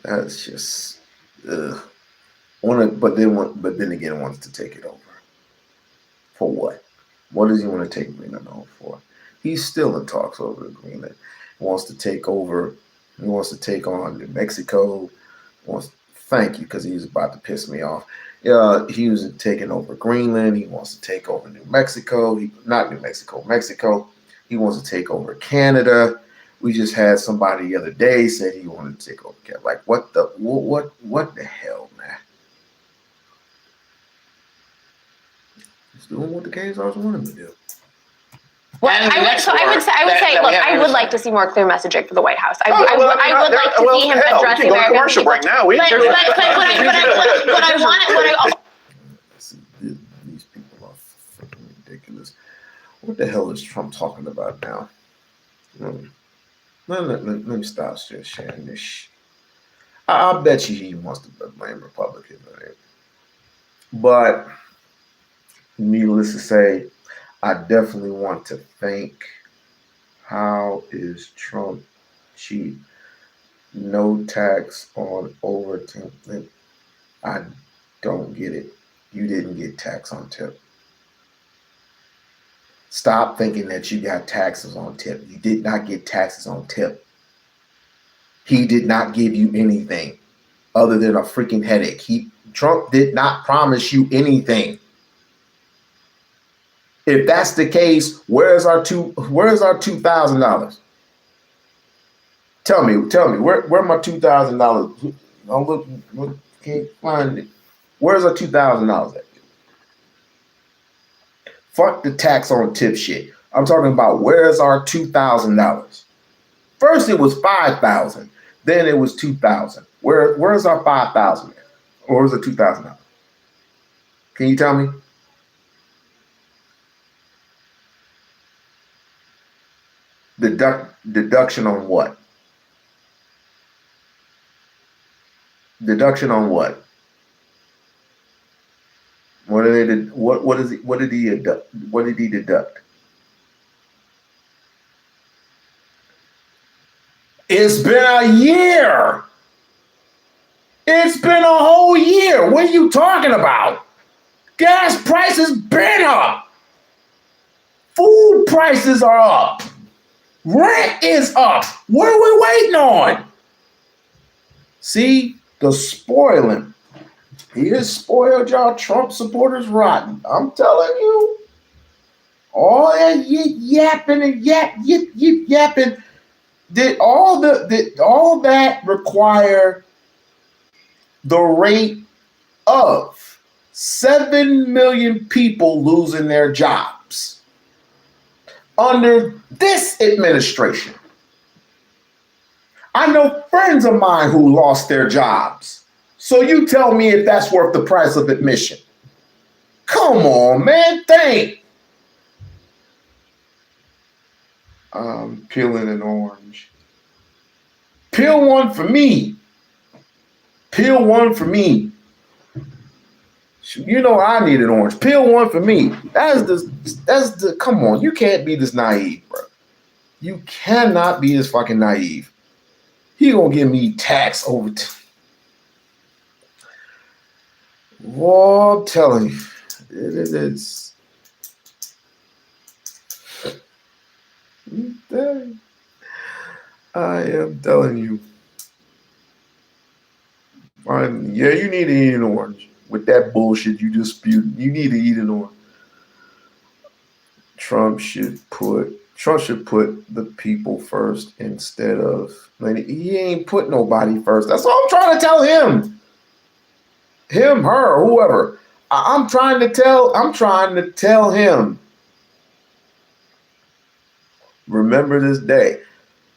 That's just. But then again, wants to take it over. For what? What does he want to take Greenland over for? He's still in talks over Greenland. He wants to take over. He wants to take on New Mexico. Thank you, because he was about to piss me off. He was taking over Greenland. He wants to take over New Mexico. Not New Mexico, Mexico. He wants to take over Canada. We just had somebody the other day said he wanted to take over Canada. Like, what the hell, man? He's doing what the KSRs want him to do. Well, I would say, look, I would like to see more clear messaging for the White House. I would like to see him address the American commercial people. break now. What I want. These people are freaking ridiculous. What the hell is Trump talking about now? Let me stop sharing this. I bet you he wants to blame Republicans, right? But needless to say, I definitely want to think, how is Trump cheap? No tax on over 10. I don't get it. You didn't get tax on tip. Stop thinking that you got taxes on tip. You did not get taxes on tip. He did not give you anything other than a freaking headache. Trump did not promise you anything. If that's the case, where's our $2,000? Tell me, where my $2,000? Look, can't find it. Where's our $2,000 at? Fuck the tax on tip shit. I'm talking about where's our $2,000? First it was $5,000, then it was $2,000. Where's our $5,000? Or where's the $2,000? Can you tell me? Deduction on what? Deduction on what? What did he deduct? It's been a year. It's been a whole year. What are you talking about? Gas prices been up. Food prices are up. Rent is up. What are we waiting on? See, the spoiling. He has spoiled y'all Trump supporters rotten. I'm telling you. All that yapping and yapping. Did all that require the rate of 7 million people losing their jobs under this administration? I know friends of mine who lost their jobs. So you tell me if that's worth the price of admission. Come on, man. Think. Peeling an orange. Peel one for me. Peel one for me. You know I need an orange. Peel one for me. That's the come on. You can't be this naive, bro. You cannot be this fucking naive. He gonna give me tax over. Well, I'm telling you, it's. I am telling you. Yeah, you need to eat an orange. With that bullshit you just spewed, you need to eat an orange. Trump should put the people first instead of, he ain't put nobody first. That's what I'm trying to tell him. Him, her, whoever. I'm trying to tell him. Remember this day.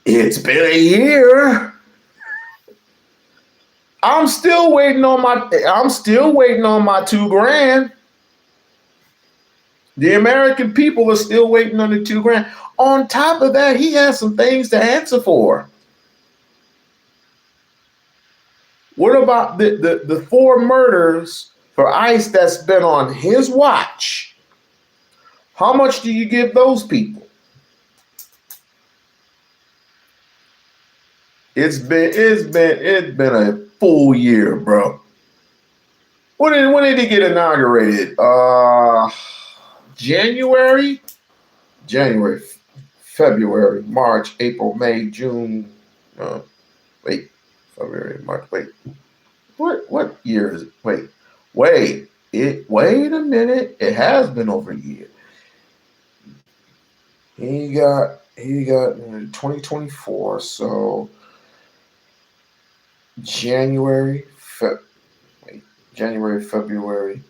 It's been a year. I'm still waiting on my $2,000. The American people are still waiting on the $2,000. On top of that, he has some things to answer for. What about the 4 murders for ICE that's been on his watch? How much do you give those people? It's been a full year, bro. When did he get inaugurated? January, February, March, April, May, June. February, March. What year is it? Wait a minute. It has been over a year. He got 2024. So January, February,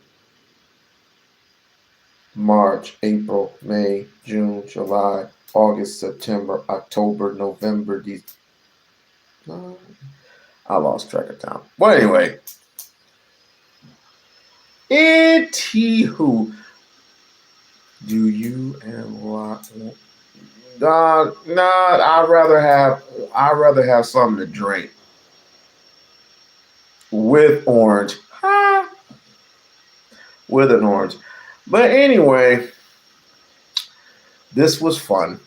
March, April, May, June, July, August, September, October, November, I lost track of time. Well, anyway, anywho, do you and what? Nah. I'd rather have something to drink with orange. With an orange. But anyway, this was fun.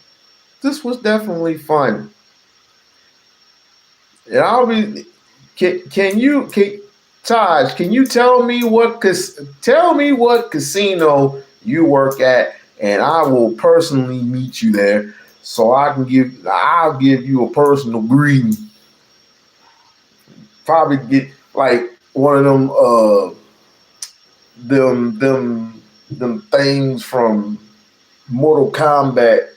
This was definitely fun. And I'll be. Taj, can you tell me what casino you work at, and I will personally meet you there, so I'll give you a personal greeting. Probably get like one of them things from Mortal Kombat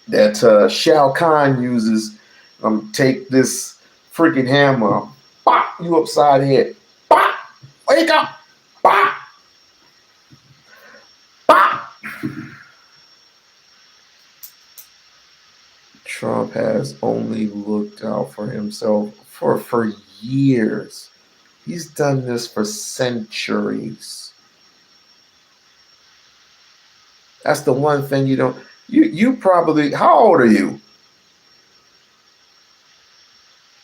that Shao Kahn uses. Take this freaking hammer, bop you upside the head, bop, wake up, bop, bop. Trump has only looked out for himself for years. He's done this for centuries. That's the one thing you don't. You probably. How old are you?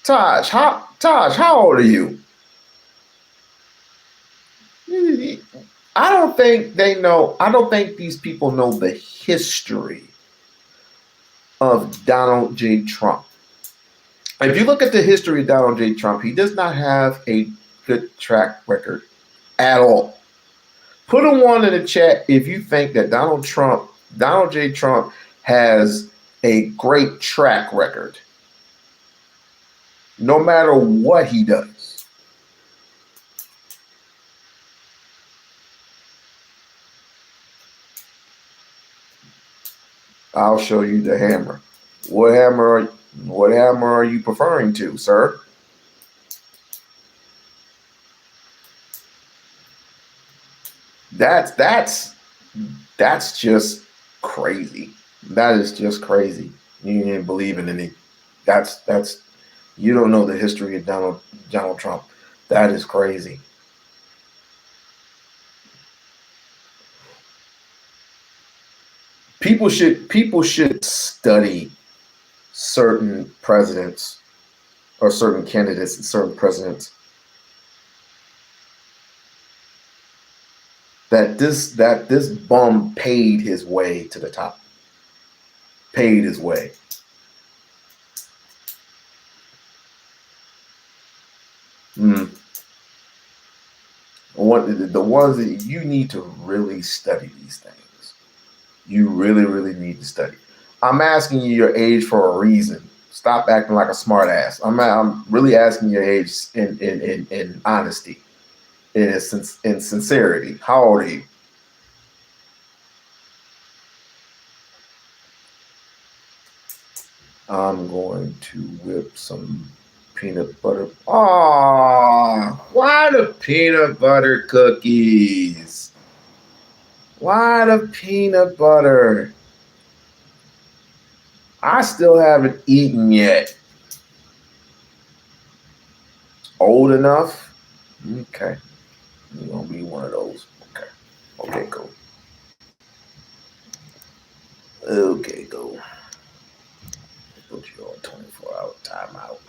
Taj, how old are you? I don't think they know. I don't think these people know the history of Donald J. Trump. If you look at the history of Donald J. Trump, he does not have a good track record at all. Put a 1 in the chat if you think that Donald J. Trump has a great track record. No matter what he does. I'll show you the hammer. What hammer are you preferring to, sir? That's just crazy. That is just crazy. You didn't believe in any. That's you don't know the history of Donald Trump. That is crazy. People should study certain presidents or certain candidates and certain presidents that this bum paid his way to the top. Paid his way. The ones that you need to really study these things. You really, really need to study. I'm asking you your age for a reason. Stop acting like a smart ass. I'm really asking your age in honesty, in sincerity. How old are you? I'm going to whip some peanut butter. Aww, why the peanut butter cookies? Why the peanut butter? I still haven't eaten yet. Old enough? Okay. You're going to be one of those. Okay. Okay, cool. Okay, cool. Put you on 24-hour timeout.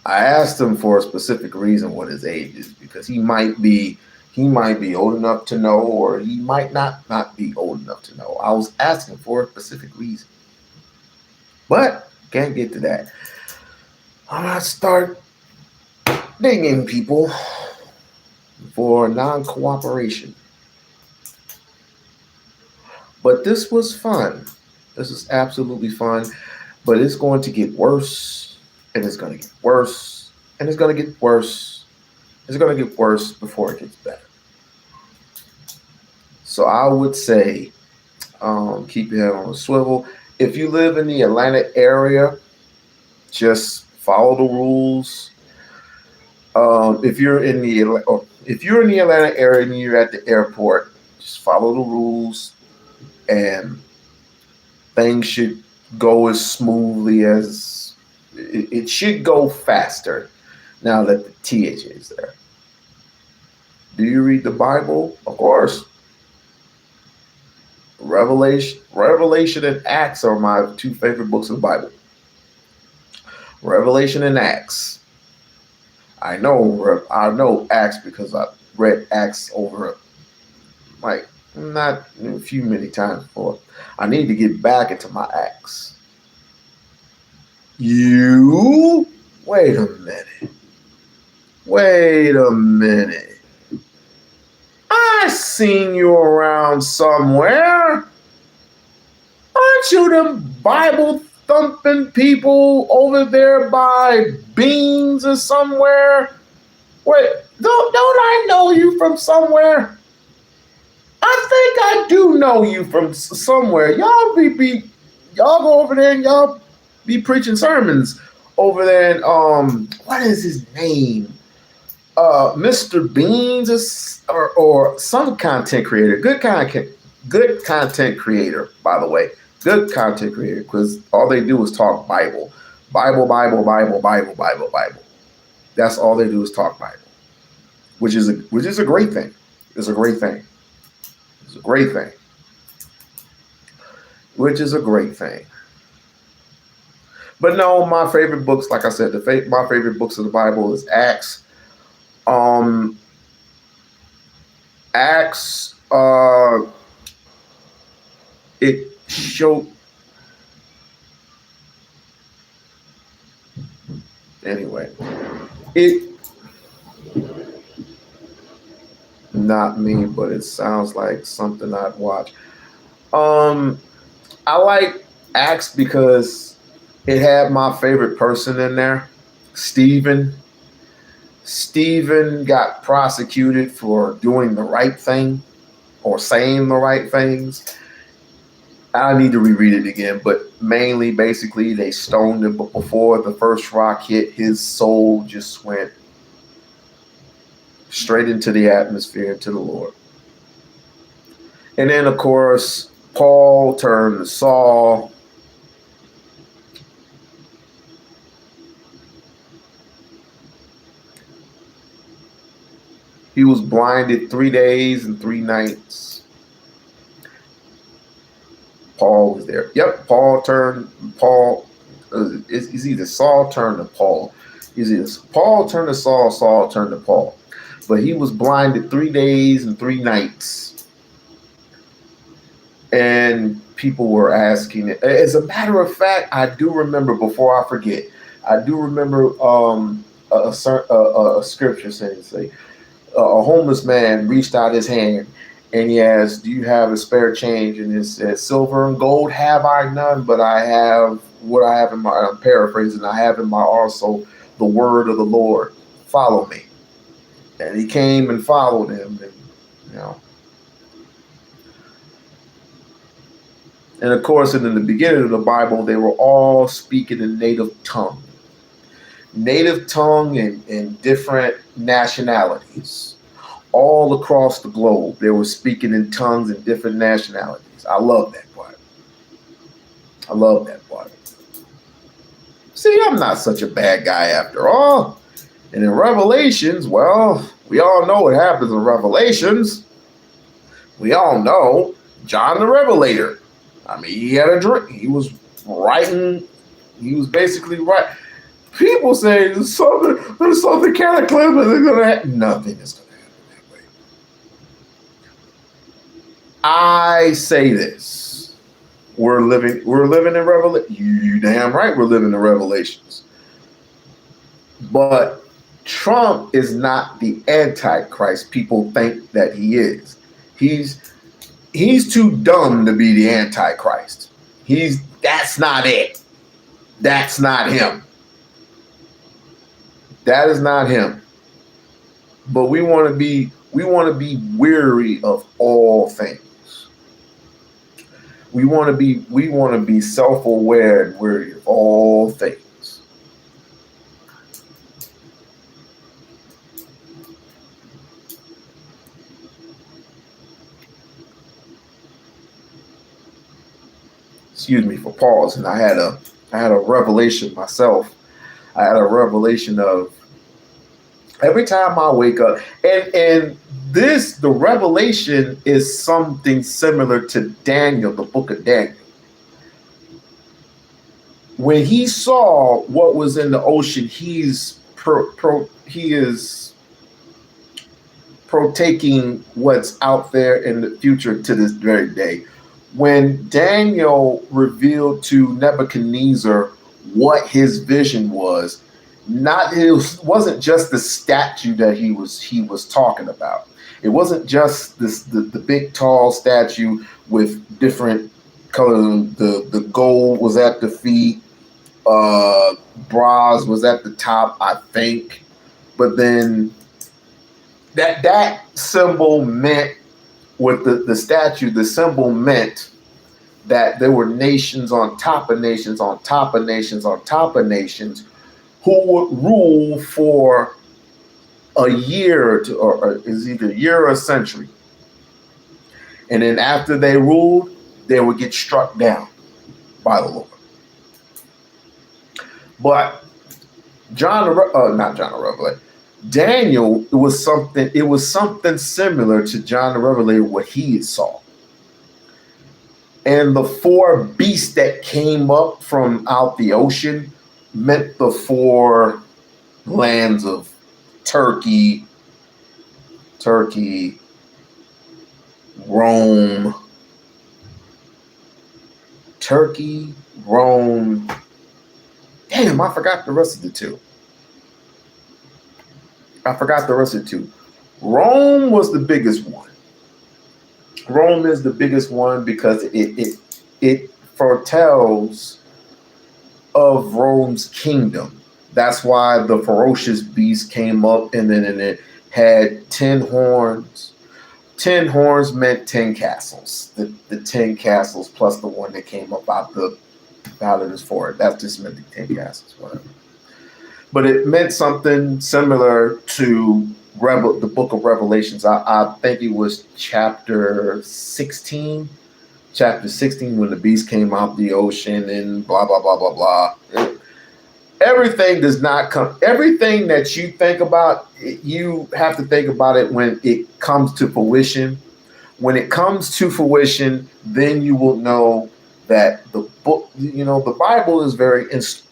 I asked him for a specific reason what his age is, because he might be old enough to know, or he might not be old enough to know. I was asking for a specific reason. But can't get to that. I'm gonna start dinging people for non-cooperation. But this was fun. This is absolutely fun. But it's going to get worse, and it's going to get worse, and it's going to get worse. It's going to get worse before it gets better. So I would say keep your head on a swivel. If you live in the Atlanta area, just follow the rules. If you're in the Atlanta area and you're at the airport, just follow the rules, and things should go as smoothly as it should go faster now that the TH is there. Do you read the Bible? Of course. Revelation and Acts are my two favorite books of the Bible. Revelation and Acts. I know Acts because I read Acts over not a few many times before. I need to get back into my Acts. Wait a minute. I seen you around somewhere. Aren't you them Bible thumping people over there by Beans or somewhere? Wait, don't I know you from somewhere? I think I do know you from somewhere. Y'all go over there and y'all be preaching sermons over there. And what is his name? Mr. Beans or some content creator. Good content creator, by the way. Good content creator, because all they do is talk Bible. Bible. That's all they do is talk Bible. Which is a great thing. It's a great thing. It's a great thing. Which is a great thing. But no, my favorite books, like I said, my favorite books of the Bible is Acts. Acts, it showed. Anyway, not me, but it sounds like something I'd watch. I like Acts because it had my favorite person in there, Stephen. Stephen got prosecuted for doing the right thing or saying the right things. I need to reread it again, but mainly, basically, they stoned him. But before the first rock hit, his soul just went straight into the atmosphere, into the Lord. And then, of course, Paul turned to Saul. He was blinded 3 days and 3 nights. Paul was there. Yep, Paul. It's either Saul turned to Paul. It's either Paul turned to Saul, Saul turned to Paul. But he was blinded 3 days and 3 nights. And people were asking it. As a matter of fact, I do remember, before I forget, I do remember a scripture saying, a homeless man reached out his hand and he asked, "Do you have a spare change?" And it said, "Silver and gold have I none, but I have what I have in my," I'm paraphrasing, "I have in my also the word of the Lord. Follow me." And he came and followed him, and and of course, in the beginning of the Bible, they were all speaking in native tongue and different nationalities. All across the globe, they were speaking in tongues and different nationalities. I love that part. See, I'm not such a bad guy after all. And in Revelations, well, we all know what happens in Revelations. We all know John the Revelator. I mean, he had a drink. He was writing. He was basically right. People say there's something cataclysmic is going to happen. Nothing is going to happen that way. I say this. We're living in Revelation. You damn right we're living in Revelations. But Trump is not the Antichrist people think that he is. He's too dumb to be the Antichrist. That's not it. That's not him. That is not him. But we want to be weary of all things. We want to be self-aware and weary of all things. Excuse me for pausing. I had a revelation myself. I had a revelation of every time I wake up, and the revelation is something similar to Daniel, the book of Daniel. When he saw what was in the ocean, he is partaking what's out there in the future to this very day. When Daniel revealed to Nebuchadnezzar what his vision was, it wasn't just the statue that he was talking about. It wasn't just the big tall statue with different colors. The gold was at the feet, bronze was at the top, I think. But then that symbol meant, with the statue, the symbol meant that there were nations on top of nations on top of nations on top of nations who would rule for a year or is either a year or a century. And then after they ruled, they would get struck down by the Lord. But Daniel, it was something similar to John the Revelator, what he saw. And the 4 beasts that came up from out the ocean meant the 4 lands of Turkey, Rome. Damn, I forgot the rest of the 2. Rome was the biggest one. Rome is the biggest one because it foretells of Rome's kingdom. That's why the ferocious beast came up, and then it had 10 horns. 10 horns meant 10 castles. The 10 castles plus the one that came up out of this forest. That just meant the 10 castles, whatever. But it meant something similar to the book of Revelations. I think it was chapter 16. Chapter 16, when the beast came out the ocean and blah, blah, blah, blah, blah. everything does not come. Everything that you think about, you have to think about it when it comes to fruition. When it comes to fruition, then you will know that the book, the Bible is very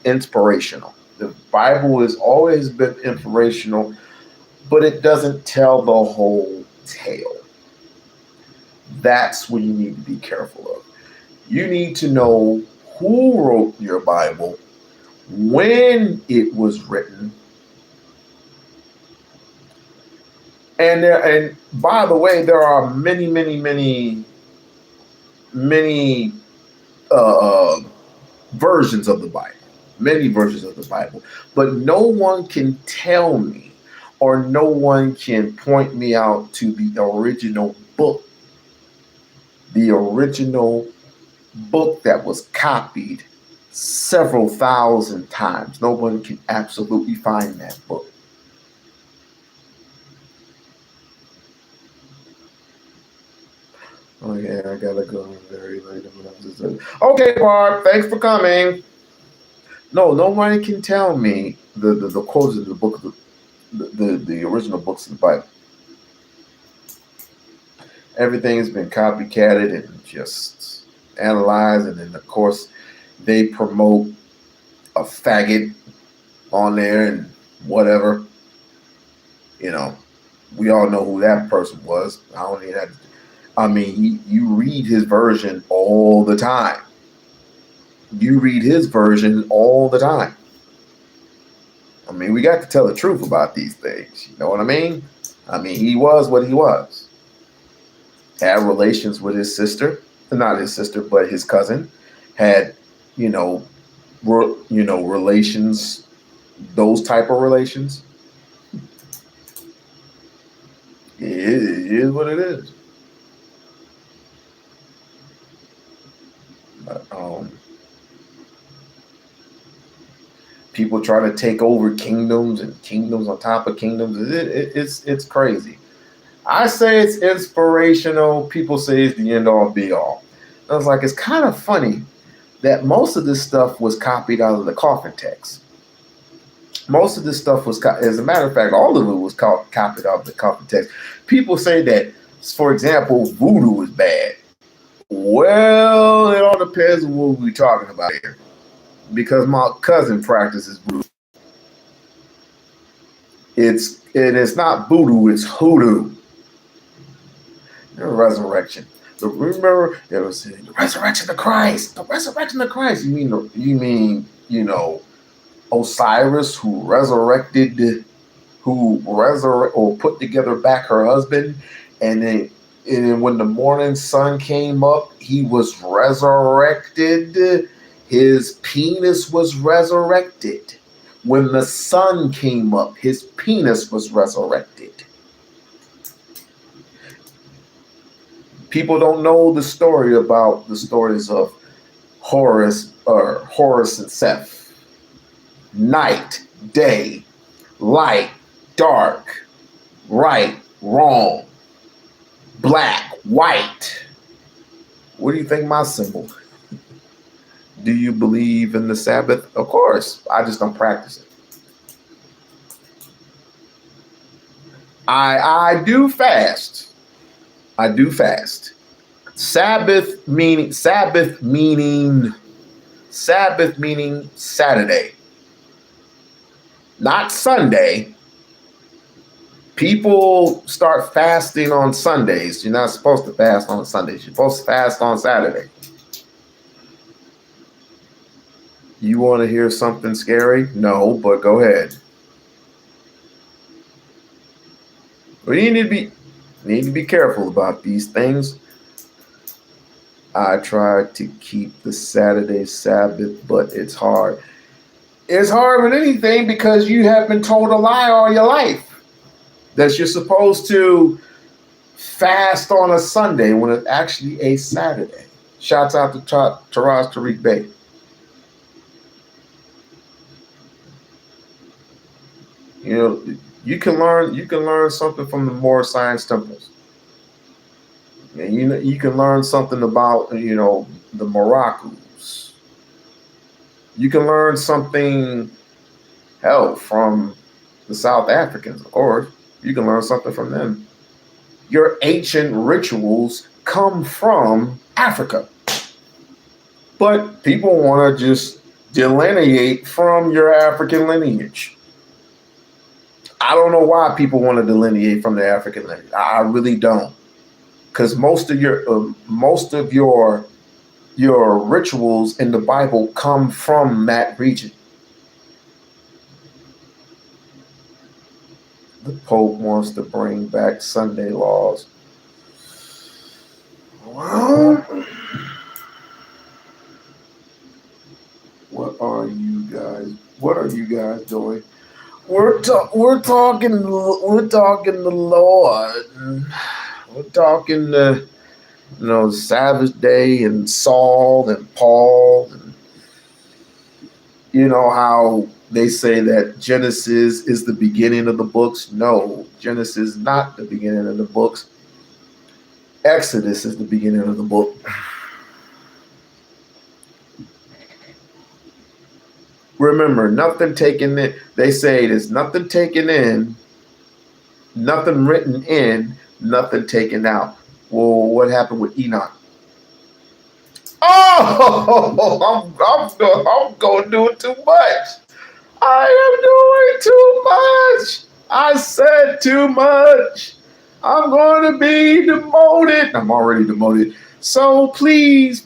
inspirational. The Bible has always been inspirational, but it doesn't tell the whole tale. That's what you need to be careful of. You need to know who wrote your Bible, when it was written, and by the way, there are many versions of the Bible, but no one can tell me, or no one can point me out to the original book that was copied several thousand times. No one can absolutely find that book. Oh yeah, I gotta go very late. Okay, Barb, thanks for coming. No, nobody can tell me the quotes of the book, the original books of the Bible. Everything has been copycatted and just analyzed, and then of course they promote a faggot on there and whatever. We all know who that person was. I don't need that. I mean, you read his version all the time. I mean, we got to tell the truth about these things. You know what I mean? I mean, he was what he was. Had relations with his sister, not his sister, but his cousin. Had, relations, those type of relations. It is what it is. But, people try to take over kingdoms and kingdoms on top of kingdoms. It's crazy. I say it's inspirational. People say it's the end all be all. I was like, it's kind of funny that most of this stuff was copied out of the coffin text. Most of this stuff was, as a matter of fact, all of it was copied out of the coffin text. People say that, for example, voodoo is bad. Well, it all depends on what we're talking about here. Because my cousin practices voodoo. It's not voodoo, it's hoodoo. The resurrection. Remember, there was the resurrection of Christ. The resurrection of Christ. You mean, Osiris who put together back her husband, and then when the morning sun came up, he was resurrected. His penis was resurrected. When the sun came up, his penis was resurrected. People don't know the stories of Horus and Seth. Night, day, light, dark, right, wrong, black, white. What do you think my symbol? Do you believe in the Sabbath? Of course. I just don't practice it. I do fast. Sabbath meaning Saturday. Not Sunday. People start fasting on Sundays. You're not supposed to fast on Sundays. You're supposed to fast on Saturday. You want to hear something scary? No, but go ahead. We need to be careful about these things. I try to keep the Saturday Sabbath, but it's hard. It's hard with anything because you have been told a lie all your life that you're supposed to fast on a Sunday when it's actually a Saturday. Shouts out to Taraz Tariq Bey. You can learn something from the more science temples. And you can learn something about the Moroccans. You can learn something Hell, from the South Africans, of course. You can learn something from them. Your ancient rituals come from Africa. But people want to just delineate from your African lineage. I don't know why people want to delineate from the African lineage. I really don't. Because most of your rituals in the Bible come from that region. The Pope wants to bring back Sunday laws. Well, what are you guys doing? We're talking the Lord. We're talking the Sabbath day and Saul and Paul, and how they say that Genesis is the beginning of the books. No, Genesis is not the beginning of the books. Exodus is the beginning of the book. Remember, nothing taken in. They say there's nothing taken in, nothing written in, nothing taken out. Well, what happened with Enoch? Oh, I'm going to do it too much. I am doing too much. I said too much. I'm going to be demoted. I'm already demoted. So please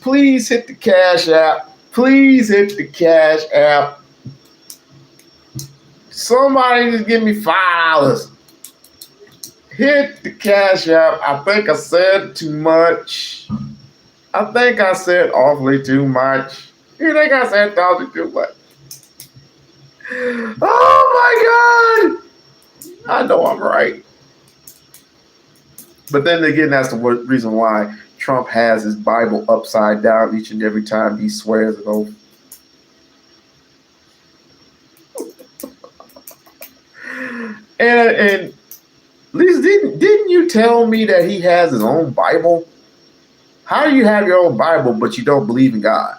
hit the Cash App. Please hit the Cash App. Somebody just give me $5. Hit the Cash App. I think I said too much. I think I said awfully too much. You think I said awfully too much? Oh my God! I know I'm right. But then again, that's the reason why Trump has his Bible upside down each and every time he swears an oath. And Lisa, didn't you tell me that he has his own Bible? How do you have your own Bible but you don't believe in God?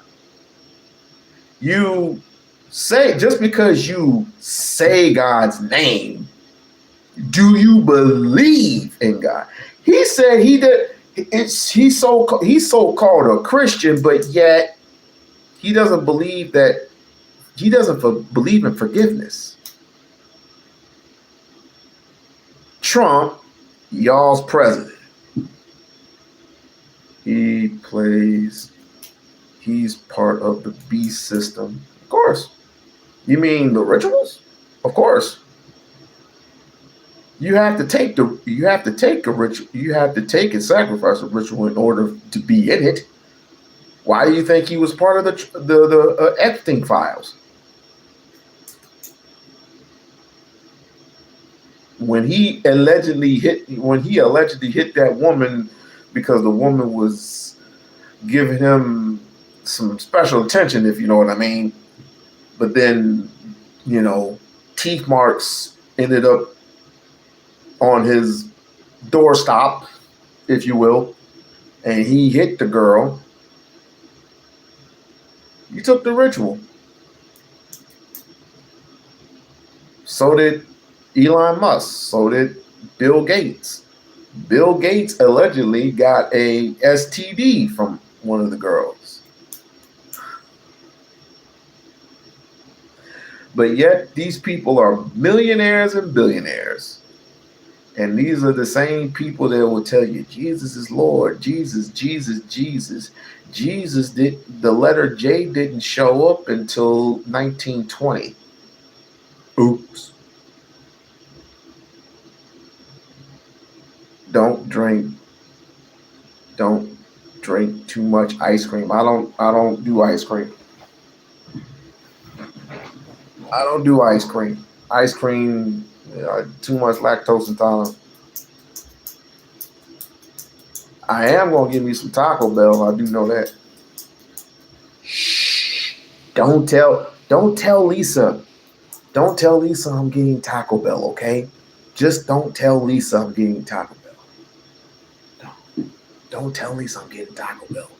You say, just because you say God's name, do you believe in God? He said he's so-called a Christian, but yet he doesn't believe in forgiveness. Trump, y'all's president. He's part of the beast system. Of course. You mean the rituals? Of course. You have to take a ritual. You have to take and sacrifice a ritual in order to be in it. Why do you think he was part of the Epstein files? When he allegedly hit that woman because the woman was giving him some special attention, if you know what I mean. But then, teeth marks ended up on his doorstop, if you will, and he hit the girl. You took the ritual. So did Elon Musk. So did Bill Gates. Bill Gates allegedly got a STD from one of the girls. But yet these people are millionaires and billionaires. And these are the same people that will tell you, Jesus is Lord, Jesus, Jesus, Jesus. The letter J didn't show up until 1920. Oops. Don't drink too much ice cream. I don't do ice cream. I don't do ice cream. Ice cream, too much lactose intolerance. I am gonna give me some Taco Bell. I do know that. Shh. Don't tell Lisa. Don't tell Lisa I'm getting Taco Bell, okay? Just don't tell Lisa I'm getting Taco Bell. No. Don't tell Lisa I'm getting Taco Bell.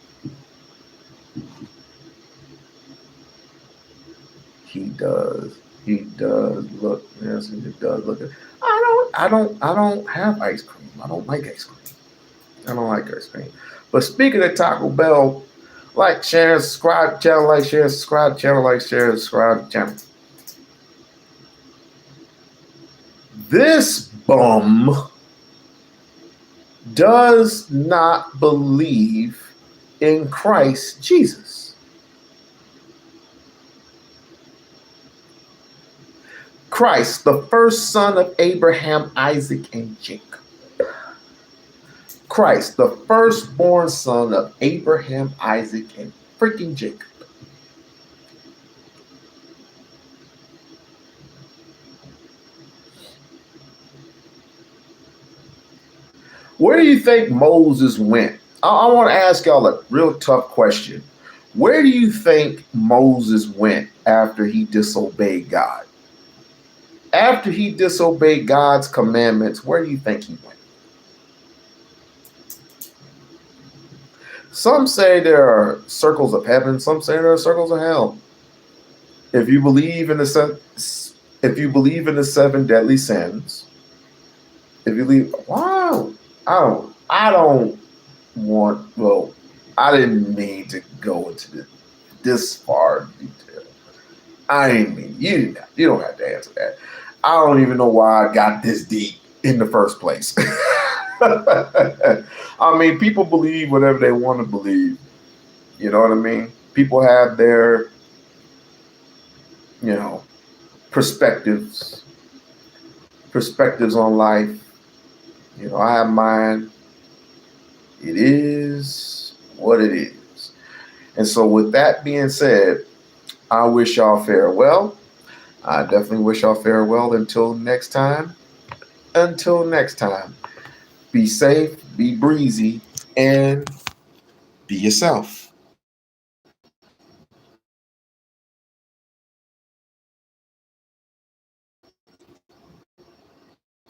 He does. He does look. Yes, he does look. I don't have ice cream. I don't like ice cream. I don't like ice cream. But speaking of Taco Bell, like, share, subscribe, channel, like, share, subscribe, channel, like, share, subscribe, channel. This bum does not believe in Christ Jesus. Christ, the first son of Abraham, Isaac, and Jacob. Christ, the firstborn son of Abraham, Isaac, and freaking Jacob. Where do you think Moses went? I want to ask y'all a real tough question. Where do you think Moses went after he disobeyed God? After he disobeyed God's commandments, where do you think he went? Some say there are circles of heaven. Some say there are circles of hell. If you believe in the seven deadly sins, if you believe, wow, I don't want. Well, I didn't mean to go into this far detail. I didn't mean you don't have to answer that. I don't even know why I got this deep in the first place. I mean, people believe whatever they want to believe. You know what I mean? People have their, perspectives on life. I have mine. It is what it is. And so with that being said, I wish y'all farewell. I definitely wish y'all farewell until next time. Until next time, be safe, be breezy, and be yourself.